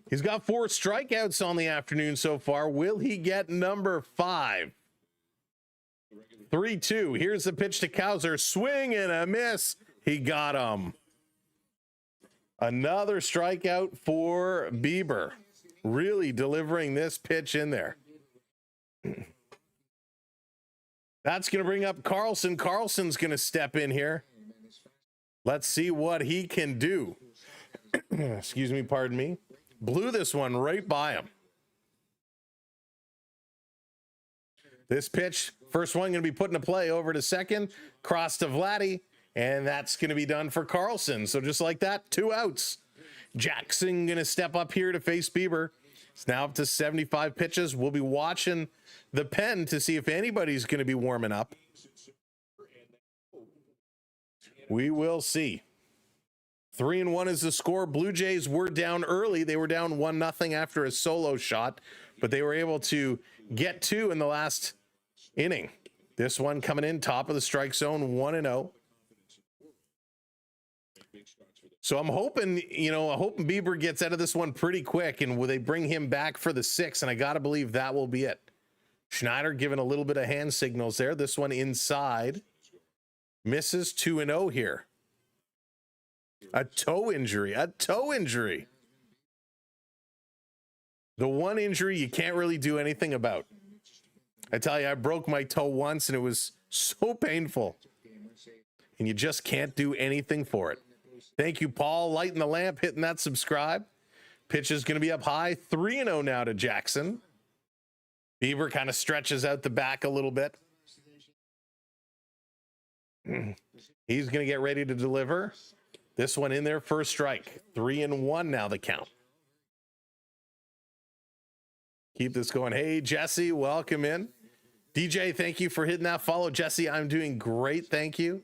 S2: He's got 4 strikeouts on the afternoon so far. Will he get number 5? 3-2. Here's the pitch to Cowser. Swing and a miss. He got him. Another strikeout for Bieber. Really delivering this pitch in there. That's going to bring up Carlson. Carlson's going to step in here. Let's see what he can do. Excuse me, pardon me. Blew this one right by him. This pitch, first one going to be put into play over to second, cross to Vladdy, and that's going to be done for Carlson. So just like that, 2 outs. Jackson going to step up here to face Bieber. It's now up to 75 pitches. We'll be watching the pen to see if anybody's going to be warming up. We will see. 3-1 is the score. Blue Jays were down early. They were down 1-0 after a solo shot, but they were able to get 2 in the last inning. This one coming in top of the strike zone, 1-0. So I'm hoping, hoping Bieber gets out of this one pretty quick, and will they bring him back for the 6th? And I got to believe that will be it. Schneider giving a little bit of hand signals there. This one inside. Misses. 2-0 here. A toe injury. The one injury you can't really do anything about. I tell you, I broke my toe once and it was so painful. And you just can't do anything for it. Thank you, Paul. Lighting the lamp, hitting that subscribe. Pitch is going to be up high. 3-0 now to Jackson. Bieber kind of stretches out the back a little bit. He's going to get ready to deliver. This one in there, first strike. 3-1 now the count. Keep this going. Hey, Jesse, welcome in. DJ, thank you for hitting that follow. Jesse, I'm doing great. Thank you.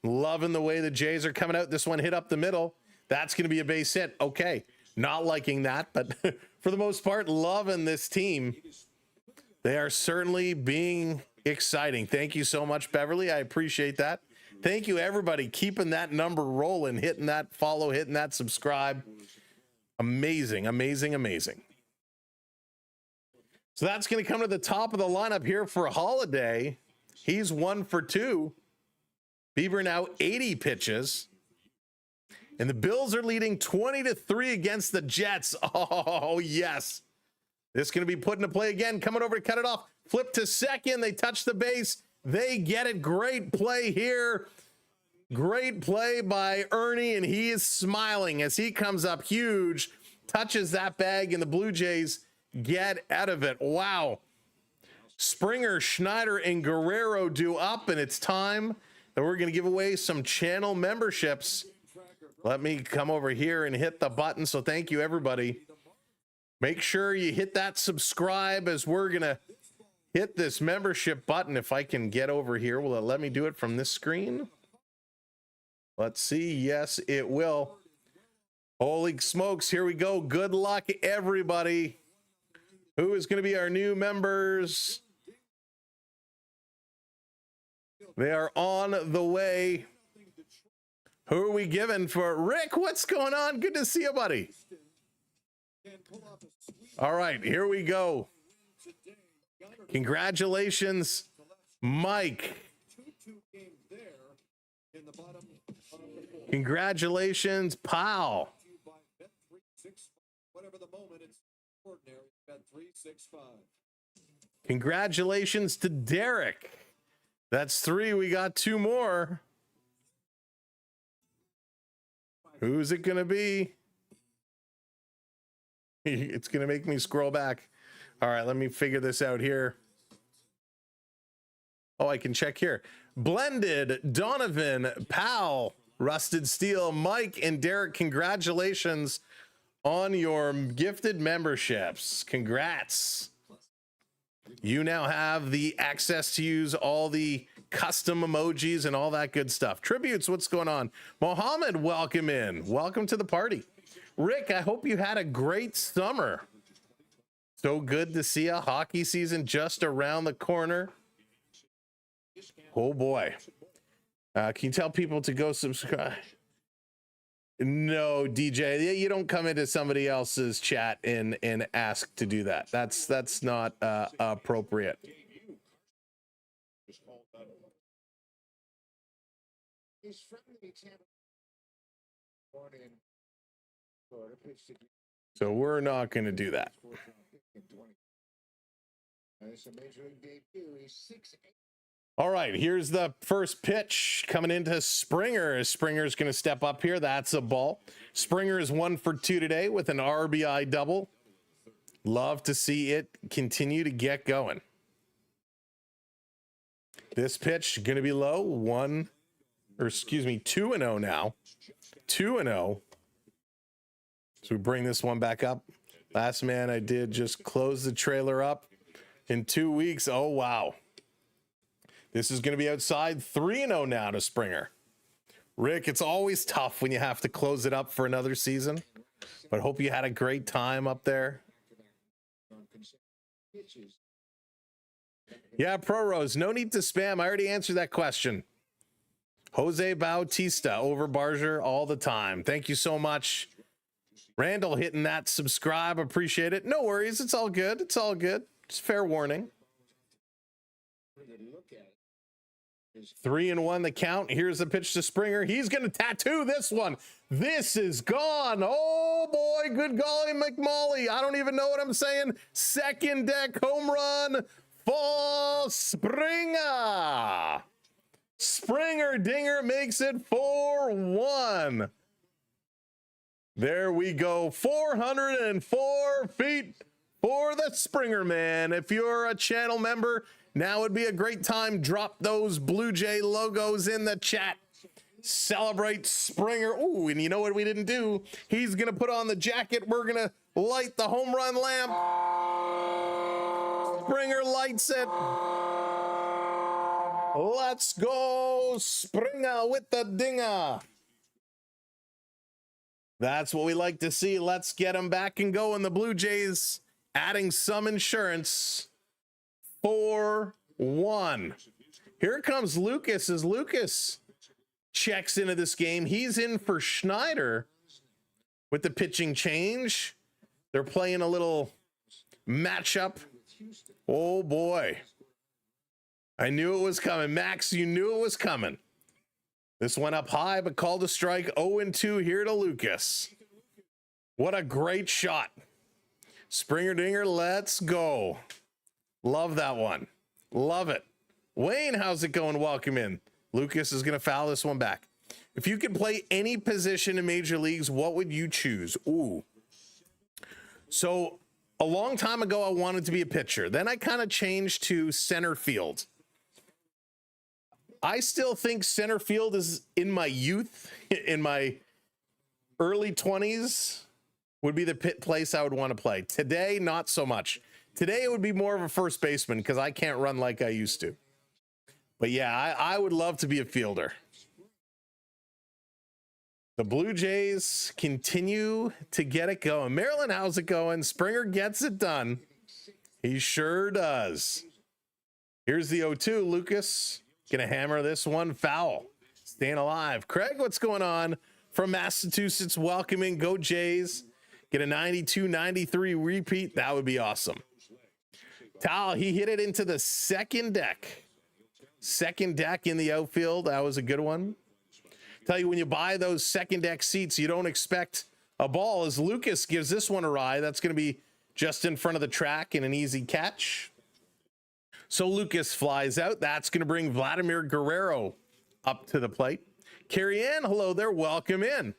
S2: Loving the way the Jays are coming out. This one hit up the middle. That's going to be a base hit. Okay. not liking that, but for the most part, loving this team. They are certainly being exciting. Thank you so much, Beverly. I appreciate that. Thank you, everybody, keeping that number rolling, hitting that follow, hitting that subscribe. Amazing, amazing, amazing. So that's going to come to the top of the lineup here for Holiday. He's 1 for 2. Bieber now 80 pitches. And the Bills are leading 20-3 against the Jets. Oh, yes. This is going to be put into play again. Coming over to cut it off. Flip to second. They touch the base. They get it. Great play here. Great play by Ernie, and he is smiling as he comes up huge, touches that bag, and the Blue Jays get out of it. Wow. Springer, Schneider, and Guerrero do up, and it's time that we're going to give away some channel memberships. Let me come over here and hit the button. So thank you, everybody. Make sure you hit that subscribe as we're going to hit this membership button. If I can get over here, will it let me do it from this screen? Let's see. Yes, it will. Holy smokes. Here we go. Good luck, everybody. Who is going to be our new members? They are on the way. Who are we giving for Rick? What's going on? Good to see you, buddy. All right, here we go. Congratulations, Mike. Congratulations, Pal. Congratulations to Derek. That's 3. We got 2 more. Who's it going to be? It's going to make me scroll back. All right, let me figure this out here. Oh, I can check here. Blended, Donovan, Pal, Rusted Steel, Mike, and Derek, congratulations on your gifted memberships. Congrats. You now have the access to use all the custom emojis and all that good stuff. Tributes, what's going on? Mohammed, welcome in. Welcome to the party. Rick, I hope you had a great summer. So good to see a hockey season just around the corner. Oh boy. Can you tell people to go subscribe? No, DJ, you don't come into somebody else's chat and ask to do that. That's not appropriate. So we're not going to do that. All right, here's the first pitch coming into Springer. Springer's going to step up here. That's a ball. Springer is 1 for 2 today with an RBI double. Love to see it continue to get going. This pitch going to be low. 2-0 now. 2-0. So we bring this one back up. Last man I did just close the trailer up in 2 weeks. Oh, wow. This is going to be outside. 3-0 now to Springer. Rick, it's always tough when you have to close it up for another season, but hope you had a great time up there. Yeah, Pro Rose, no need to spam. I already answered that question. Jose Bautista over Barger all the time. Thank you so much. Randall hitting that subscribe. Appreciate it. No worries. It's all good. It's all good. It's fair warning. 3-1 the count. Here's the pitch to Springer. He's going to tattoo this one. This is gone. Oh, boy. Good golly, McMolly. I don't even know what I'm saying. Second deck home run for Springer. Springer Dinger makes it 4-1. There we go. 404 feet for the Springer man. If you're a channel member, now would be a great time. Drop those Blue Jay logos in the chat. Celebrate Springer. Ooh, and you know what we didn't do? He's going to put on the jacket. We're going to light the home run lamp. Springer lights it. Let's go, Springer with the dinger. That's what we like to see. Let's get them back and going. The Blue Jays adding some insurance. 4-1. Here comes Lucas as Lucas checks into this game. He's in for Schneider with the pitching change. They're playing a little matchup. Oh boy. I knew it was coming. Max, you knew it was coming. This went up high, but called a strike. 0-2 here to Lucas. What a great shot. Springer dinger, let's go. Love that one. Love it. Wayne, how's it going? Welcome in. Lucas is going to foul this one back. If you could play any position in major leagues, what would you choose? Ooh. So a long time ago, I wanted to be a pitcher. Then I kind of changed to center field. I still think center field is in my youth, in my early 20s, would be the place I would want to play. Today, not so much. Today, it would be more of a first baseman because I can't run like I used to. But yeah, I would love to be a fielder. The Blue Jays continue to get it going. Maryland, how's it going? Springer gets it done. He sure does. Here's the 0-2. Lucas gonna hammer this one foul. Staying alive. Craig, what's going on? From Massachusetts, welcoming. Go Jays. Get a 92-93 repeat. That would be awesome. Tal, he hit it into the second deck. Second deck in the outfield. That was a good one. Tell you, when you buy those second deck seats, you don't expect a ball. As Lucas gives this one a ride, that's going to be just in front of the track and an easy catch. So Lucas flies out. That's going to bring Vladimir Guerrero up to the plate. Carrie Ann, hello there. Welcome in.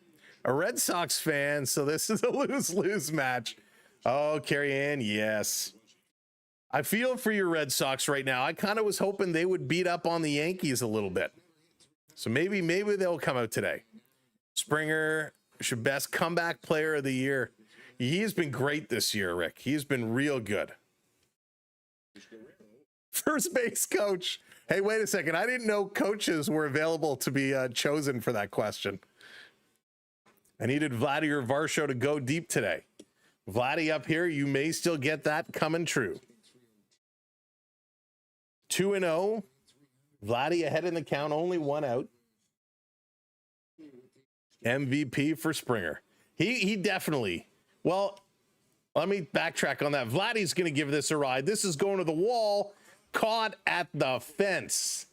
S2: A Red Sox fan, so this is a lose-lose match. Oh, Carrie Ann, yes. I feel for your Red Sox right now. I kind of was hoping they would beat up on the Yankees a little bit. So maybe they'll come out today. Springer, your best comeback player of the year. He's been great this year, Rick. He's been real good. First base coach. Hey, wait a second. I didn't know coaches were available to be chosen for that question. I needed Vladimir Varsho to go deep today. Vladdy up here, you may still get that coming true. 2-0. Vladdy ahead in the count, only one out. MVP for Springer. He definitely, well, let me backtrack on that. Vladdy's going to give this a ride. This is going to the wall. Caught at the fence.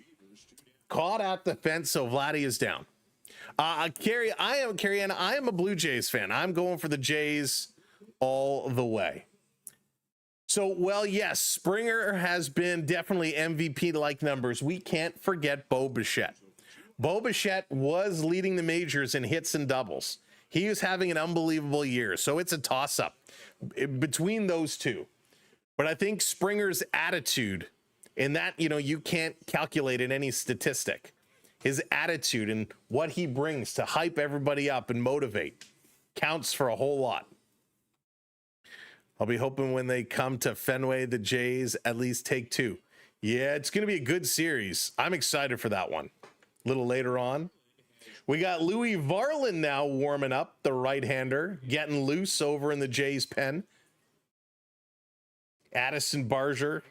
S2: Caught at the fence, so Vladdy is down. Carrie, I am a Blue Jays fan. I'm going for the Jays all the way. So, well, yes, Springer has been definitely MVP-like numbers. We can't forget Bo Bichette. Bo Bichette was leading the majors in hits and doubles. He was having an unbelievable year, so it's a toss-up between those two. But I think Springer's attitude, and that, you can't calculate in any statistic. His attitude and what he brings to hype everybody up and motivate counts for a whole lot. I'll be hoping when they come to Fenway, the Jays at least take two. Yeah, it's going to be a good series. I'm excited for that one. A little later on. We got Louis Varland now warming up, the right-hander, getting loose over in the Jays pen. Addison Barger,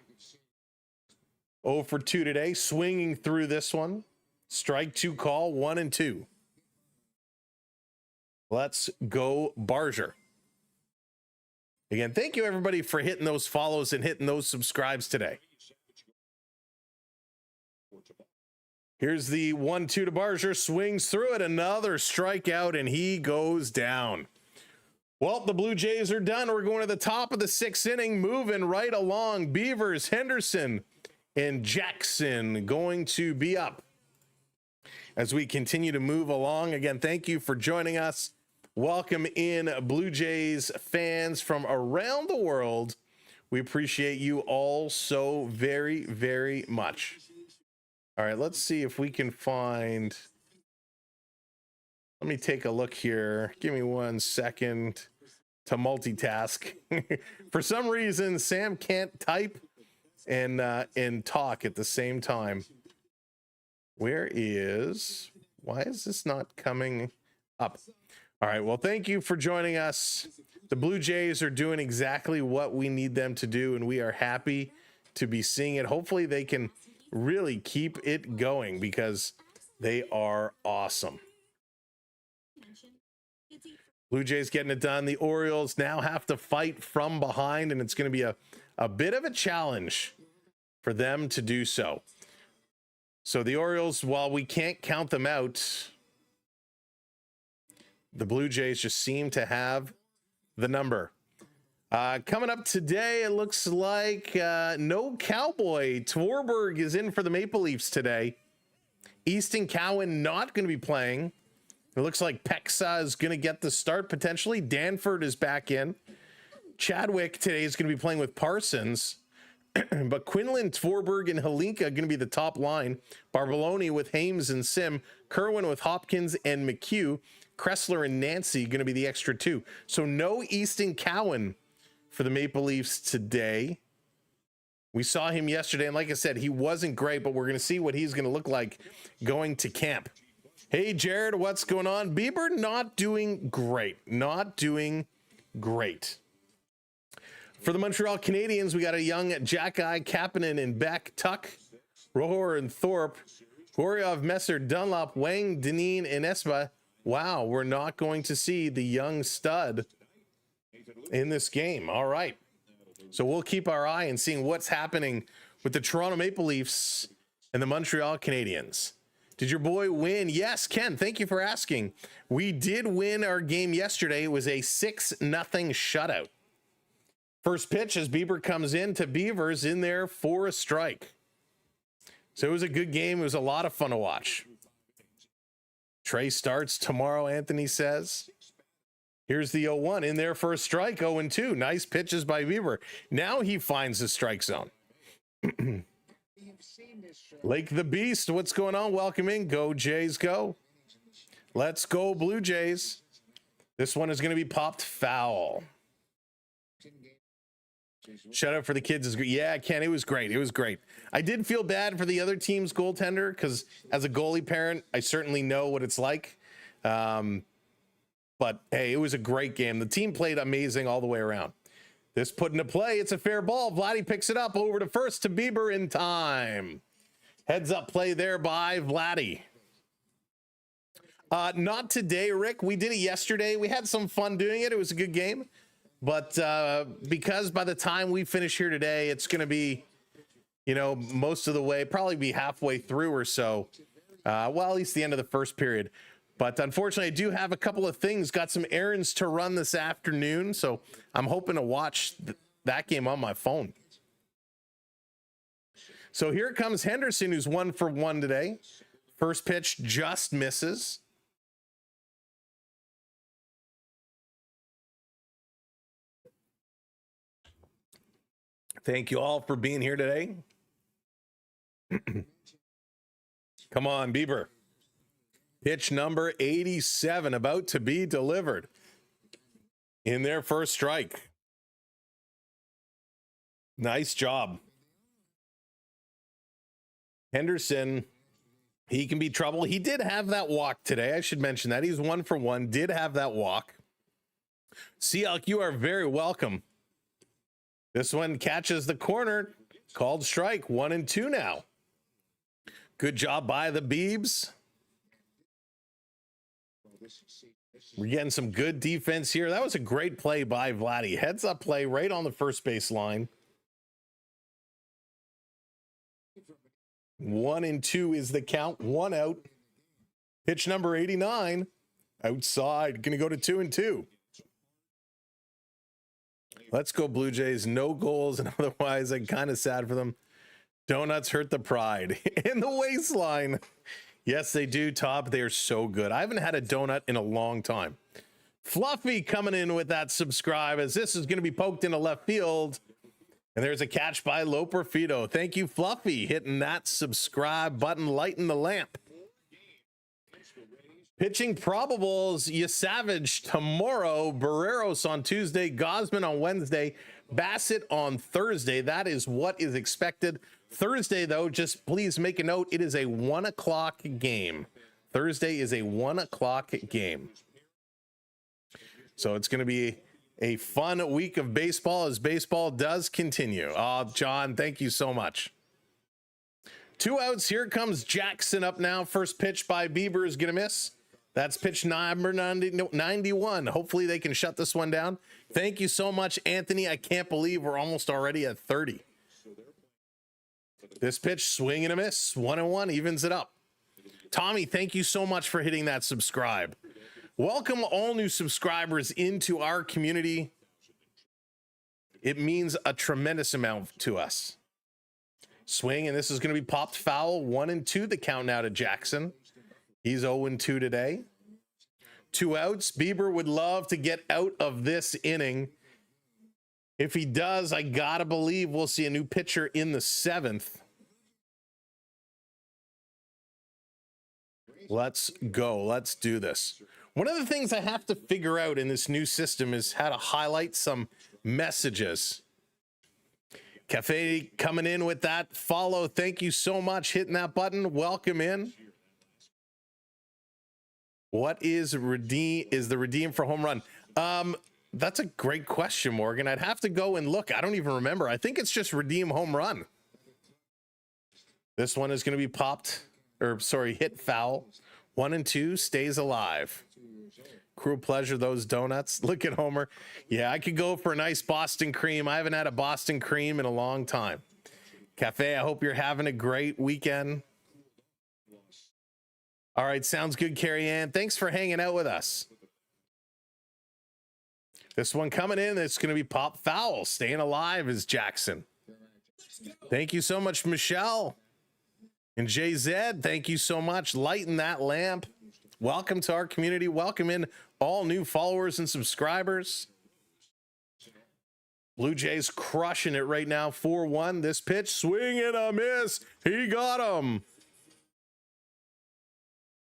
S2: 0 for 2 today, swinging through this one. Strike 2 call, 1-2. Let's go Barger. Again, thank you everybody for hitting those follows and hitting those subscribes today. Here's the 1-2 to Barger, swings through it, another strikeout, and he goes down. Well, the Blue Jays are done. We're going to the top of the 6th inning, moving right along. Beavers, Henderson, and Jackson going to be up as we continue to move along. Again, thank you for joining us. Welcome in Blue Jays fans from around the world. We appreciate you all so very, very much. All right, let's see if we can find. Let me take a look here. Give me 1 second to multitask. For some reason, Sam can't type and talk at the same time. Why is this not coming up? All right. Well, thank you for joining us. The Blue Jays are doing exactly what we need them to do, and we are happy to be seeing it. Hopefully they can really keep it going because they are awesome. Blue Jays getting it done. The Orioles now have to fight from behind, and it's going to be a bit of a challenge for them to do so. So the Orioles, while we can't count them out, the Blue Jays just seem to have the number. Coming up today, it looks like no Cowboy. Twarberg is in for the Maple Leafs today. Easton Cowan not going to be playing. It looks like Pexa is going to get the start potentially. Danford is back in. Chadwick today is going to be playing with Parsons. But Quinlan, Twarberg, and Halinka are going to be the top line. Barbaloni with Hames and Sim. Kerwin with Hopkins and McHugh. Kressler and Nancy going to be the extra two. So no Easton Cowan for the Maple Leafs today. We saw him yesterday, and like I said, he wasn't great, but we're going to see what he's going to look like going to camp. Hey, Jared, what's going on? Bieber not doing great. Not doing great. For the Montreal Canadiens, we got a young Jack-Eye, Kapanen, and Beck, Tuck, Rohor, and Thorpe, Goryev, Messer, Dunlop, Wang, Deneen, and Espa. Wow, we're not going to see the young stud in this game. All right. So we'll keep our eye and seeing what's happening with the Toronto Maple Leafs and the Montreal Canadiens. Did your boy win? Yes, Ken, thank you for asking. We did win our game yesterday. It was a 6-0 shutout. First pitch as Bieber comes in to Beavers in there for a strike. So it was a good game. It was a lot of fun to watch. Trey starts tomorrow, Anthony says. Here's the 0-1 in there for a strike, 0-2. Nice pitches by Bieber. Now he finds the strike zone. Lake the Beast, what's going on? Welcome in. Go Jays, go. Let's go Blue Jays. This one is going to be popped foul. Shout out for the kids. Yeah, Ken, it was great. It was great. I did feel bad for the other team's goaltender because as a goalie parent, I certainly know what it's like. But hey, it was a great game. The team played amazing all the way around. This put into play. It's a fair ball. Vladdy picks it up over to first to Bieber in time. Heads up play there by Vladdy. Not today, Rick. We did it yesterday. We had some fun doing it. It was a good game. But because by the time we finish here today, it's going to be, most of the way, probably be halfway through or so. Well, at least the end of the first period. But unfortunately, I do have a couple of things, got some errands to run this afternoon. So I'm hoping to watch that game on my phone. So here comes Henderson, who's 1 for 1 today. First pitch just misses. Thank you all for being here today. Come on, Bieber. Pitch number 87 about to be delivered in their first strike. Nice job. Henderson, he can be trouble. He did have that walk today. I should mention that. He's 1 for 1, did have that walk. Sealk, you are very welcome. This one catches the corner. Called strike. 1-2 now. Good job by the Beebs. We're getting some good defense here. That was a great play by Vladdy. Heads up play right on the first base line. 1-2 is the count. 1 out. Pitch number 89. Outside. Going to go to 2-2. Let's go Blue Jays. No goals, and otherwise I'm kind of sad for them. Donuts hurt the pride. In the waistline. Yes, they do, Top. They are so good. I haven't had a donut in a long time. Fluffy coming in with that subscribe as this is going to be poked into left field. And there's a catch by Loperfido. Thank you, Fluffy, hitting that subscribe button, lighting the lamp. Pitching probables, Yasavage tomorrow, Barreros on Tuesday, Gosman on Wednesday, Bassett on Thursday. That is what is expected. Thursday, though, just please make a note, it is a 1 o'clock game. Thursday is a 1 o'clock game. So it's going to be a fun week of baseball as baseball does continue. Oh, John, thank you so much. 2 outs. Here comes Jackson up now. First pitch by Bieber is going to miss. That's pitch number 91. Hopefully they can shut this one down. Thank you so much, Anthony. I can't believe we're almost already at 30. This pitch, swing and a miss. 1-1, evens it up. Tommy, thank you so much for hitting that subscribe. Welcome all new subscribers into our community. It means a tremendous amount to us. Swing, and this is going to be popped foul. 1-2, the count now to Jackson. He's 0-2 today. 2 outs. Bieber would love to get out of this inning. If he does, I gotta believe we'll see a new pitcher in the 7th. Let's go. Let's do this. One of the things I have to figure out in this new system is how to highlight some messages. Cafe coming in with that follow. Thank you so much. Hitting that button. Welcome in. What is the redeem for home run? That's a great question, Morgan. I'd have to go and look. I don't even remember. I think it's just redeem home run. This one is going to be popped, or sorry, hit foul. 1-2, stays alive. Cruel pleasure, those donuts. Look at Homer. Yeah, I could go for a nice Boston cream. I haven't had a Boston cream in a long time. Cafe, I hope you're having a great weekend. All right, sounds good, Carrie Ann. Thanks for hanging out with us. This one coming in, it's going to be pop foul. Staying alive is Jackson. Thank you so much, Michelle. And JZ, thank you so much. Lighten that lamp. Welcome to our community. Welcome in all new followers and subscribers. Blue Jays crushing it right now. 4-1. This pitch, swing and a miss. He got him.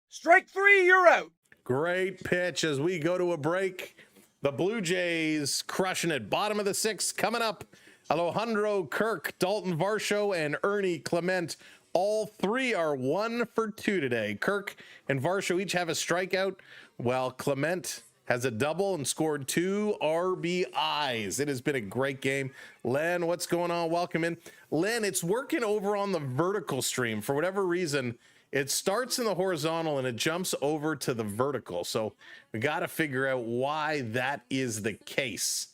S4: Strike 3, you're out.
S2: Great pitch as we go to a break. The Blue Jays crushing it. Bottom of the 6th coming up. Alejandro Kirk, Dalton Varsho, and Ernie Clement. All 3 are 1 for 2 today. Kirk and Varsho each have a strikeout, while Clement has a double and scored 2 RBIs. It has been a great game. Len, what's going on? Welcome in. Len, it's working over on the vertical stream. For whatever reason, it starts in the horizontal and it jumps over to the vertical. So we got to figure out why that is the case.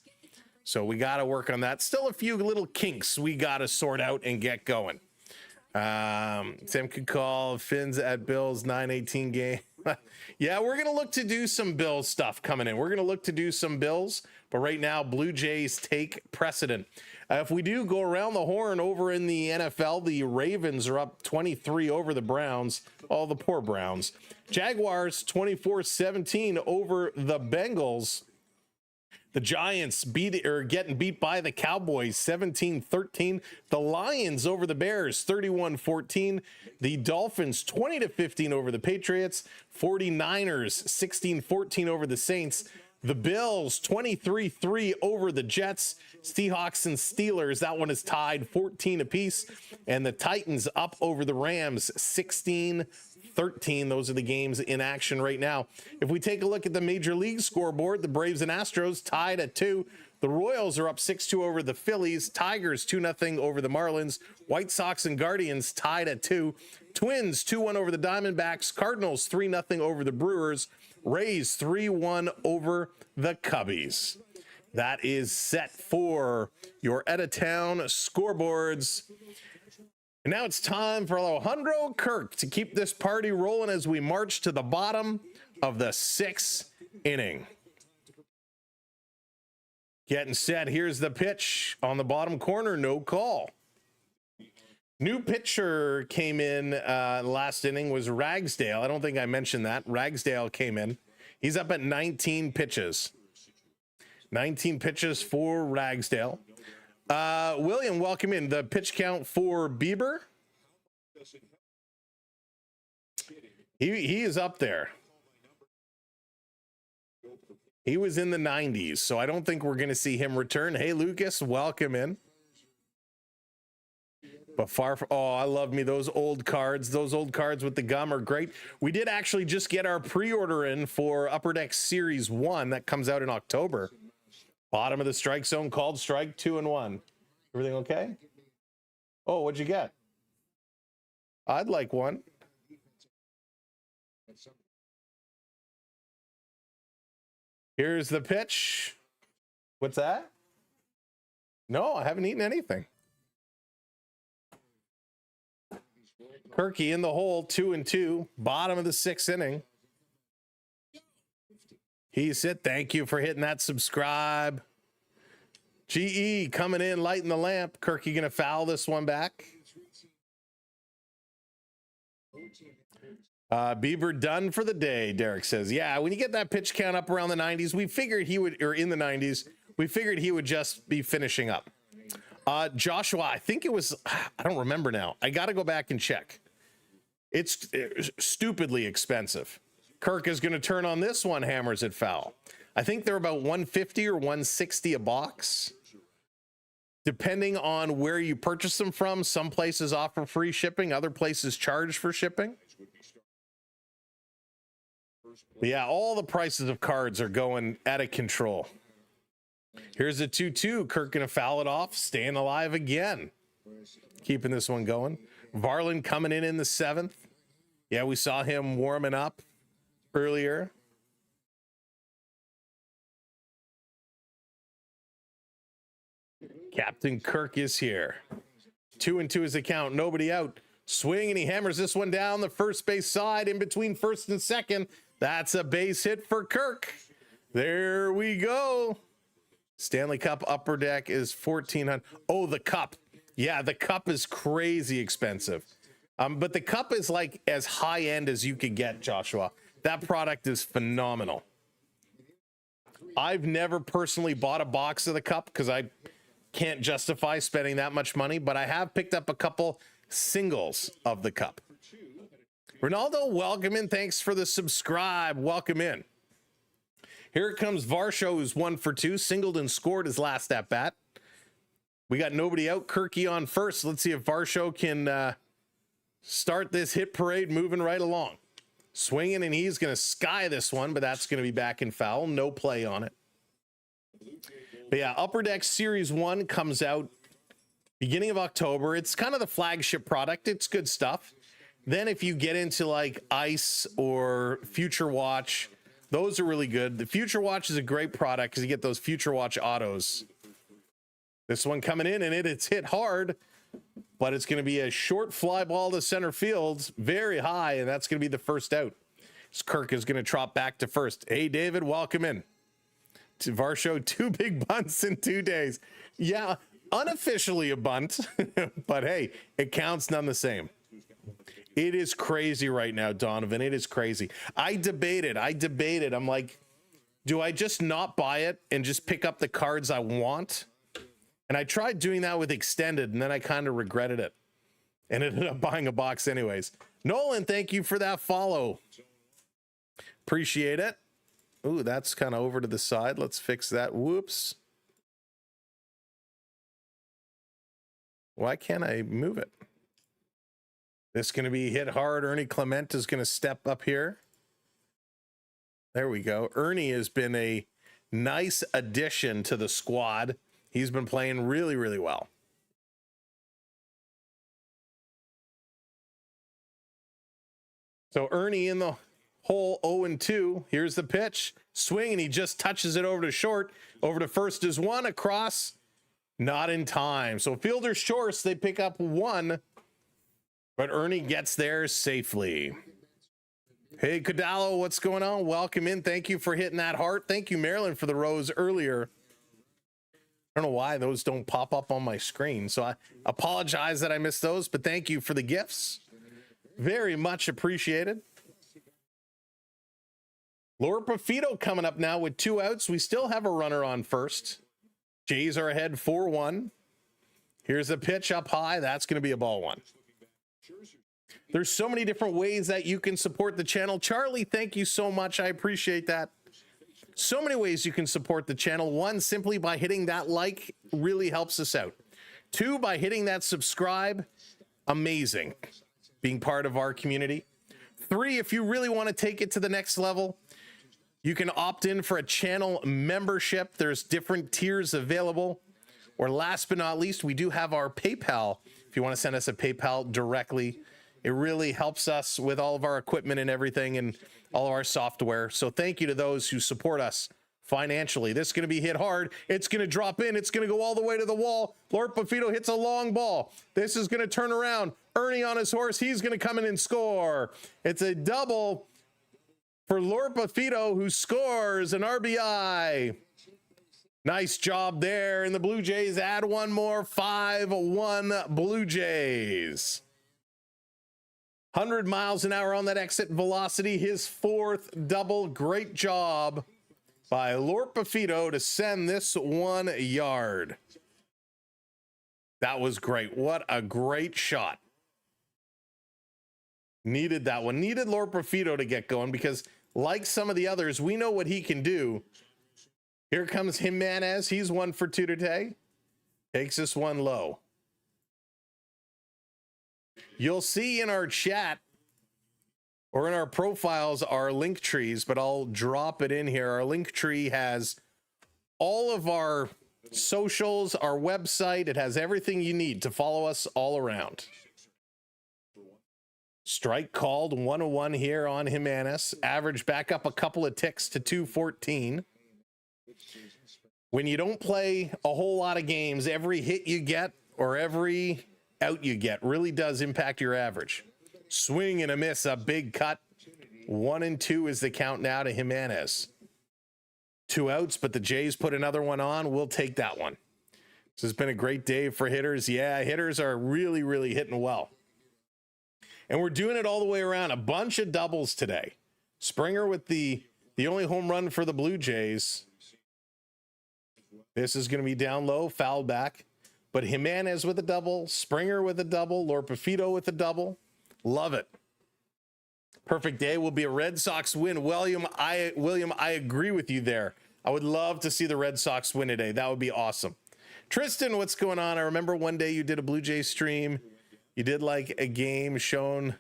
S2: So we got to work on that. Still a few little kinks we got to sort out and get going. Sam could call Finns at Bills 9-18 game. Yeah, we're going to look to do some Bills stuff coming in. We're going to look to do some Bills, but right now Blue Jays take precedent. If we do go around the horn over in the NFL, the Ravens are up 23 over the Browns. All the poor Browns. Jaguars 24-17 over the Bengals. The Giants getting beat by the Cowboys 17-13. The Lions over the Bears 31-14. The Dolphins 20-15 over the Patriots. 49ers 16-14 over the Saints. The Bills 23-3 over the Jets. Seahawks and Steelers, that one is tied 14 apiece. And the Titans up over the Rams 16-13. Those are the games in action right now. If we take a look at the Major League scoreboard, the Braves and Astros tied at 2. The Royals are up 6-2 over the Phillies. Tigers 2-0 over the Marlins. White Sox and Guardians tied at 2. Twins 2-1 over the Diamondbacks. Cardinals 3-0 over the Brewers. Rays 3-1 over the Cubbies. That is set for your out-of-town scoreboards. And now it's time for Alejandro Kirk to keep this party rolling as we march to the bottom of the 6th inning. Getting set. Here's the pitch on the bottom corner. No call. New pitcher came in last inning was Ragsdale. I don't think I mentioned that. Ragsdale came in. He's up at 19 pitches. 19 pitches for Ragsdale. William, welcome in. The pitch count for Bieber. He is up there. He was in the 90s, so I don't think we're going to see him return. Hey, Lucas, welcome in. But far from, oh, I love me those old cards. Those old cards with the gum are great. We did actually just get our pre-order in for Upper Deck Series 1 that comes out in October. Bottom of the strike zone, called strike, 2-1. Everything okay? Oh, what'd you get? I'd like one. Here's the pitch. What's that? No, I haven't eaten anything. Kirky in the hole, 2-2, bottom of the 6th inning. He said, thank you for hitting that subscribe. GE coming in, lighting the lamp. Kirky gonna foul this one back. Bieber done for the day, Derek says. Yeah, when you get that pitch count up around the 90s, we figured he would, or in the 90s, we figured he would just be finishing up. Joshua, I think it was, I don't remember now. I got to go back and check. It's stupidly expensive. Kirk is going to turn on this one, hammers it foul. I think they're about 150 or 160 a box. Depending on where you purchase them from, some places offer free shipping, other places charge for shipping. But yeah, all the prices of cards are going out of control. Here's a 2-2. Kirk gonna foul it off, staying alive again. Keeping this one going. Varland coming in the 7th. Yeah, we saw him warming up earlier. Captain Kirk is here. 2-2 is the count. Nobody out. Swing, and he hammers this one down the first base side in between first and second. That's a base hit for Kirk. There we go. Stanley Cup Upper Deck is $1,400. Oh, the cup. Yeah, the cup is crazy expensive. But the cup is like as high end as you could get, Joshua. That product is phenomenal. I've never personally bought a box of the cup because I can't justify spending that much money, but I have picked up a couple singles of the cup. Ronaldo, welcome in. Thanks for the subscribe. Welcome in. Here comes Varsho, who's 1 for 2, singled and scored his last at bat. We got nobody out. Kirky on first. Let's see if Varsho can start this hit parade moving right along. Swinging, and he's going to sky this one, but that's going to be back in foul. No play on it. But yeah, Upper Deck Series 1 comes out beginning of October. It's kind of the flagship product. It's good stuff. Then if you get into like Ice or Future Watch, those are really good. The Future Watch is a great product because you get those Future Watch autos. This one coming in, and it's hit hard, but it's going to be a short fly ball to center field, very high, and that's going to be the first out. So Kirk is going to trot back to first. Hey, David, welcome in. To Varsho, 2 big bunts in 2 days. Yeah, unofficially a bunt, but hey, it counts none the same. It is crazy right now, Donovan. It is crazy. I debated. I'm like, do I just not buy it and just pick up the cards I want? And I tried doing that with Extended, and then I kind of regretted it and ended up buying a box anyways. Nolan, thank you for that follow. Appreciate it. Ooh, that's kind of over to the side. Let's fix that. Whoops. Why can't I move it? This is going to be hit hard. Ernie Clement is going to step up here. There we go. Ernie has been a nice addition to the squad. He's been playing really, really well. So Ernie in the hole, 0-2. Here's the pitch. Swing, and he just touches it over to short. Over to first is 1. Across. Not in time. So fielders shorts, they pick up 1. But Ernie gets there safely. Hey, Cadallo, what's going on? Welcome in. Thank you for hitting that heart. Thank you, Marilyn, for the rose earlier. I don't know why those don't pop up on my screen, so I apologize that I missed those, but thank you for the gifts. Very much appreciated. Laura Pafito coming up now with 2 outs. We still have a runner on first. Jays are ahead 4-1. Here's a pitch up high. That's going to be a ball 1. There's so many different ways that you can support the channel. Charlie, thank you so much. I appreciate that. So many ways you can support the channel. 1, simply by hitting that like really helps us out. 2, by hitting that subscribe. Amazing. Being part of our community. 3, if you really want to take it to the next level, you can opt in for a channel membership. There's different tiers available. Or last but not least, we do have our PayPal. If you want to send us a PayPal directly, it really helps us with all of our equipment and everything and all of our software. So thank you to those who support us financially. This is going to be hit hard. It's going to drop in. It's going to go all the way to the wall. Lord Pafito hits a long ball. This is going to turn around. Ernie on his horse. He's going to come in and score. It's a double for Lord Pafito, who scores an RBI. Nice job there. And the Blue Jays add one more. 5-1 Blue Jays. 100 miles an hour on that exit velocity. His 4th double. Great job by Lord Pafito to send this 1 yard. That was great. What a great shot. Needed that one. Needed Lord Pafito to get going because, like some of the others, we know what he can do. Here comes Jimenez. He's 1 for 2 today. Takes this one low. You'll see in our chat or in our profiles our link trees, but I'll drop it in here. Our link tree has all of our socials, our website. It has everything you need to follow us all around. Strike called, 101 here on Jimenez. Average back up a couple of ticks to 214. When you don't play a whole lot of games, every hit you get or every out you get really does impact your average. Swing and a miss, a big cut. 1-2 is the count now to Jimenez. 2 outs, but the Jays put another one on. We'll take that one. This has been a great day for hitters. Yeah, hitters are really, really hitting well. And we're doing it all the way around. A bunch of doubles today. Springer with the only home run for the Blue Jays. This is going to be down low, fouled back. But Jimenez with a double, Springer with a double, Lord Pafito with a double. Love it. Perfect day will be a Red Sox win. William, I agree with you there. I would love to see the Red Sox win today. That would be awesome. Tristan, what's going on? I remember one day you did a Blue Jays stream. You did like a game shown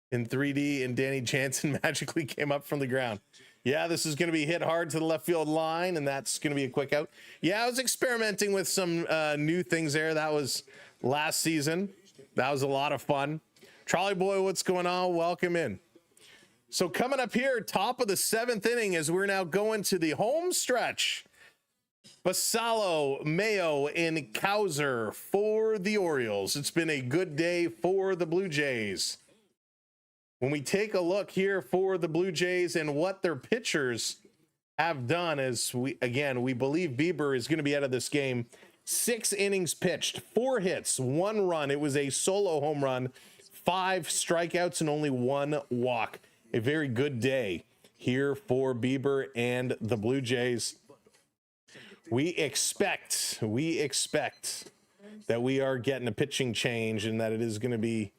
S2: in 3D and Danny Jansen magically came up from the ground. Yeah, this is going to be hit hard to the left field line, and that's going to be a quick out. Yeah, I was experimenting with some new things there. That was last season. That was a lot of fun. Trolley Boy, what's going on? Welcome in. So coming up here, top of the 7th inning, as we're now going to the home stretch. Basallo, Mayo, and Cowser for the Orioles. It's been a good day for the Blue Jays. When we take a look here for the Blue Jays and what their pitchers have done, as we believe Bieber is going to be out of this game. 6 innings pitched, 4 hits, 1 run. It was a solo home run, 5 strikeouts, and only 1 walk. A very good day here for Bieber and the Blue Jays. We expect that we are getting a pitching change and that it is going to be.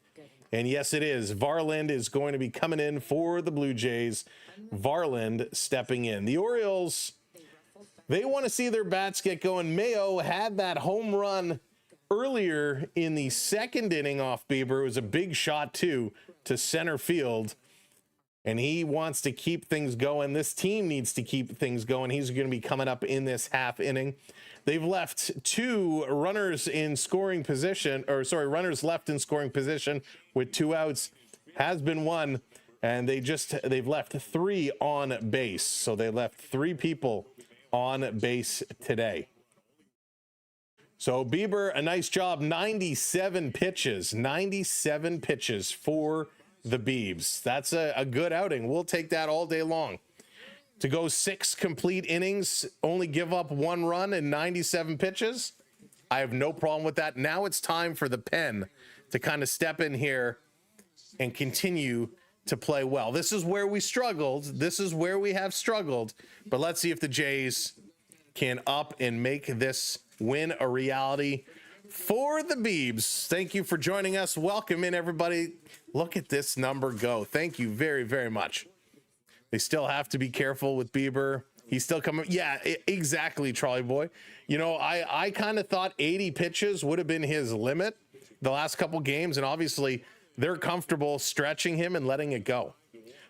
S2: And yes, it is. Varland is going to be coming in for the Blue Jays. Varland stepping in. The Orioles, they want to see their bats get going. Mayo had that home run earlier in the 2nd inning off Bieber. It was a big shot, too, to center field. And he wants to keep things going. This team needs to keep things going. He's going to be coming up in this half inning. They've left 2 runners in scoring position, runners left in scoring position with 2 outs. Has been 1, and they've left 3 on base. So they left 3 people on base today. So Bieber, a nice job. 97 pitches for the Biebs. That's a good outing. We'll take that all day long. To go 6 complete innings, only give up 1 run and 97 pitches, I have no problem with that. Now it's time for the pen to kind of step in here and continue to play well. This is where we struggled. This is where we have struggled. But let's see if the Jays can up and make this win a reality for the Biebs. Thank you for joining us. Welcome in, everybody. Look at this number go. Thank you very, very much. They still have to be careful with Bieber. He's still coming. Yeah, exactly, Trolley Boy. You know, I kind of thought 80 pitches would have been his limit the last couple games, and obviously they're comfortable stretching him and letting it go.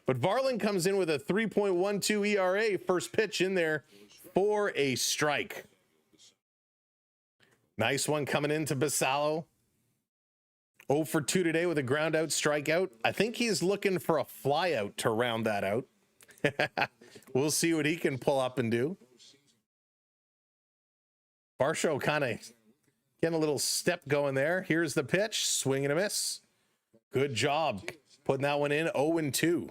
S2: But Varland comes in with a 3.12 ERA, first pitch in there for a strike. Nice one coming into Basallo. 0 for 2 today with a ground out strikeout. I think he's looking for a fly out to round that out. We'll see what he can pull up and do. Varsho kind of getting a little step going there. Here's the pitch, swing and a miss. Good job putting that one in. 0-2.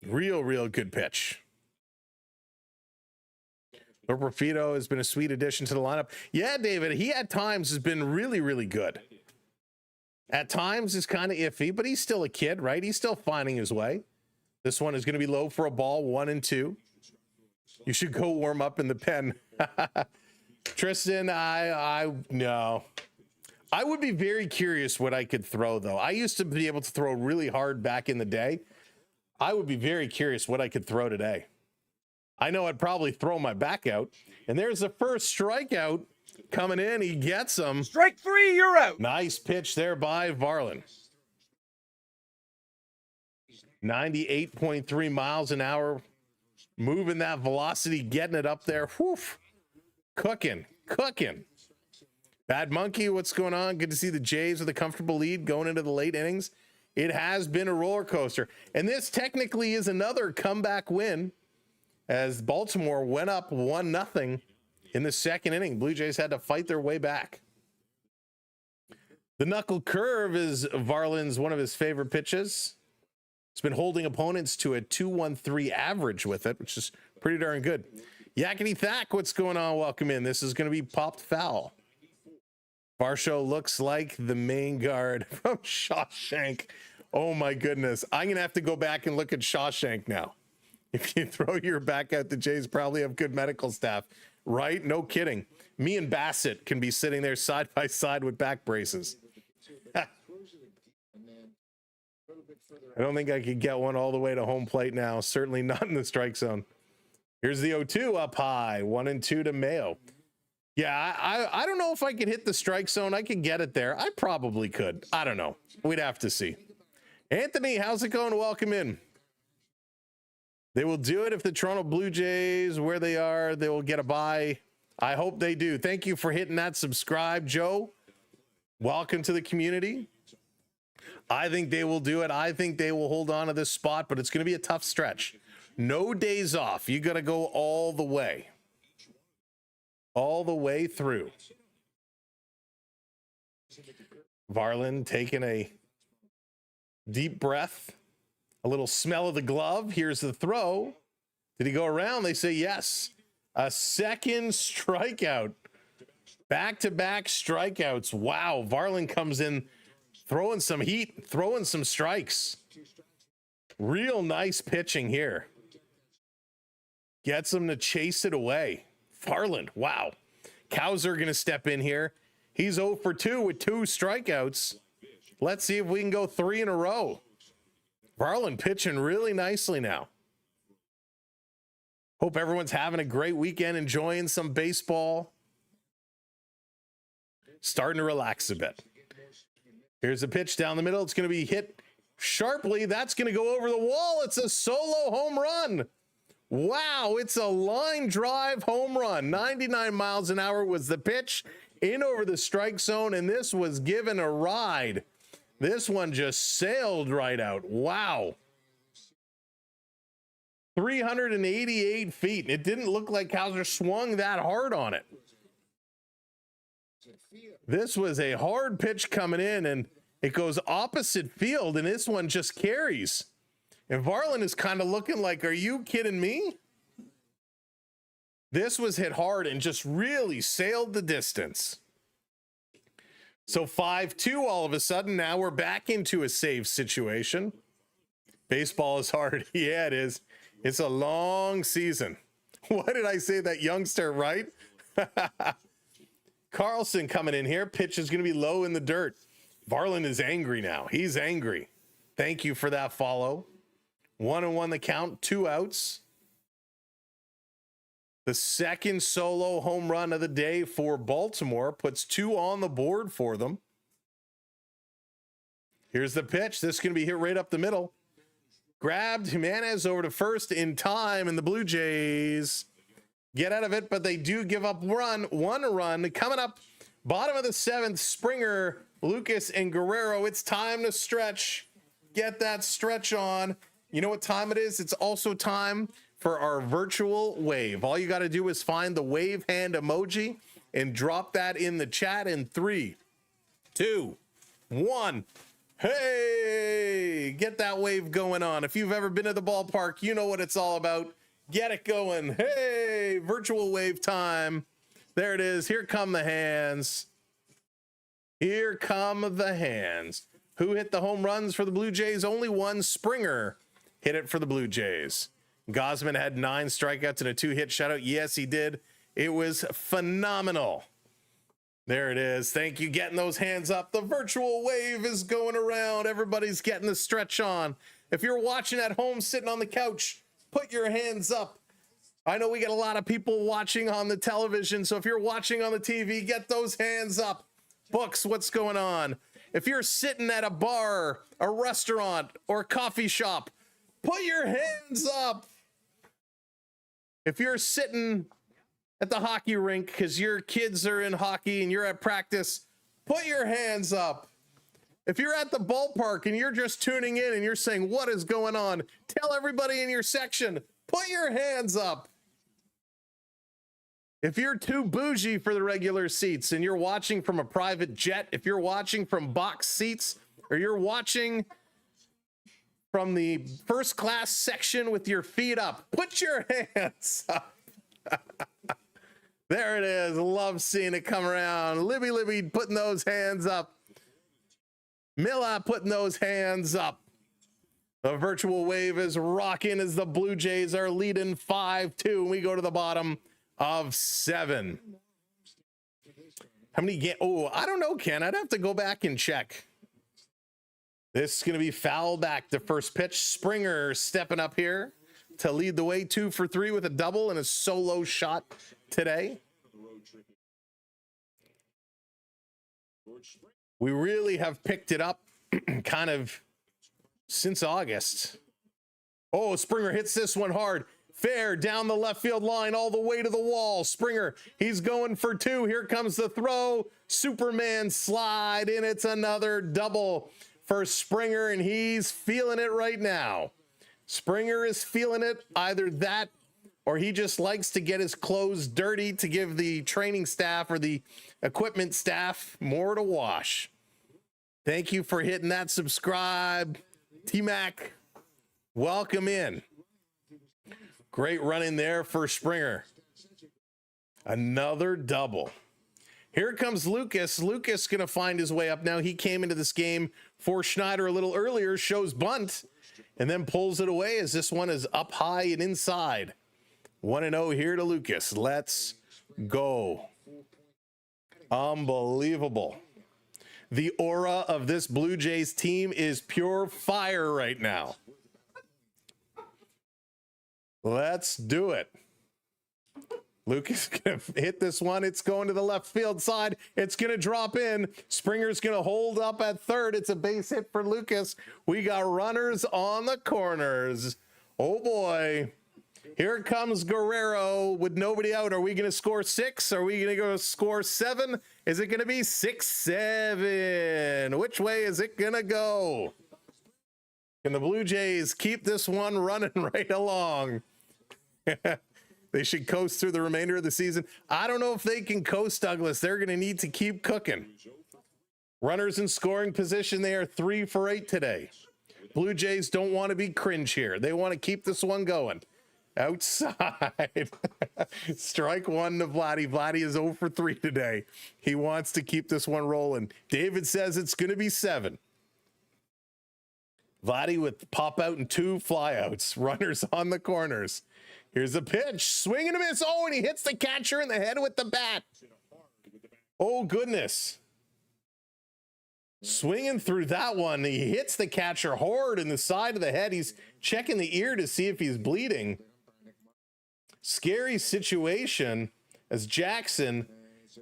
S2: Real good pitch. Profito has been a sweet addition to the lineup. Yeah, David, he at times has been really good. At times is kind of iffy, but he's still a kid, right? He's still finding his way. This one is going to be low for a ball, 1-2. You should go warm up in the pen. Tristan, no. I would be very curious what I could throw, though. I used to be able to throw really hard back in the day. I would be very curious what I could throw today. I know I'd probably throw my back out. And there's the first strikeout coming in. He gets him.
S4: Strike 3, you're out.
S2: Nice pitch there by Varland. 98.3 miles an hour. Moving that velocity, getting it up there. Whew. Cooking. Bad Monkey, what's going on? Good to see the Jays with a comfortable lead going into the late innings. It has been a roller coaster. And this technically is another comeback win as Baltimore went up 1-0 in the second inning. Blue Jays had to fight their way back. The knuckle curve is Varland's one of his favorite pitches. He's been holding opponents to a 2.13 average with it, which is pretty darn good. Yakety Thack, what's going on? Welcome in. This is going to be popped foul. Varsho looks like the main guard from Shawshank. Oh my goodness. I'm going to have to go back and look at Shawshank now. If you throw your back out, the Jays probably have good medical staff, right? No kidding. Me and Bassett can be sitting there side by side with back braces. I don't think I could get one all the way to home plate now. Certainly not in the strike zone. Here's the 0-2 up high. 1-2 to Mayo. Yeah, I don't know if I could hit the strike zone. I could get it there. I probably could. I don't know. We'd have to see. Anthony, how's it going? Welcome in. They will do it if the Toronto Blue Jays, where they are, they will get a bye. I hope they do. Thank you for hitting that subscribe, Joe. Welcome to the community. I think they will do it. I think they will hold on to this spot, but it's going to be a tough stretch. No days off. You got to go all the way. All the way through. Varland taking a deep breath. A little smell of the glove. Here's the throw. Did he go around? They say yes. A second strikeout. Back-to-back strikeouts. Wow. Varland comes in throwing some heat, throwing some strikes. Real nice pitching here. Gets him to chase it away. Varland, wow. Cowser going to step in here. He's 0 for 2 with 2 strikeouts. Let's see if we can go 3 in a row. Varland pitching really nicely now. Hope everyone's having a great weekend, enjoying some baseball. Starting to relax a bit. Here's a pitch down the middle. It's going to be hit sharply. That's going to go over the wall. It's a solo home run. Wow, it's a line drive home run. 99 miles an hour was the pitch in over the strike zone, and this was given a ride. This one just sailed right out. Wow. 388 feet. And it didn't look like Cowser swung that hard on it. This was a hard pitch coming in, and it goes opposite field, and this one just carries. And Varland is kind of looking like, are you kidding me? This was hit hard and just really sailed the distance. So 5-2 all of a sudden. Now we're back into a save situation. Baseball is hard. Yeah, it is. It's a long season. What did I say? That youngster, right? Carlson coming in here. Pitch is going to be low in the dirt. Varland is angry now. He's angry. Thank you for that follow. 1-1 the count. 2 outs. The second solo home run of the day for Baltimore puts 2 on the board for them. Here's the pitch. This is going to be hit right up the middle. Grabbed Jimenez over to first in time, and the Blue Jays get out of it, but they do give up one run. Coming up, bottom of the 7th, Springer, Lucas, and Guerrero. It's time to stretch. Get that stretch on. You know what time it is? It's also time for our virtual wave. All you got to do is find the wave hand emoji and drop that in the chat in 3, 2, 1. Hey, get that wave going on. If you've ever been to the ballpark, you know what it's all about. Get it going. Hey, virtual wave time. There it is. Here come the hands. Here come the hands. Who hit the home runs for the Blue Jays? Only one. Springer hit it for the Blue Jays. Gosman had 9 strikeouts and a 2-hit shutout. Yes, he did. It was phenomenal. There it is. Thank you. Getting those hands up. The virtual wave is going around. Everybody's getting the stretch on. If you're watching at home, sitting on the couch, put your hands up. I know we get a lot of people watching on the television, so if you're watching on the TV, get those hands up. Books, what's going on? If you're sitting at a bar, a restaurant, or a coffee shop, put your hands up. If you're sitting at the hockey rink because your kids are in hockey and you're at practice, put your hands up. If you're at the ballpark and you're just tuning in and you're saying, what is going on? Tell everybody in your section, put your hands up. If you're too bougie for the regular seats and you're watching from a private jet, if you're watching from box seats, or you're watching from the first class section with your feet up, put your hands up. There it is. Love seeing it come around. Libby putting those hands up. Milla putting those hands up. The virtual wave is rocking as the Blue Jays are leading 5-2. And we go to the bottom of 7. How many games? Oh, I don't know, Ken. I'd have to go back and check. This is going to be foul back to first pitch. Springer stepping up here to lead the way, 2 for 3 with a double and a solo shot today. We really have picked it up kind of since August. Oh, Springer hits this one hard. Fair down the left field line all the way to the wall. Springer, he's going for 2. Here comes the throw. Superman slide, and it's another double for Springer, and he's feeling it right now. Springer is feeling it, either that or he just likes to get his clothes dirty to give the training staff or the equipment staff more to wash. Thank you for hitting that subscribe. T-Mac, welcome in. Great run in there for Springer. Another double. Here comes Lucas. Lucas going to find his way up now. He came into this game for Schneider a little earlier, shows bunt, and then pulls it away as this one is up high and inside. 1-0 here to Lucas. Let's go. Unbelievable. The aura of this Blue Jays team is pure fire right now. Let's do it. Lucas gonna hit this one. It's going to the left field side. It's going to drop in. Springer's going to hold up at third. It's a base hit for Lucas. We got runners on the corners. Oh boy. Here comes Guerrero with nobody out. Are we going to score 6? Are we going to go score 7? Is it going to be 6-7? Which way is it going to go? Can the Blue Jays keep this one running right along? They should coast through the remainder of the season. I don't know if they can coast, Douglas. They're going to need to keep cooking. Runners in scoring position. They are 3 for 8 today. Blue Jays don't want to be cringe here. They want to keep this one going. Outside. Strike 1 to Vladdy. Vladdy is 0 for 3 today. He wants to keep this one rolling. David says it's going to be 7. Vladdy with pop out and 2 flyouts. Runners on the corners. Here's a pitch. Swing and a miss. Oh, and he hits the catcher in the head with the bat. Oh, goodness. Swinging through that one. He hits the catcher hard in the side of the head. He's checking the ear to see if he's bleeding. Scary situation as Jackson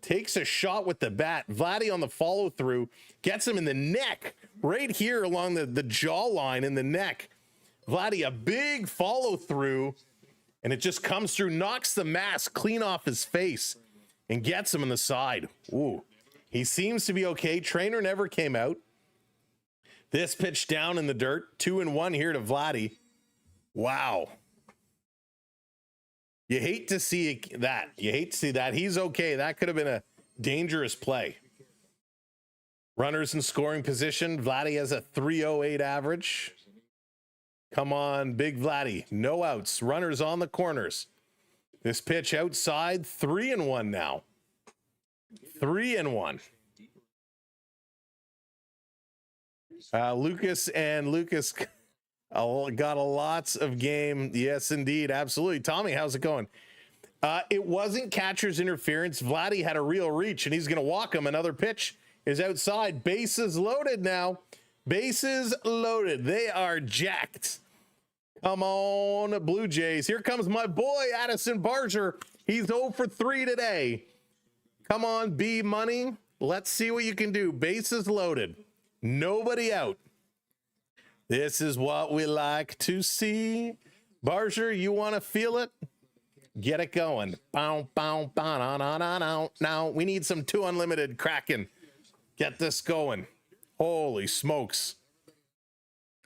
S2: takes a shot with the bat. Vladdy on the follow through, gets him in the neck, right here along the jawline in the neck. Vladdy, a big follow through, and it just comes through, knocks the mask clean off his face, and gets him in the side. Ooh, he seems to be okay. Trainer never came out. This pitch down in the dirt, 2-1 here to Vladdy. Wow. You hate to see that. You hate to see that. He's okay. That could have been a dangerous play. Runners in scoring position. Vladdy has a 3.08 average. Come on, big Vladdy. No outs. Runners on the corners. This pitch outside. 3-1 now. 3-1. Lucas got a lots of game. Yes, indeed. Absolutely. Tommy, how's it going? It wasn't catcher's interference. Vladdy had a real reach, and he's going to walk him. Another pitch is outside. Bases loaded now. Bases loaded. They are jacked. Come on, Blue Jays. Here comes my boy, Addison Barger. He's 0 for 3 today. Come on, B Money. Let's see what you can do. Bases loaded. Nobody out. This is what we like to see. Barger, you want to feel it? Get it going. Bow, bow, bow, na, na, na, na. Now, we need some 2 Unlimited Kraken. Get this going. Holy smokes.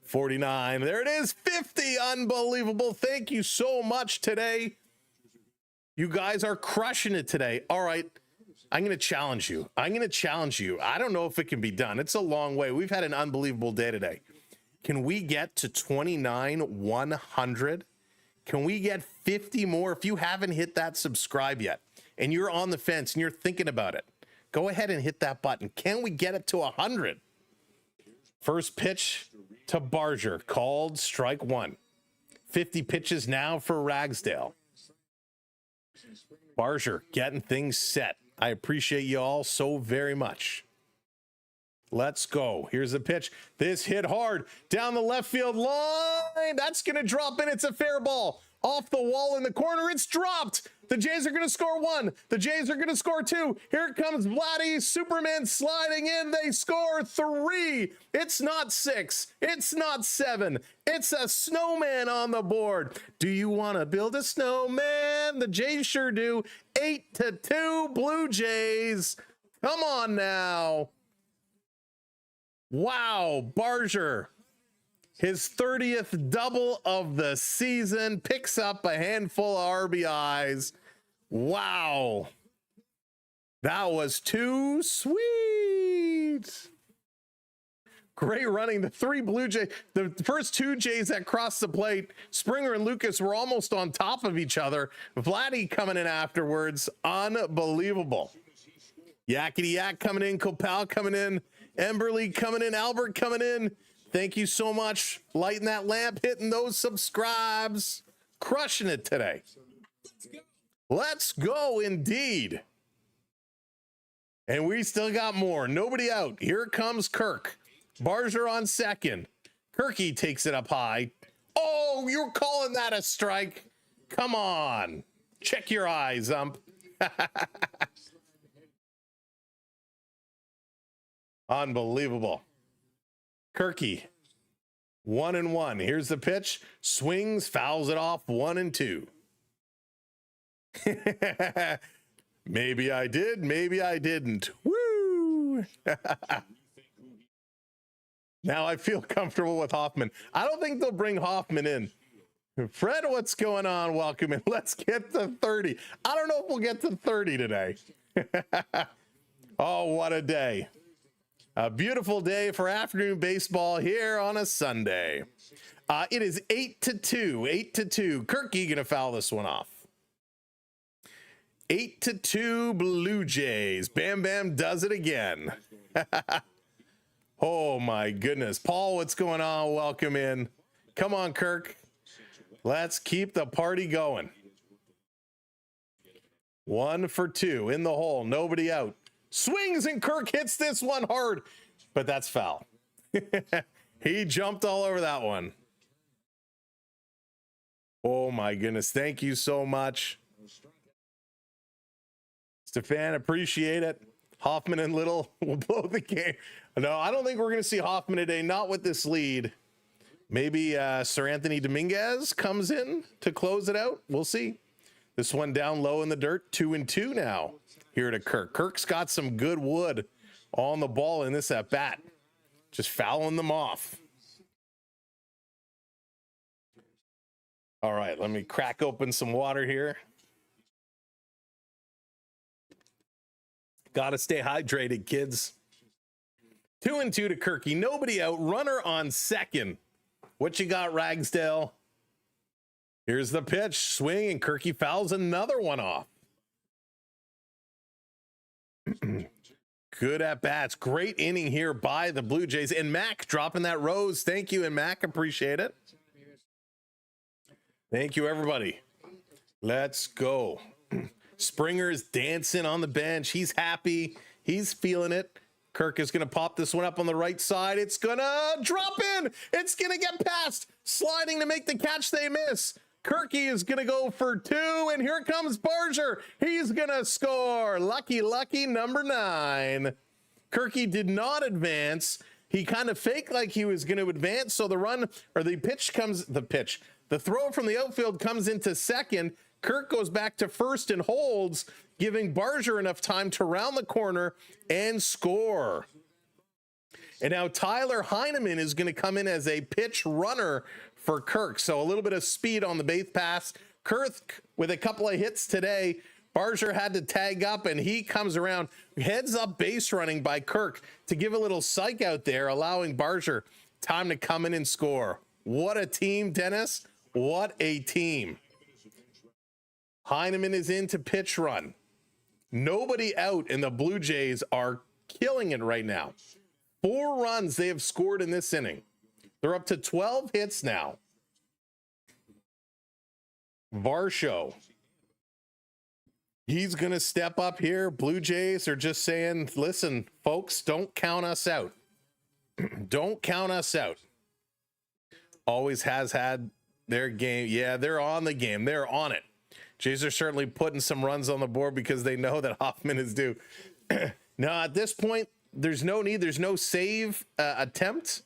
S2: 49. There it is. 50. Unbelievable. Thank you so much today. You guys are crushing it today. All right. I'm going to challenge you. I don't know if it can be done. It's a long way. We've had an unbelievable day today. Can we get to 29,100? Can we get 50 more? If you haven't hit that subscribe yet and you're on the fence and you're thinking about it, go ahead and hit that button. Can we get it to 100? First pitch to Barger, called strike 1. 50 pitches now for Ragsdale. Barger getting things set. I appreciate you all so very much. Let's go. Here's the pitch. This hit hard down the left field line. That's going to drop in. It's a fair ball. Off the wall in the corner. It's dropped. The Jays are going to score 1. The Jays are going to score 2. Here comes Vladdy. Superman sliding in. They score 3. It's not 6. It's not 7. It's a snowman on the board. Do you want to build a snowman? The Jays sure do. 8-2 Blue Jays. Come on now. Wow, Barger, his 30th double of the season, picks up a handful of RBIs. Wow, that was too sweet. Great running. The 3 Blue Jays, the first 2 Jays that crossed the plate, Springer and Lucas were almost on top of each other. Vladdy coming in afterwards. Unbelievable. Yakety Yak coming in, Copal coming in, Emberly coming in, Albert coming in. Thank you so much. Lighting that lamp, hitting those subscribes. Crushing it today. Let's go indeed. And we still got more. Nobody out. Here comes Kirk. Barger on second. Kirky takes it up high. Oh, you're calling that a strike? Come on. Check your eyes, ump. Unbelievable. Kirky, 1-1. Here's the pitch. Swings, fouls it off. 1-2. Maybe I did. Maybe I didn't. Woo! Now I feel comfortable with Hoffman. I don't think they'll bring Hoffman in. Fred, what's going on? Welcome in. Let's get to 30. I don't know if we'll get to 30 today. Oh, what a day. A beautiful day for afternoon baseball here on a Sunday. It is 8-2. 8-2. Kirky gonna foul this one off. 8-2 Blue Jays. Bam Bam does it again. Oh my goodness. Paul, what's going on? Welcome in. Come on, Kirk. Let's keep the party going. 1 for 2 in the hole. Nobody out. Swings and Kirk hits this one hard, but that's foul. He jumped all over that one. Oh my goodness. Thank you so much. Stefan, appreciate it. Hoffman and Little will blow the game. No, I don't think we're going to see Hoffman today. Not with this lead. Maybe Sir Anthony Dominguez comes in to close it out. We'll see. This one down low in the dirt. 2-2 now here to Kirk. Kirk's got some good wood on the ball in this at bat. Just fouling them off. All right, let me crack open some water here. Got to stay hydrated, kids. 2-2 to Kirky. Nobody out. Runner on second. What you got, Ragsdale? Here's the pitch. Swing, and Kirky fouls another one off. Good at bats. Great inning here by the Blue Jays. And Mac dropping that rose. Thank you, and Mac. Appreciate it. Thank you, everybody. Let's go. Springer's dancing on the bench. He's happy. He's feeling it. Kirk is going to pop this one up on the right side. It's going to drop in. It's going to get past. Sliding to make the catch they miss. Kirky is going to go for 2, and here comes Barger. He's going to score. Lucky, lucky number 9. Kirky did not advance. He kind of faked like he was going to advance, so the throw from the outfield comes into second. Kirk goes back to first and holds, giving Barger enough time to round the corner and score. And now Tyler Heineman is going to come in as a pitch runner for Kirk. So a little bit of speed on the base pass. Kirk with a couple of hits today. Barger had to tag up, and he comes around. Heads up base running by Kirk to give a little psych out there, allowing Barger time to come in and score. What a team, Dennis. What a team. Heineman is in to pitch run. Nobody out, and the Blue Jays are killing it right now. 4 runs they have scored in this inning. They're up to 12 hits now. Varsho. He's going to step up here. Blue Jays are just saying, listen, folks, don't count us out. Don't count us out. Always has had their game. Yeah, they're on the game. They're on it. Jays are certainly putting some runs on the board because they know that Hoffman is due. Now, at this point, there's no need. There's no save attempt.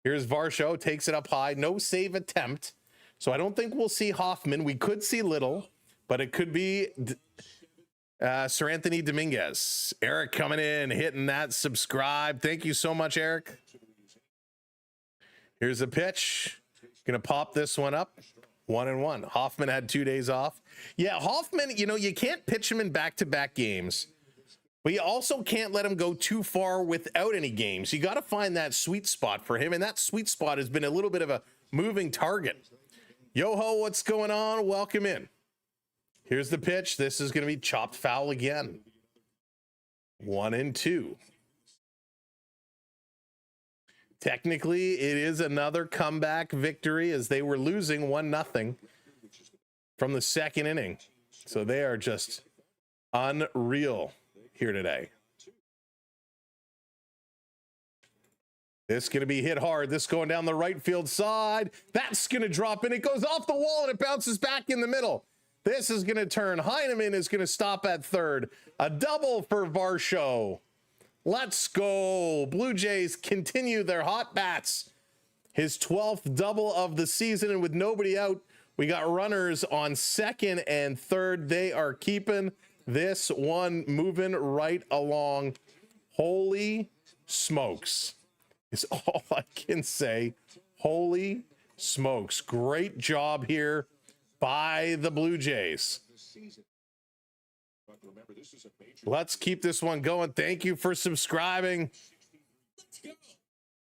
S2: Here's Varsho, takes it up high. No save attempt. So I don't think we'll see Hoffman. We could see Little, but it could be Sir Anthony Dominguez. Eric coming in, hitting that subscribe. Thank you so much, Eric. Here's a pitch. Gonna pop this one up. 1-1. Hoffman had 2 days off. Yeah, Hoffman, you can't pitch him in back-to-back games, but you also can't let him go too far without any games. You got to find that sweet spot for him, and that sweet spot has been a little bit of a moving target. Yo-ho, what's going on? Welcome in. Here's the pitch. This is going to be chopped foul again. 1-2. Technically, it is another comeback victory as they were losing 1-0 from the second inning. So they are just unreal here today. This is going to be hit hard. This going down the right field side. That's going to drop in. It goes off the wall and it bounces back in the middle. This is going to turn. Heineman is going to stop at third. A double for Varsho. Let's go. Blue Jays continue their hot bats. His 12th double of the season, and with nobody out, we got runners on second and third. They are keeping this one moving right along. Holy smokes is all I can say. Holy smokes. Great job here by the Blue Jays. Let's keep this one going. Thank you for subscribing.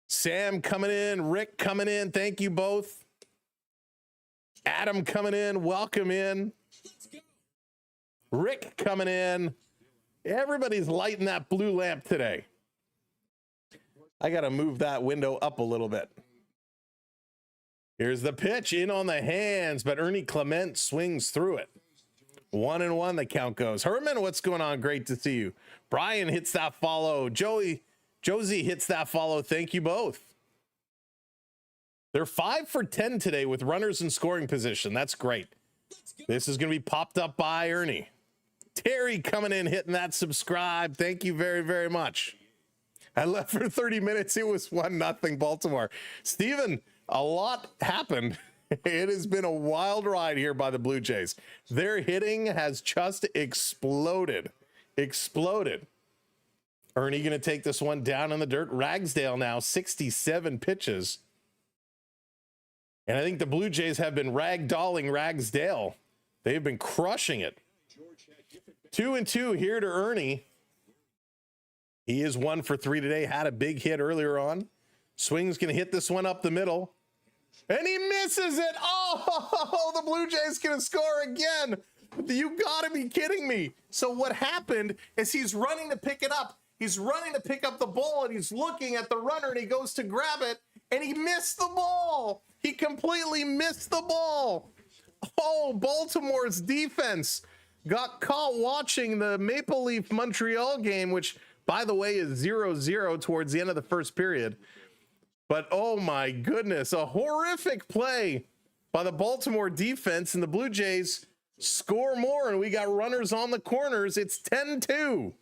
S2: Sam coming in, Rick coming in. Thank you both. Adam coming in. Welcome in. Rick coming in. Everybody's lighting that blue lamp today. I got to move that window up a little bit. Here's the pitch in on the hands, but Ernie Clement swings through it. 1-1 the count goes. Herman, what's going on? Great to see you. Brian hits that follow. Josie hits that follow. Thank you both. They're 5 for 10 today with runners in scoring position. That's great. This is going to be popped up by Ernie. Terry coming in, hitting that subscribe. Thank you very, very much. I left for 30 minutes. It was 1-0 Baltimore. Steven, a lot happened. It has been a wild ride here by the Blue Jays. Their hitting has just exploded. Exploded. Ernie going to take this one down in the dirt. Ragsdale now 67 pitches. And I think the Blue Jays have been ragdolling Ragsdale. They've been crushing it. 2-2 here to Ernie. He is 1 for 3 today. Had a big hit earlier on. Swing's going to hit this one up the middle. And he misses it. Oh, the Blue Jays going to score again. You got to be kidding me. So what happened is he's running to pick it up. He's running to pick up the ball, and he's looking at the runner, and he goes to grab it, and he missed the ball. He completely missed the ball. Oh, Baltimore's defense got caught watching the Maple Leaf Montreal game, which, by the way, is 0-0 towards the end of the first period. But, oh, my goodness, a horrific play by the Baltimore defense, and the Blue Jays score more, and we got runners on the corners. It's 10-2.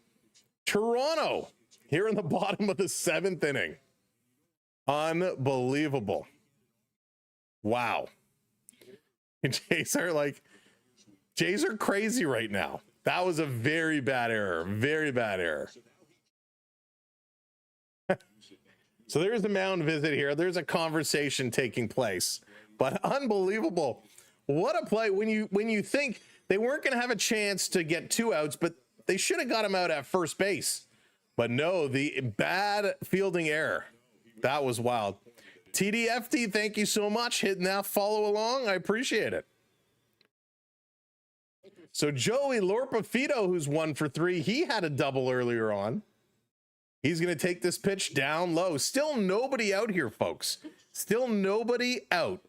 S2: Toronto here in the bottom of the 7th inning. Unbelievable. Wow. Jays are crazy right now. That was a very bad error. Very bad error. So there's the mound visit here. There's a conversation taking place, but unbelievable. What a play. When you think they weren't going to have a chance to get 2 outs, but they should have got him out at first base. But no, the bad fielding error. That was wild. TDFD, thank you so much. Hitting that follow along. I appreciate it. So Joey Lorpafito, who's 1 for 3, he had a double earlier on. He's going to take this pitch down low. Still nobody out here, folks. Still nobody out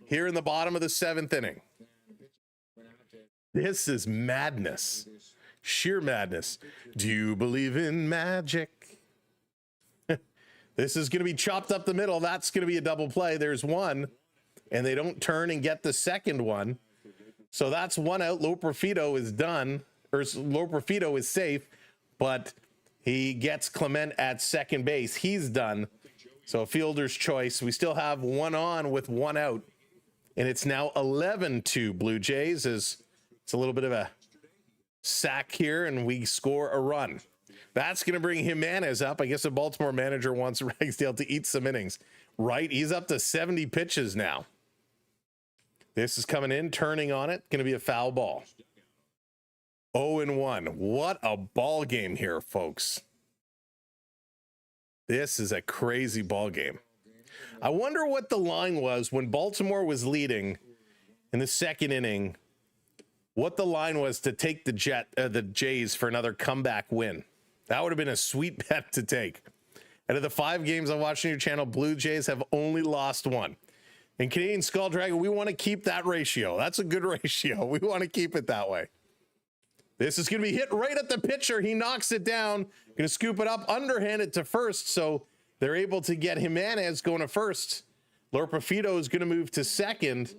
S2: here in the bottom of the 7th inning. This is madness. Sheer madness. Do you believe in magic? This is going to be chopped up the middle. That's going to be a double play. There's one, and they don't turn and get the second one. So that's 1 out. Lorpafito is done, or Lorpafito is safe, but he gets Clement at second base. He's done. So fielder's choice. We still have 1 on with 1 out, and it's now 11-2 Blue Jays. It's a little bit of a sack here, and we score a run. That's going to bring Jimenez up. I guess the Baltimore manager wants Ragsdale to eat some innings, right? He's up to 70 pitches now. This is coming in, turning on it. Going to be a foul ball. 0-1. What a ball game here, folks. This is a crazy ball game. I wonder what the line was when Baltimore was leading in the 2nd inning. What the line was to take the Jays for another comeback win. That would have been a sweet bet to take. Out of the 5 games I watched on your channel, Blue Jays have only lost 1. In Canadian Skull Dragon, we want to keep that ratio. That's a good ratio. We want to keep it that way. This is going to be hit right at the pitcher. He knocks it down. Going to scoop it up, underhand it to first, so they're able to get Jimenez going to first. Lorpafito is going to move to second.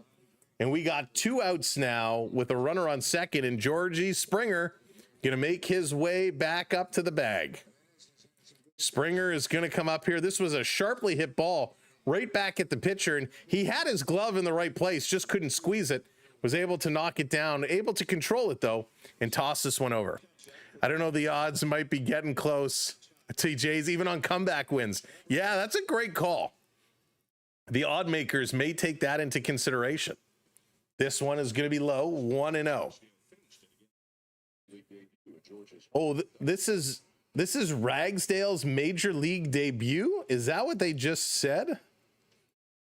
S2: And we got 2 outs now with a runner on second, and Georgie Springer going to make his way back up to the bag. Springer is going to come up here. This was a sharply hit ball right back at the pitcher, and he had his glove in the right place, just couldn't squeeze it. Was able to knock it down, able to control it, though, and toss this one over. I don't know, the odds might be getting close to Jays, even on comeback wins. Yeah, that's a great call. The odd makers may take that into consideration. This one is going to be low, 1-0. Oh, this is Ragsdale's major league debut? Is that what they just said?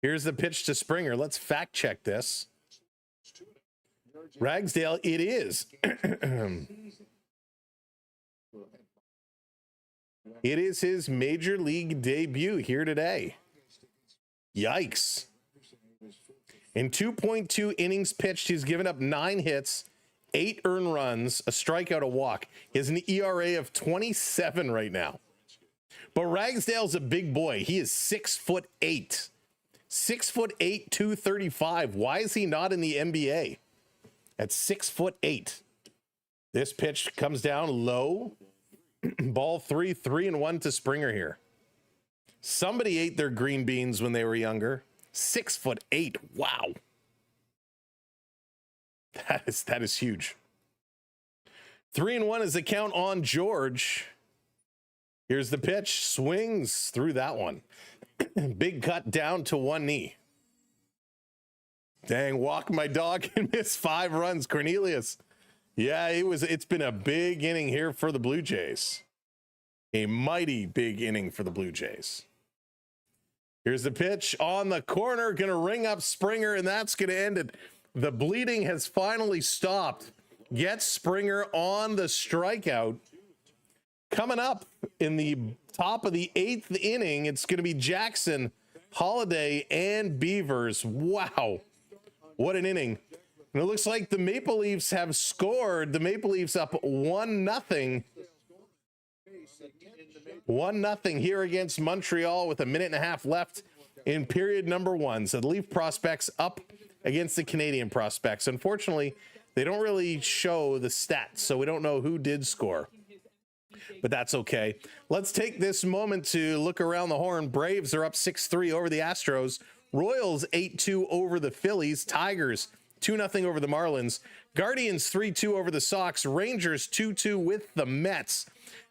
S2: Here's the pitch to Springer. Let's fact check this. Ragsdale, it is. It is his major league debut here today. Yikes. In 2.2 innings pitched, he's given up 9 hits, 8 earned runs, a strikeout, a walk. He has an ERA of 27 right now. But Ragsdale's a big boy. He is 6'8". 6'8", 235. Why is he not in the NBA? At 6'8". This pitch comes down low. Ball 3-1 to Springer here. Somebody ate their green beans when they were younger. 6'8". Wow. That is huge. 3-1 is the count on George. Here's the pitch. Swings through that one. Big cut down to one knee. Dang, walk my dog and miss 5 runs. Cornelius. Yeah, it's been a big inning here for the Blue Jays. A mighty big inning for the Blue Jays. Here's the pitch on the corner, going to ring up Springer, and that's going to end it. The bleeding has finally stopped. Gets Springer on the strikeout. Coming up in the top of the 8th inning, it's going to be Jackson, Holiday, and Beavers. Wow. What an inning. And it looks like the Maple Leafs have scored. The Maple Leafs up 1-0. 1-0 here against Montreal with a minute and a half left in period number 1. So the Leaf prospects up against the Canadian prospects. Unfortunately, they don't really show the stats, so we don't know who did score. But that's okay. Let's take this moment to look around the horn. Braves are up 6-3 over the Astros. Royals 8-2 over the Phillies. Tigers 2-0 over the Marlins. Guardians 3-2 over the Sox. Rangers 2-2 with the Mets.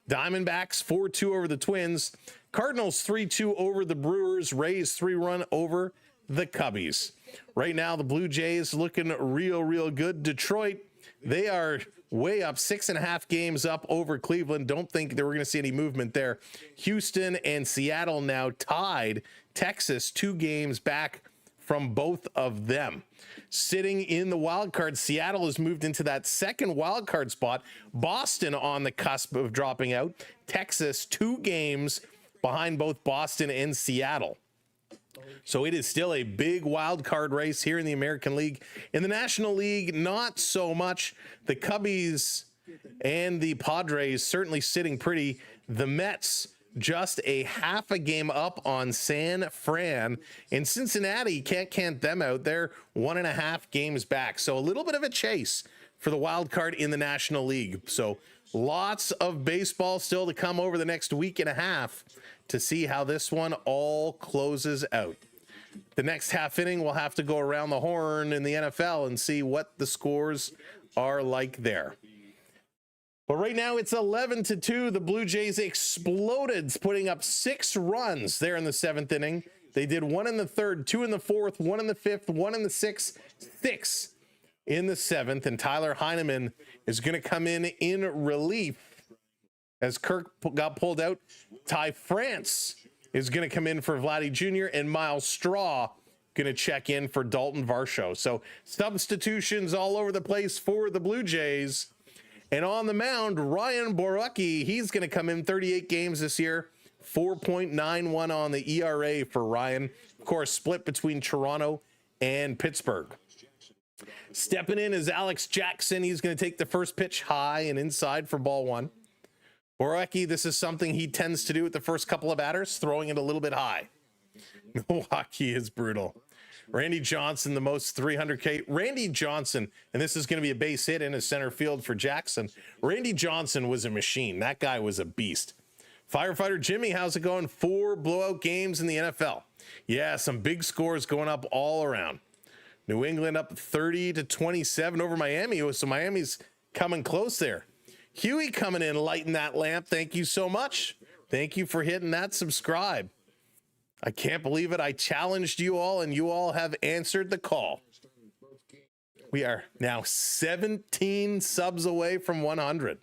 S2: Diamondbacks 4-2 over the Twins. Cardinals 3-2 over the Brewers. Rays 3-run over the Cubbies. Right now, the Blue Jays looking real good. Detroit, they are way up, 6.5 games up over Cleveland. Don't think that we're going to see any movement there. Houston and Seattle now tied. Texas 2 games back from both of them. Sitting in the wild card, Seattle has moved into that second wild card spot. Boston on the cusp of dropping out. Texas 2 games behind both Boston and Seattle. So it is still a big wild card race here in the American League. In the National League, not so much. The Cubbies and the Padres certainly sitting pretty. The Mets just a half a game up on San Fran. And Cincinnati, can't count them out. They're 1.5 games back. So a little bit of a chase for the wild card in the National League. So lots of baseball still to come over the next week and a half to see how this one all closes out. The next half inning, we'll have to go around the horn in the NFL and see what the scores are like there. But right now it's 11-2. The Blue Jays exploded, putting up 6 runs there in the 7th inning. They did 1 in the 3rd, 2 in the 4th, 1 in the 5th, 1 in the 6th, 6 in the 7th. And Tyler Heineman is going to come in relief as Kirk got pulled out. Ty France is going to come in for Vladdy Jr. and Miles Straw going to check in for Dalton Varsho. So substitutions all over the place for the Blue Jays. And on the mound, Ryan Borucki, he's going to come in 38 games this year, 4.91 on the ERA for Ryan. Of course, split between Toronto and Pittsburgh. Stepping in is Alex Jackson. He's going to take the first pitch high and inside for ball 1. Borucki, this is something he tends to do with the first couple of batters, throwing it a little bit high. Milwaukee is brutal. Randy Johnson, the most 300K. Randy Johnson, and this is going to be a base hit in a center field for Jackson. Randy Johnson was a machine. That guy was a beast. Firefighter Jimmy, how's it going? 4 blowout games in the NFL. Yeah, some big scores going up all around. New England up 30-27 over Miami. So Miami's coming close there. Huey coming in, lighting that lamp. Thank you so much. Thank you for hitting that subscribe. I can't believe it. I challenged you all, and you all have answered the call. We are now 17 subs away from 100.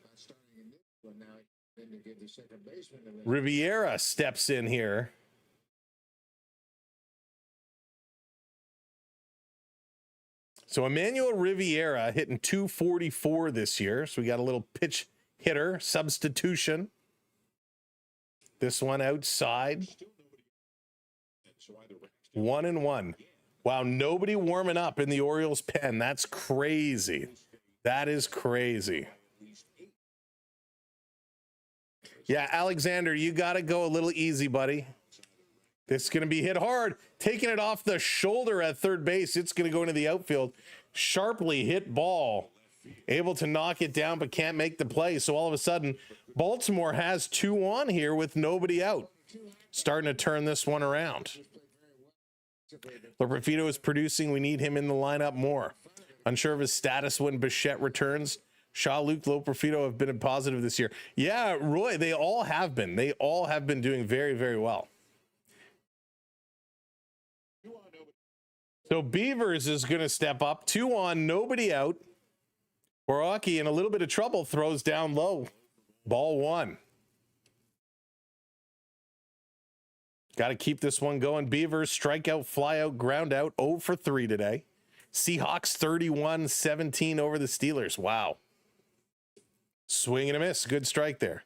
S2: Riviera steps in here. So Emmanuel Riviera hitting 244 this year. So we got a little pitch hitter substitution. This one outside. 1-1. Wow, nobody warming up in the Orioles pen. That's crazy. That is crazy. Yeah, Alexander, you got to go a little easy, buddy. This is going to be hit hard. Taking it off the shoulder at third base. It's going to go into the outfield. Sharply hit ball. Able to knock it down, but can't make the play. So all of a sudden, Baltimore has 2 on here with nobody out. Starting to turn this one around. Lopefito is producing. We need him in the lineup more. Unsure of his status when Bichette returns. Shaw, Luke, Lopefito have been a positive this year. Yeah, Roy, they all have been. They all have been doing very, very well. So Beavers is going to step up. 2 on, nobody out. Boraki in a little bit of trouble, throws down low. Ball 1. Got to keep this one going. Beavers strikeout, fly out, ground out. 0 for 3 today. Seahawks 31-17 over the Steelers. Wow. Swing and a miss. Good strike there.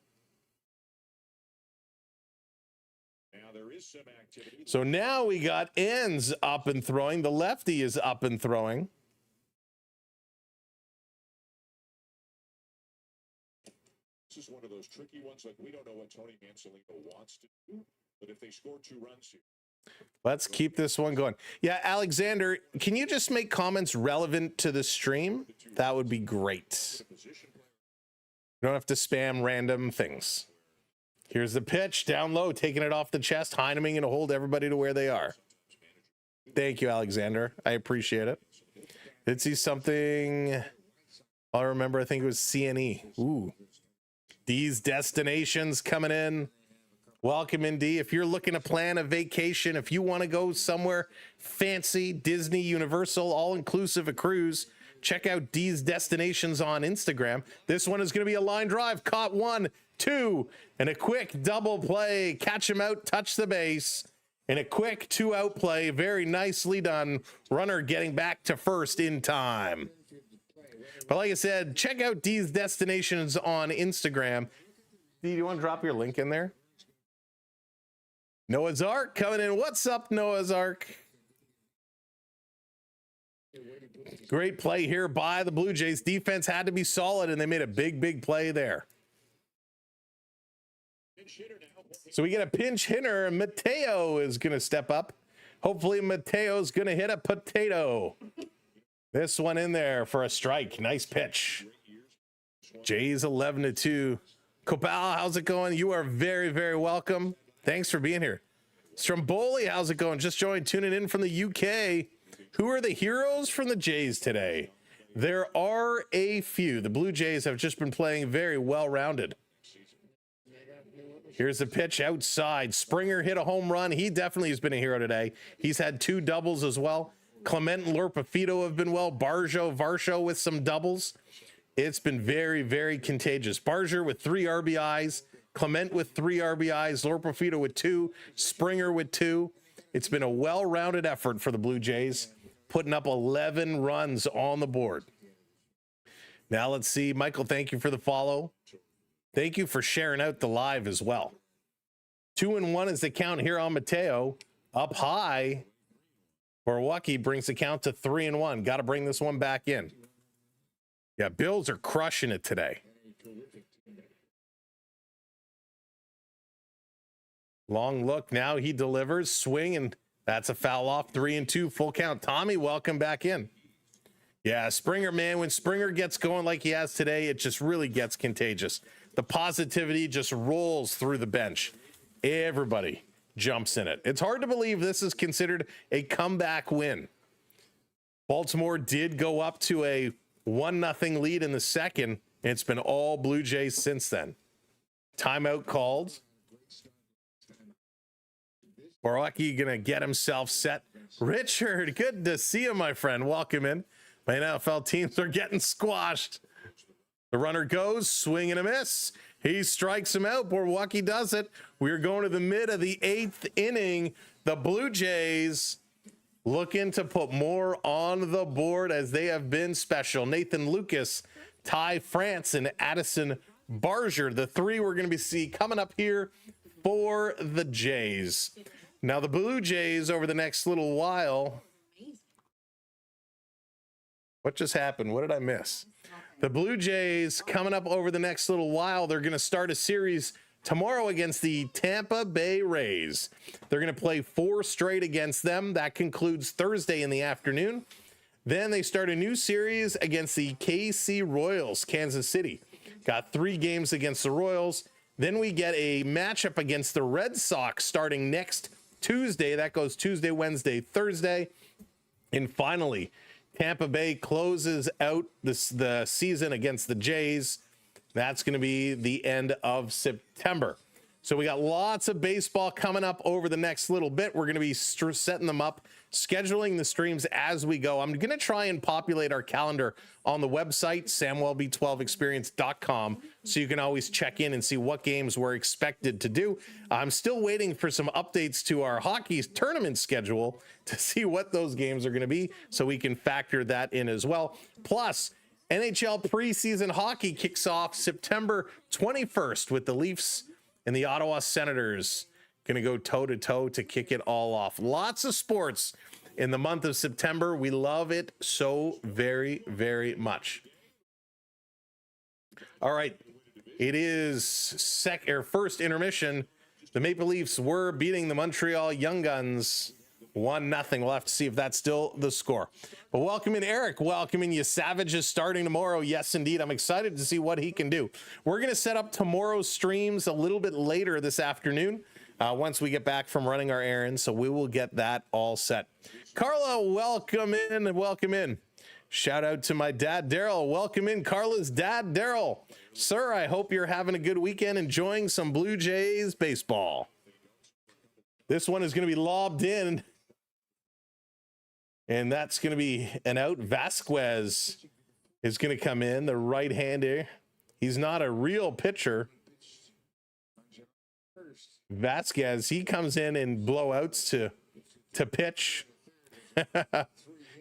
S2: So now we got Ends up and throwing. The lefty is up and throwing.
S5: This is one of those tricky ones. Like, we don't know what Tony Mansolino wants to do, but if they score 2 runs here.
S2: Let's keep this one going. Yeah, Alexander, can you just make comments relevant to the stream? That would be great. You don't have to spam random things. Here's the pitch, down low, taking it off the chest. Heineming going to hold everybody to where they are. Thank you, Alexander. I appreciate it. Did see something. I remember, I think it was CNE. Ooh. These destinations coming in. Welcome in, D. If you're looking to plan a vacation, if you want to go somewhere fancy, Disney, Universal, all-inclusive, a cruise, check out D's Destinations on Instagram. This one is going to be a line drive. Caught 1, 2, and a quick double play. Catch him out, touch the base, and a quick 2-out play. Very nicely done. Runner getting back to first in time. But like I said, check out D's Destinations on Instagram. D, do you want to drop your link in there? Noah's Ark coming in. What's up, Noah's Ark? Great play here by the Blue Jays. Defense had to be solid, and they made a big, big play there. So we get a pinch hitter. Mateo is going to step up. Hopefully, Mateo's going to hit a potato. This one in there for a strike. Nice pitch. Jays 11-2. Copal, how's it going? You are very, very welcome. Thanks for being here. Stromboli, how's it going? Just joined, tuning in from the UK. Who are the heroes from the Jays today? There are a few. The Blue Jays have just been playing very well-rounded. Here's the pitch outside. Springer hit a home run. He definitely has been a hero today. He's had 2 doubles as well. Clement and Lopefito have been well. Varsho with some doubles. It's been very, very contagious. Barger with 3 RBIs. Clement with 3 RBIs. Lopefito with 2. Springer with 2. It's been a well-rounded effort for the Blue Jays, putting up 11 runs on the board. Now let's see. Michael, thank you for the follow. Thank you for sharing out the live as well. 2-1 is the count here on Mateo. Up high. Borwacki brings the count to 3-1. Got to bring this one back in. Yeah, Bills are crushing it today. Long look. Now he delivers. Swing, and that's a foul off. 3-2, full count. Tommy, welcome back in. Yeah, Springer, man, when Springer gets going like he has today, it just really gets contagious. The positivity just rolls through the bench. Everybody jumps in it. It's hard to believe this is considered a comeback win. Baltimore did go up to a 1-0 lead in the second, and it's been all Blue Jays since then. Timeout called. Boraki gonna get himself set. Richard, good to see you, my friend. Welcome in. My NFL teams are getting squashed. The runner goes, swing and a miss. He strikes him out. Borwacki does it. We're going to the mid of the 8th inning. The Blue Jays looking to put more on the board as they have been special. Nathan Lucas, Ty France, and Addison Barger. The 3 we're going to see coming up here for the Jays. Now the Blue Jays over the next little while. What just happened? What did I miss? The Blue Jays coming up over the next little while. They're going to start a series tomorrow against the Tampa Bay Rays. They're going to play 4 straight against them. That concludes Thursday in the afternoon. Then they start a new series against the KC Royals, Kansas City. Got 3 games against the Royals. Then we get a matchup against the Red Sox starting next Tuesday. That goes Tuesday, Wednesday, Thursday. And finally, Tampa Bay closes out the season against the Jays. That's going to be the end of September. So we got lots of baseball coming up over the next little bit. We're going to be setting them up, scheduling the streams as we go. I'm going to try and populate our calendar on the website, samwellb12experience.com, so you can always check in and see what games we're expected to do. I'm still waiting for some updates to our hockey tournament schedule to see what those games are going to be, so we can factor that in as well. Plus, NHL preseason hockey kicks off September 21st with the Leafs and the Ottawa Senators going to go toe-to-toe to kick it all off. Lots of sports in the month of September. We love it so very, very much. All right. It is first intermission. The Maple Leafs were beating the Montreal Young Guns 1-0. We'll have to see if that's still the score. But welcome in Eric. Welcoming you. Savage is starting tomorrow. Yes, indeed. I'm excited to see what he can do. We're going to set up tomorrow's streams a little bit later this afternoon once we get back from running our errands. So we will get that all set. Carla, welcome in. Welcome in. Shout out to my dad, Daryl. Welcome in, Carla's dad, Daryl. Sir, I hope you're having a good weekend, enjoying some Blue Jays baseball. This one is going to be lobbed in. And that's going to be an out. Vasquez is going to come in, the right-hander. He's not a real pitcher. Vasquez, he comes in and blowouts to pitch.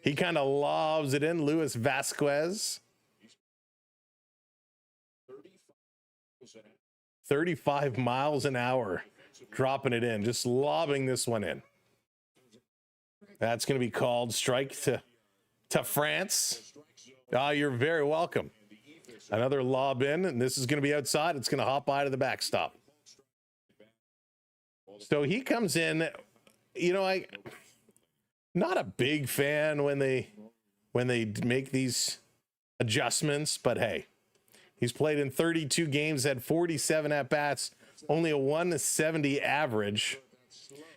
S2: He kind of lobs it in. Luis Vasquez. 35 miles an hour, dropping it in, just lobbing this one in. That's going to be called strike to France. You're very welcome. Another lob in, and this is going to be outside. It's going to hop by to the backstop. So he comes in. You know, I not a big fan when they make these adjustments, but hey, he's played in 32 games, had 47 at-bats, only a 170 average.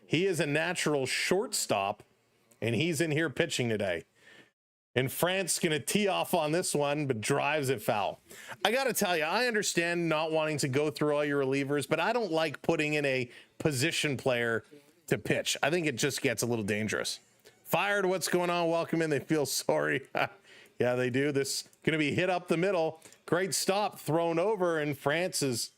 S2: He is a natural shortstop, and he's in here pitching today. And France going to tee off on this one, but drives it foul. I got to tell you, I understand not wanting to go through all your relievers, but I don't like putting in a position player to pitch. I think it just gets a little dangerous. Fired, what's going on? Welcome in. They feel sorry. Yeah, they do. This going to be hit up the middle. Great stop, thrown over, and France is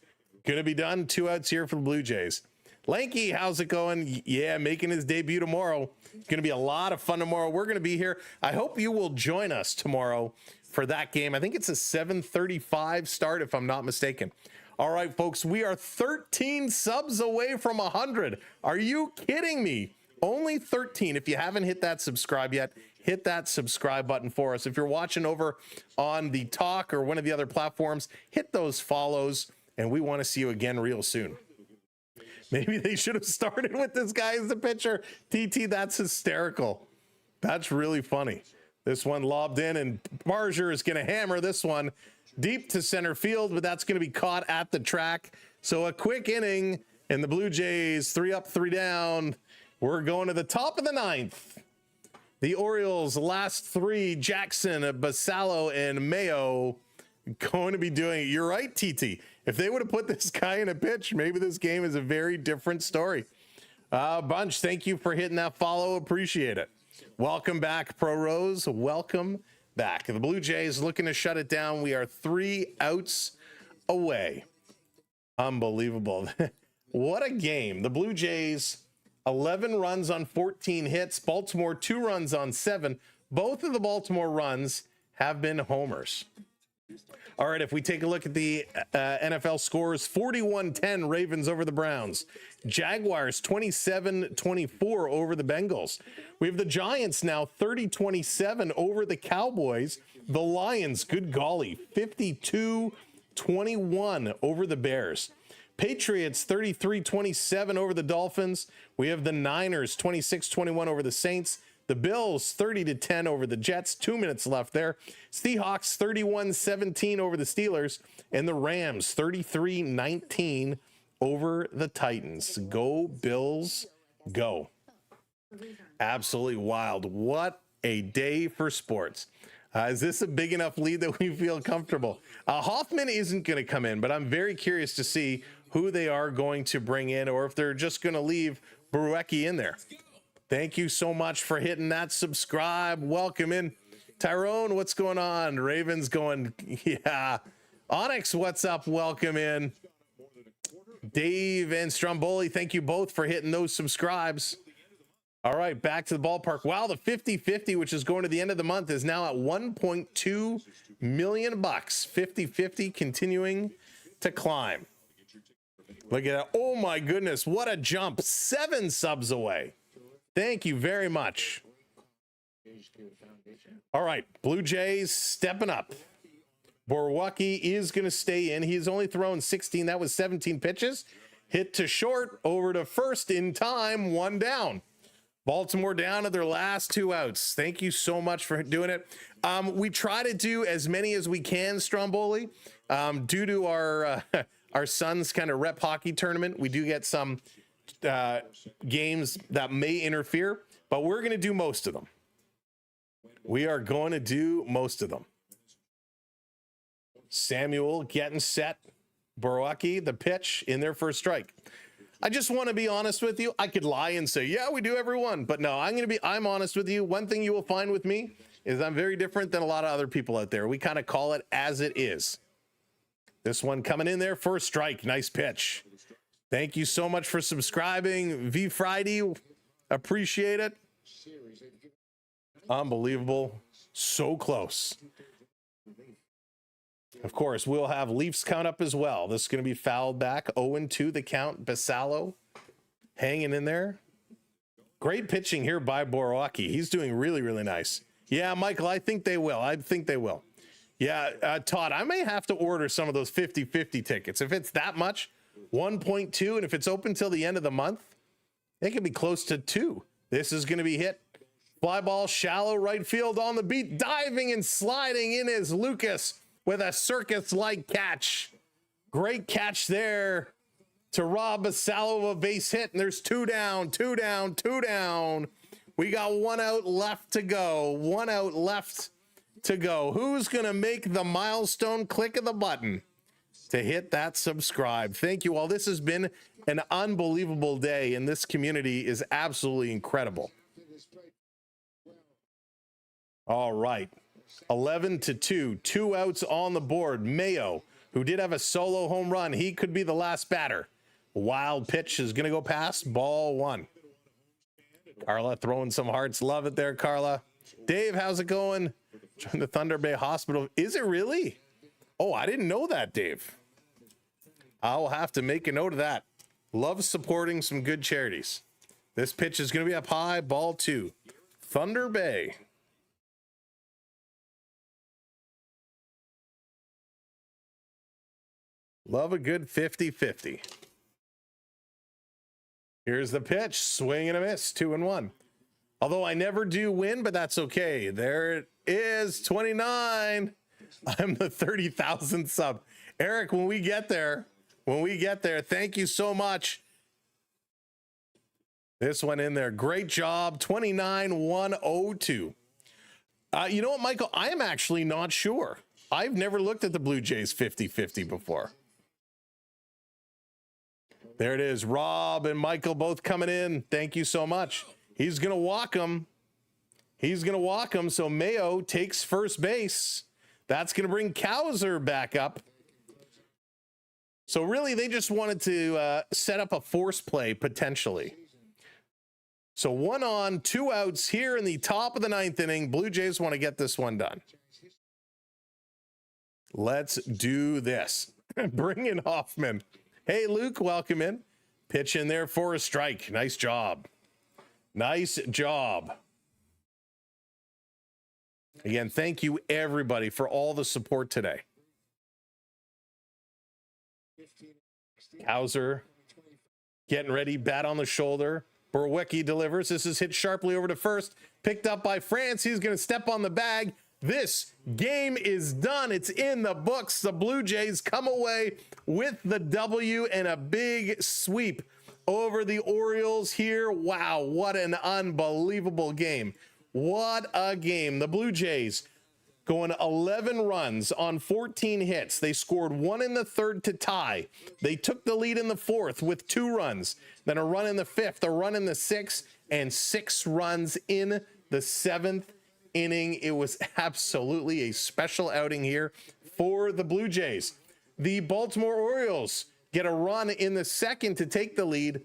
S2: going to be done. 2 outs here for the Blue Jays. Lanky, how's it going? Yeah, making his debut tomorrow. It's going to be a lot of fun tomorrow. We're going to be here. I hope you will join us tomorrow for that game. I think it's a 7:35 start, if I'm not mistaken. All right, folks, we are 13 subs away from 100. Are you kidding me? Only 13. If you haven't hit that subscribe yet, hit that subscribe button for us. If you're watching over on the Talk or one of the other platforms, hit those follows, and we want to see you again real soon. Maybe they should have started with this guy as the pitcher. TT, that's hysterical. That's really funny. This one lobbed in, and Marger is going to hammer this one deep to center field, but that's going to be caught at the track. So a quick inning, and the Blue Jays 3 up, 3 down. We're going to the top of the 9th. The Orioles last 3, Jackson, Basallo, and Mayo going to be doing it. You're right, TT. If they would have put this guy in a pitch, maybe this game is a very different story. Bunch, thank you for hitting that follow. Appreciate it. Welcome back, Pro Rose. Welcome back. The Blue Jays looking to shut it down. We are 3 outs away. Unbelievable. What a game. The Blue Jays, 11 runs on 14 hits. Baltimore, 2 runs on 7. Both of the Baltimore runs have been homers. All right, if we take a look at the NFL scores, 41-10 Ravens over the Browns. Jaguars 27-24 over the Bengals. We have the Giants now 30-27 over the Cowboys. The Lions, good golly, 52-21 over the Bears. Patriots 33-27 over the Dolphins. We have the Niners 26-21 over the Saints. The Bills 30-10 over the Jets. 2 minutes left there. Seahawks 31-17 over the Steelers. And the Rams 33-19 over the Titans. Go Bills, go. Absolutely wild. What a day for sports. Is this a big enough lead that we feel comfortable? Hoffman isn't going to come in, but I'm very curious to see who they are going to bring in, or if they're just going to leave Baruecki in there. Thank you so much for hitting that subscribe. Welcome in. Tyrone, what's going on? Ravens going, yeah. Onyx, what's up? Welcome in. Dave and Stromboli, thank you both for hitting those subscribes. All right, back to the ballpark. Wow, the 50-50, which is going to the end of the month, is now at $1.2 million. 50-50 continuing to climb. Look at that. Oh my goodness, what a jump. 7 subs away. Thank you very much. All right, Blue Jays stepping up. Borwacki is going to stay in. He's only thrown 16. That was 17 pitches. Hit to short, over to first in time, 1 down. Baltimore down to their last 2 outs. Thank you so much for doing it. We try to do as many as we can, Stromboli. Due to our son's kind of rep hockey tournament, we do get some games that may interfere, but we're going to do most of them. We are going to do most of them. Samuel getting set. Borowski, the pitch in there for a strike. I just want to be honest with you. I could lie and say, yeah, we do every one, but no, I'm honest with you. One thing you will find with me is I'm very different than a lot of other people out there. We kind of call it as it is. This one coming in there for a strike. Nice pitch. Thank you so much for subscribing. V Friday, appreciate it. Unbelievable. So close. Of course, we'll have Leafs count up as well. This is going to be fouled back. 0-2 the count. Basallo hanging in there. Great pitching here by Borowski. He's doing really, really nice. Yeah, Michael, I think they will. Yeah, Todd, I may have to order some of those 50-50 tickets. If it's that much, 1.2, and if it's open till the end of the month, it could be close to 2. This is going to be hit. Fly ball, shallow right field on the beat. Diving and sliding in is Lucas with a circus-like catch. Great catch there to rob Basallo of a base hit, and there's 2 down. We got 1 out left to go. 1 out left to go. Who's going to make the milestone click of the button to hit that subscribe? Thank you all. This has been an unbelievable day, and this community is absolutely incredible. All right. 11-2, 2 outs on the board. Mayo, who did have a solo home run, he could be the last batter. Wild pitch is going to go past. Ball 1. Carla throwing some hearts. Love it there, Carla. Dave, how's it going? Join the Thunder Bay Hospital. Is it really? Oh, I didn't know that, Dave. I'll have to make a note of that. Love supporting some good charities. This pitch is going to be up high. Ball 2. Thunder Bay. Love a good 50-50. Here's the pitch. Swing and a miss. 2-1. Although I never do win, but that's okay. There it is. 29. I'm the 30,000 sub. Eric, when we get there, thank you so much. This one in there. Great job. 29-102. You know what, Michael? I am actually not sure. I've never looked at the Blue Jays 50-50 before. There it is. Rob and Michael both coming in. Thank you so much. He's going to walk him. So Mayo takes first base. That's going to bring Kowser back up. So really, they just wanted to set up a force play potentially. So 1 on, 2 outs here in the top of the 9th inning. Blue Jays want to get this one done. Let's do this. Bring in Hoffman. Hey, Luke, welcome in. Pitch in there for a strike. Nice job. Again, thank you, everybody, for all the support today. Hauser getting ready, bat on the shoulder. Berwicki delivers. This is hit sharply over to first. Picked up by France. He's going to step on the bag. This game is done. It's in the books. The Blue Jays come away with the W and a big sweep over the Orioles here. Wow, what an unbelievable game. What a game. The Blue Jays going 11 runs on 14 hits. They scored one in the third to tie. They took the lead in the fourth with 2 runs, then a run in the fifth, a run in the sixth, and 6 runs in the 7th inning. It was absolutely a special outing here for the Blue Jays. The Baltimore Orioles get a run in the second to take the lead,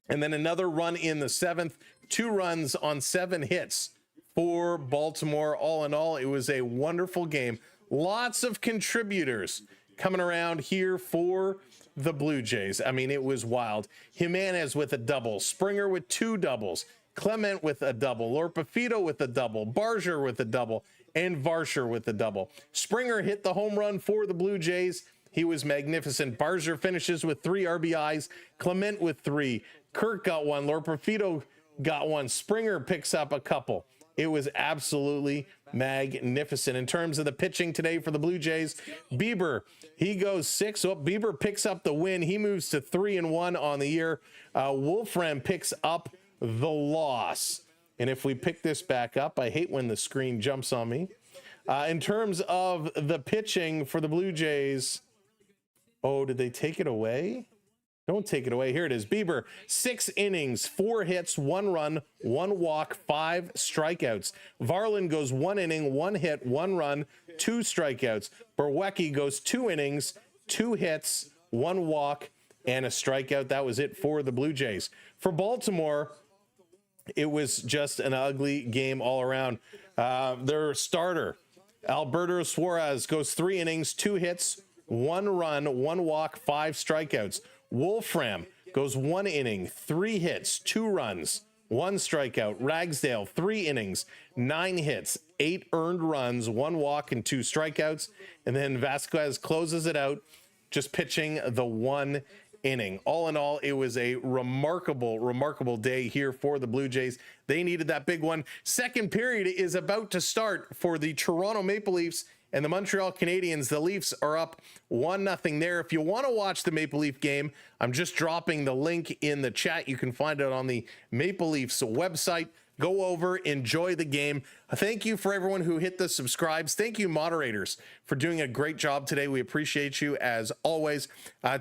S2: and then another run in the 7th. 2 runs on 7 hits for Baltimore. All in all, it was a wonderful game. Lots of contributors coming around here for the Blue Jays. I mean, it was wild. Jimenez with a double, Springer with 2 doubles, Clement with a double, Lorpafito with a double, Barger with a double, and Varsher with a double. Springer hit the home run for the Blue Jays. He was magnificent. Barger finishes with 3 RBIs, Clement with 3, Kirk got 1, Lorpafito got 1, Springer picks up a couple. It was absolutely magnificent. In terms of the pitching today for the Blue Jays, Bieber, he goes 6. Oh, Bieber picks up the win. He moves to 3-1 on the year. Wolfram picks up the loss. And if we pick this back up, I hate when the screen jumps on me. In terms of the pitching for the Blue Jays, oh, did they take it away? Don't take it away. Here it is. Bieber, 6 innings, 4 hits, 1 run, 1 walk, 5 strikeouts. Varland goes 1 inning, 1 hit, 1 run, 2 strikeouts. Berwicki goes 2 innings, 2 hits, 1 walk, and a strikeout. That was it for the Blue Jays. For Baltimore, it was just an ugly game all around. Their starter, Alberto Suárez, goes 3 innings, 2 hits, 1 run, 1 walk, 5 strikeouts. Wolfram goes 1 inning, 3 hits, 2 runs, 1 strikeout. Ragsdale, 3 innings, 9 hits, 8 earned runs, 1 walk, and 2 strikeouts. And then Vasquez closes it out, just pitching the 1 inning. All in all, it was a remarkable day here for the Blue Jays. They needed that big one. Second period is about to start for the Toronto Maple Leafs and the Montreal Canadiens. The Leafs are up 1-0 there. If you want to watch the Maple Leaf game, I'm just dropping the link in the chat. You can find it on the Maple Leafs website. Go over, enjoy the game. Thank you for everyone who hit the subscribes. Thank you, moderators, for doing a great job today. We appreciate you as always.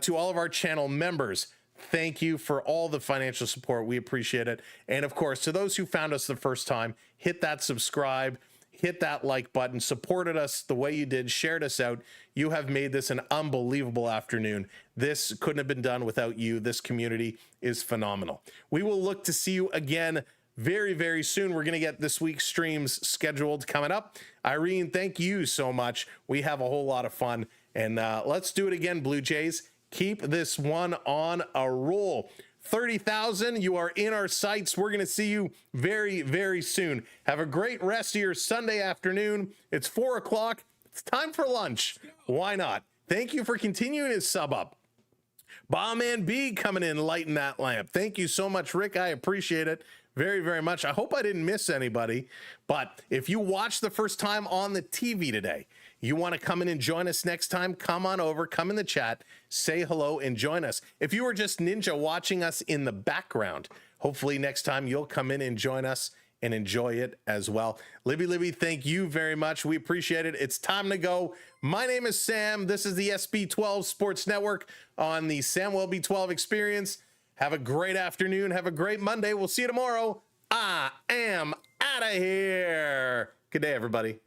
S2: To all of our channel members, thank you for all the financial support. We appreciate it. And of course, to those who found us the first time, hit that subscribe, hit that like button, supported us the way you did, shared us out. You have made this an unbelievable afternoon. This couldn't have been done without you. This community is phenomenal. We will look to see you again very soon. We're going to get this week's streams scheduled coming up. Irene, thank you so much. We have a whole lot of fun. And let's do it again, Blue Jays. Keep this one on a roll. 30,000, you are in our sights. We're going to see you very soon. Have a great rest of your Sunday afternoon. It's 4 o'clock. It's time for lunch. Why not? Thank you for continuing to sub up. Bowman B coming in, lighting that lamp. Thank you so much, Rick. I appreciate it very much. I hope I didn't miss anybody, but if you watched the first time on the TV today, you want to come in and join us next time, come on over, come in the chat, say hello, and join us. If you were just Ninja watching us in the background, hopefully next time you'll come in and join us and enjoy it as well. Libby, thank you very much. We appreciate it. It's time to go. My name is Sam. This is the SB12 Sports Network on the Samwell B12 Experience. Have a great afternoon. Have a great Monday. We'll see you tomorrow. I am out of here. Good day, everybody.